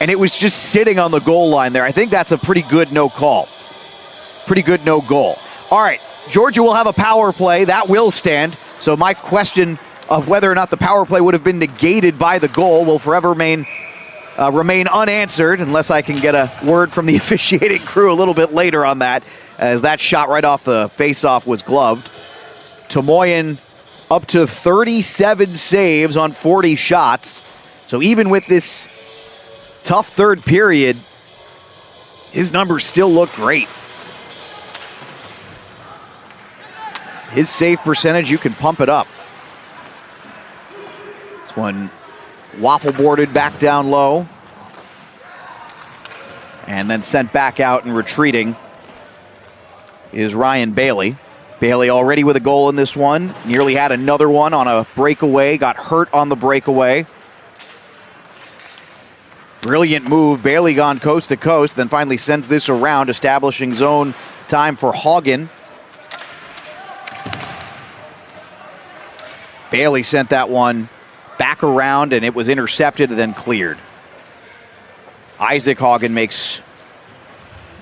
and it was just sitting on the goal line there. I think that's a pretty good no call. Pretty good no goal. All right, Georgia will have a power play. That will stand. So my question of whether or not the power play would have been negated by the goal will forever remain unanswered, unless I can get a word from the officiating crew a little bit later on that, as that shot right off the faceoff was gloved. Tomoyan up to 37 saves on 40 shots. So even with this tough third period, his numbers still look great. His save percentage, you can pump it up. This one waffle boarded back down low. And then sent back out and retreating is Ryan Bailey. Bailey already with a goal in this one. Nearly had another one on a breakaway. Got hurt on the breakaway. Brilliant move. Bailey gone coast to coast. Then finally sends this around, establishing zone time for Hagen. Bailey sent that one back around, and it was intercepted and then cleared. Isaac Hagen makes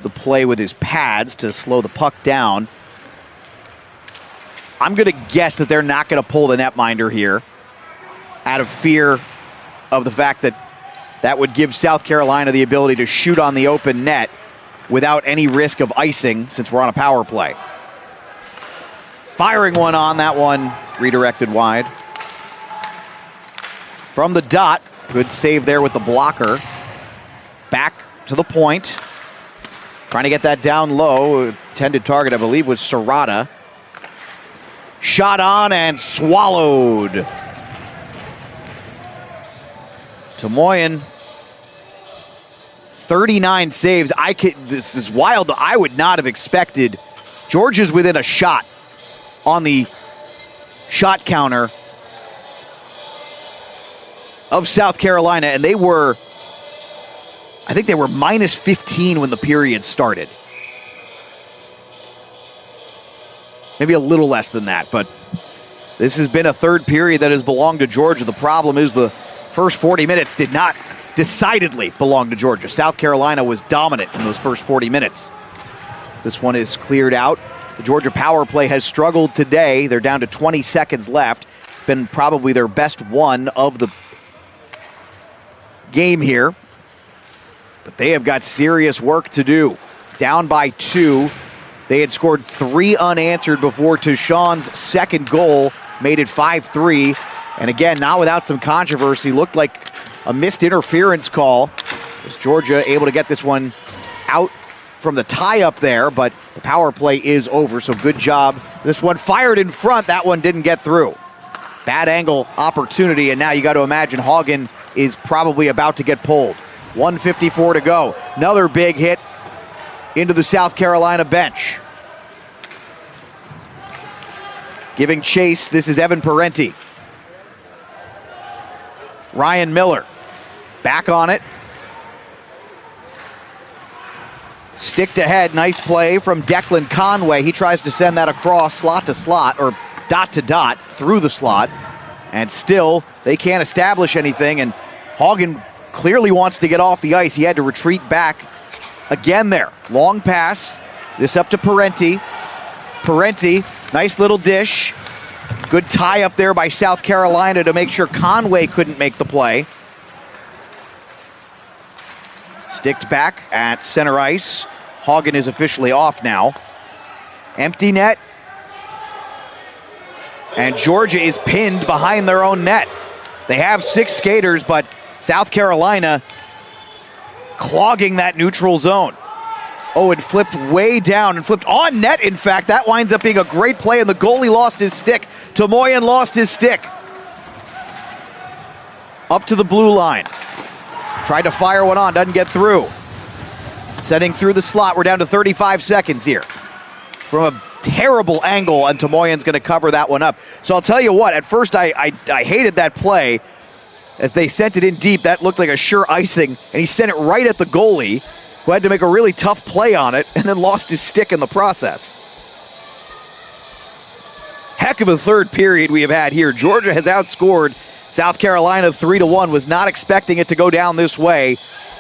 the play with his pads to slow the puck down. I'm going to guess that they're not going to pull the netminder here out of fear of the fact that would give South Carolina the ability to shoot on the open net without any risk of icing, since we're on a power play. Firing one on, that one redirected wide. From the dot, good save there with the blocker. Back to the point. Trying to get that down low. Intended target, I believe, was Serrata. Shot on and swallowed. Tomoyan, 39 saves. This is wild. I would not have expected. Georgia's within a shot on the shot counter of South Carolina, and I think they were minus 15 when the period started. Maybe a little less than that, but this has been a third period that has belonged to Georgia. The problem is the first 40 minutes did not decidedly belong to Georgia. South Carolina was dominant in those first 40 minutes. This one is cleared out. The Georgia power play has struggled today. They're down to 20 seconds left. It's been probably their best one of the game here. But they have got serious work to do. Down by 2. They had scored 3 unanswered before Tashawn's second goal made it 5-3. And again, not without some controversy. Looked like a missed interference call Is Georgia able to get this one out from the tie-up there, but the power play is over, so good job. This one fired in front. That one didn't get through. Bad angle opportunity, and now you got to imagine Hagen is probably about to get pulled. 1:54 to go. Another big hit into the South Carolina bench. Giving chase, this is Evan Parenti. Ryan Miller back on it. Stick to head, nice play from Declan Conway. He tries to send that across slot to slot, or dot to dot through the slot. And still, they can't establish anything, and Hagen clearly wants to get off the ice. He had to retreat back again there. Long pass. This up to Parenti. Parenti, nice little dish. Good tie up there by South Carolina to make sure Conway couldn't make the play. Sticked back at center ice. Hagen is officially off now. Empty net. And Georgia is pinned behind their own net. They have 6 skaters, but South Carolina clogging that neutral zone. Oh, it flipped way down and flipped on net, in fact. That winds up being a great play, and the goalie lost his stick. Tomoyan lost his stick. Up to the blue line. Tried to fire one on, doesn't get through. Setting through the slot, we're down to 35 seconds here. From a terrible angle, and Tomoyan's going to cover that one up. So I'll tell you what, at first I hated that play. As they sent it in deep, that looked like a sure icing, and he sent it right at the goalie, who had to make a really tough play on it, and then lost his stick in the process. Heck of a third period we have had here. Georgia has outscored South Carolina 3-1. Was not expecting it to go down this way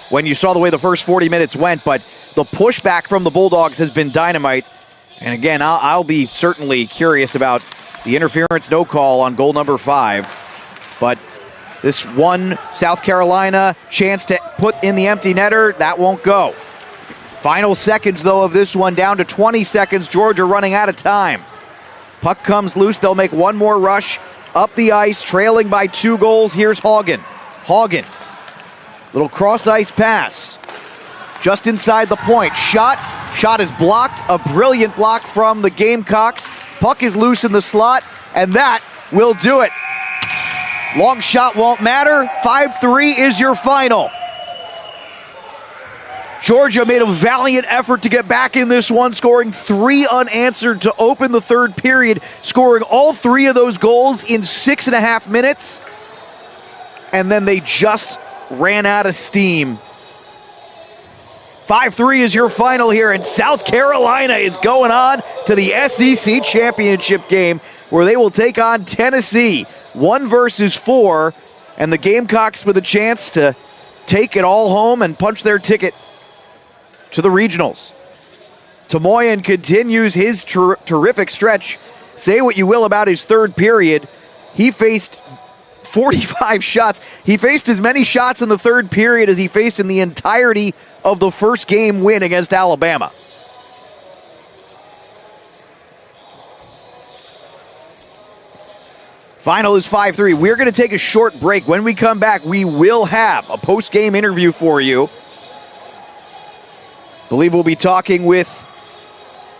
when you saw the way the first 40 minutes went, but the pushback from the Bulldogs has been dynamite. And again, I'll be certainly curious about the interference no call on goal number 5. But this one South Carolina chance to put in the empty netter, that won't go. Final seconds, though, of this one, down to 20 seconds. Georgia running out of time. Puck comes loose. They'll make one more rush up the ice, trailing by 2 goals. Here's Hagen. Hagen. Little cross-ice pass. Just inside the point. Shot. Shot is blocked. A brilliant block from the Gamecocks. Puck is loose in the slot, and that will do it. Long shot won't matter. 5-3 is your final. Georgia made a valiant effort to get back in this one, scoring 3 unanswered to open the third period, scoring all 3 of those goals in 6.5 minutes. And then they just ran out of steam. 5-3 is your final here, and South Carolina is going on to the SEC championship game, where they will take on Tennessee. 1 versus 4, and the Gamecocks with a chance to take it all home and punch their ticket to the regionals. Tomoyan continues his terrific stretch. Say what you will about his third period. He faced 45 shots. He faced as many shots in the third period as he faced in the entirety of the first game win against Alabama. Final is 5-3. We're going to take a short break. When we come back, we will have a post-game interview for you. Believe we'll be talking with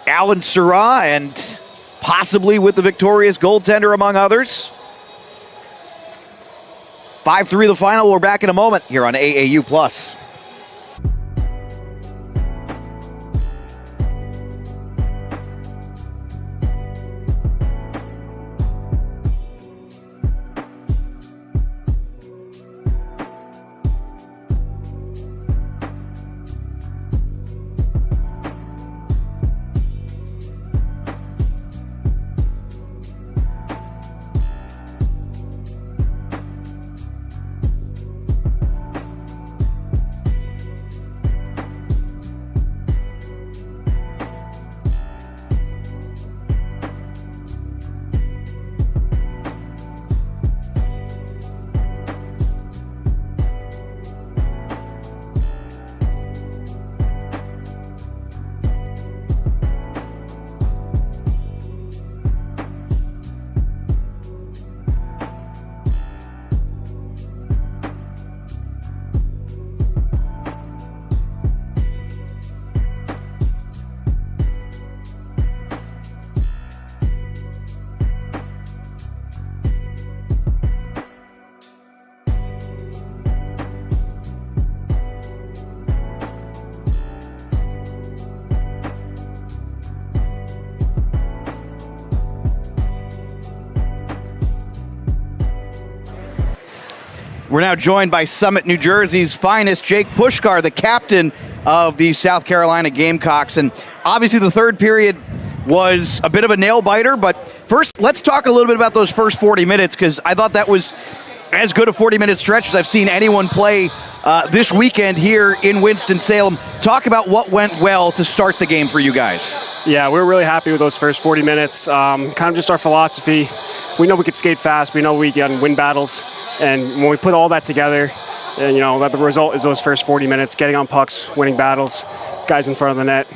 Alan Sirra and possibly with the victorious goaltender, among others. 5-3 the final. We're back in a moment here on AAU Plus. We're now joined by Summit, New Jersey's finest, Jake Pushkar, the captain of the South Carolina Gamecocks. And obviously the third period was a bit of a nail-biter, but first, let's talk a little bit about those first 40 minutes, because I thought that was as good a 40-minute stretch as I've seen anyone play this weekend here in Winston-Salem. Talk about what went well to start the game for you guys. Yeah, we're really happy with those first 40 minutes. Kind of just our philosophy. We know we could skate fast. We know we can win battles. And when we put all that together, and, that the result is those first 40 minutes, getting on pucks, winning battles, guys in front of the net,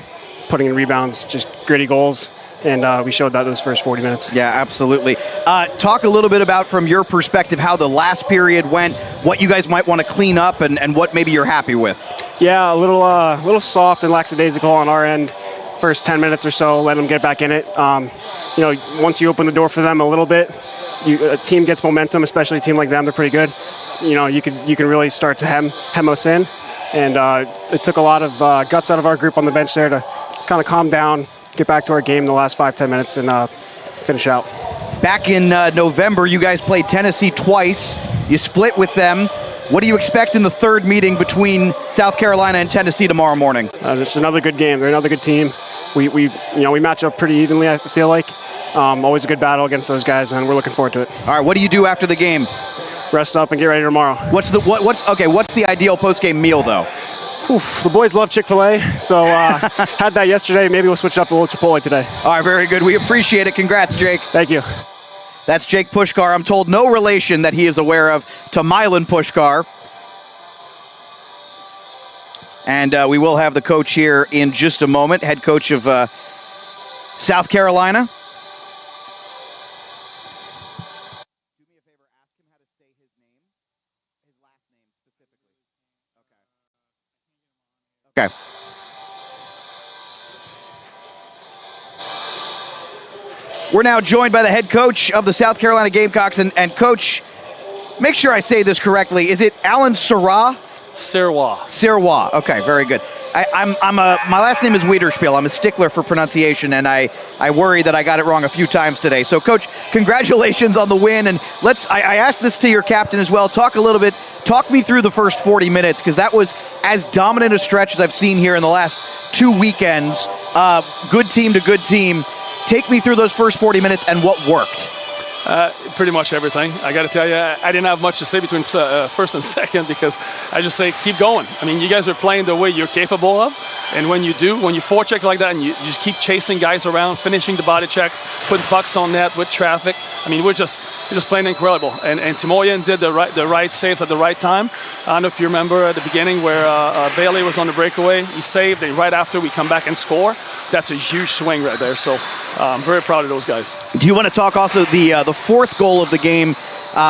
putting in rebounds, just gritty goals. And we showed that those first 40 minutes. Yeah, absolutely. Talk a little bit about, from your perspective, how the last period went, what you guys might want to clean up, and what maybe you're happy with. Yeah, a little soft and lackadaisical on our end. First 10 minutes or so, let them get back in it. Once you open the door for them a little bit, a team gets momentum, especially a team like them. They're pretty good. You can really start to hem us in. And it took a lot of guts out of our group on the bench there to kind of calm down, get back to our game in the last 5-10 minutes, and finish out. Back in November, you guys played Tennessee twice. You split with them. What do you expect in the third meeting between South Carolina and Tennessee tomorrow morning? It's another good game. They're another good team. We match up pretty evenly, I feel like. Always a good battle against those guys, and we're looking forward to it. All right, what do you do after the game? Rest up and get ready tomorrow. What's the ideal post-game meal, though? Oof, the boys love Chick-fil-A, so had that yesterday. Maybe we'll switch it up a little Chipotle today. All right, very good. We appreciate it. Congrats, Jake. Thank you. That's Jake Pushkar. I'm told no relation that he is aware of to Milan Pushkar. And we will have the coach here in just a moment, head coach of South Carolina. Do me a favor, ask him how to say his name, his last name specifically. Okay. We're now joined by the head coach of the South Carolina Gamecocks. And Coach, make sure I say this correctly. Is it Alan Sirwa? Sirwa. Okay, very good. My last name is Wiederspiel. I'm a stickler for pronunciation, and I worry that I got it wrong a few times today. So, Coach, congratulations on the win. And I asked this to your captain as well. Talk me through the first 40 minutes, because that was as dominant a stretch as I've seen here in the last 2 weekends. Good team to good team. Take me through those first 40 minutes and what worked. Pretty much everything. I got to tell you, I didn't have much to say between first and second, because I just say keep going. I mean, you guys are playing the way you're capable of, and when you forecheck like that and you just keep chasing guys around, finishing the body checks, putting pucks on net with traffic, I mean, we're just playing incredible. And Timoyan did the right saves at the right time. I don't know if you remember at the beginning where Bailey was on the breakaway. He saved, and right after we come back and score. That's a huge swing right there. So I'm very proud of those guys. Do you want to talk also the fourth goal of the game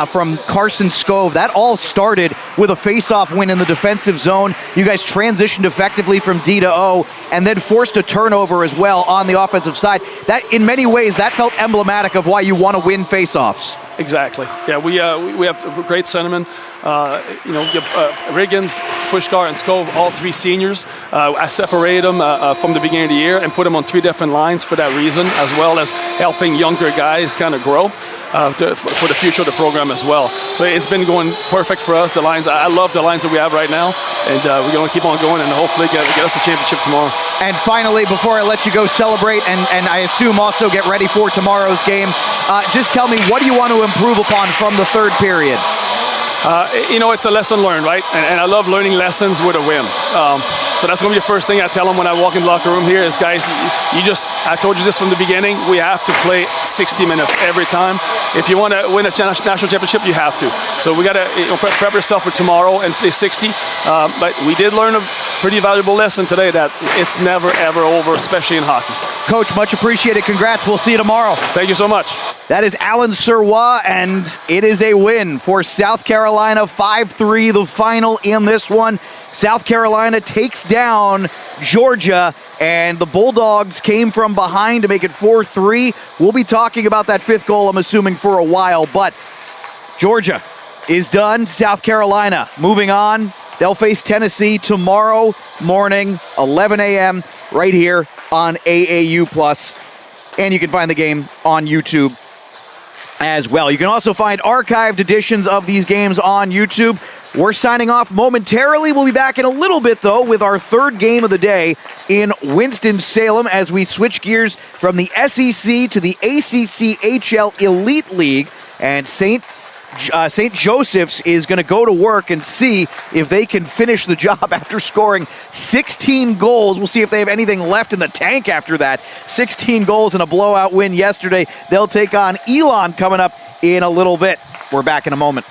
from Carson Skov? That all started with a face-off win in the defensive zone. You guys transitioned effectively from D to O, and then forced a turnover as well on the offensive side. That, in many ways, that felt emblematic of why you want to win face-offs. Exactly. Yeah, we have great sentiment. Riggins, Pushkar, and Skov, all three seniors. I separated them from the beginning of the year and put them on 3 different lines for that reason, as well as helping younger guys kind of grow for the future of the program as well. So it's been going perfect for us. The lines, I love the lines that we have right now, and we're going to keep on going and hopefully get us a championship tomorrow. And finally, before I let you go celebrate, and I assume also get ready for tomorrow's game, just tell me, what do you want to improve upon from the third period? It's a lesson learned, right? And I love learning lessons with a win. So that's going to be the first thing I tell them when I walk in the locker room here is, guys, I told you this from the beginning, we have to play 60 minutes every time. If you want to win a national championship, you have to. So we got to prep yourself for tomorrow and play 60. But we did learn a pretty valuable lesson today that it's never, ever over, especially in hockey. Coach, much appreciated. Congrats. We'll see you tomorrow. Thank you so much. That is Alan Sirwa, and it is a win for South Carolina. 5-3, the final in this one. South Carolina takes down Georgia, and the Bulldogs came from behind to make it 4-3. We'll be talking about that fifth goal, I'm assuming, for a while, but Georgia is done. South Carolina moving on. They'll face Tennessee tomorrow morning, 11 a.m., right here on AAU+. And you can find the game on YouTube as well. You can also find archived editions of these games on YouTube. We're signing off momentarily. We'll be back in a little bit, though, with our third game of the day in Winston-Salem as we switch gears from the SEC to the ACC-HL Elite League. And St. Joseph's is going to go to work and see if they can finish the job after scoring 16 goals. We'll see if they have anything left in the tank after that. 16 goals and a blowout win yesterday. They'll take on Elon coming up in a little bit. We're back in a moment.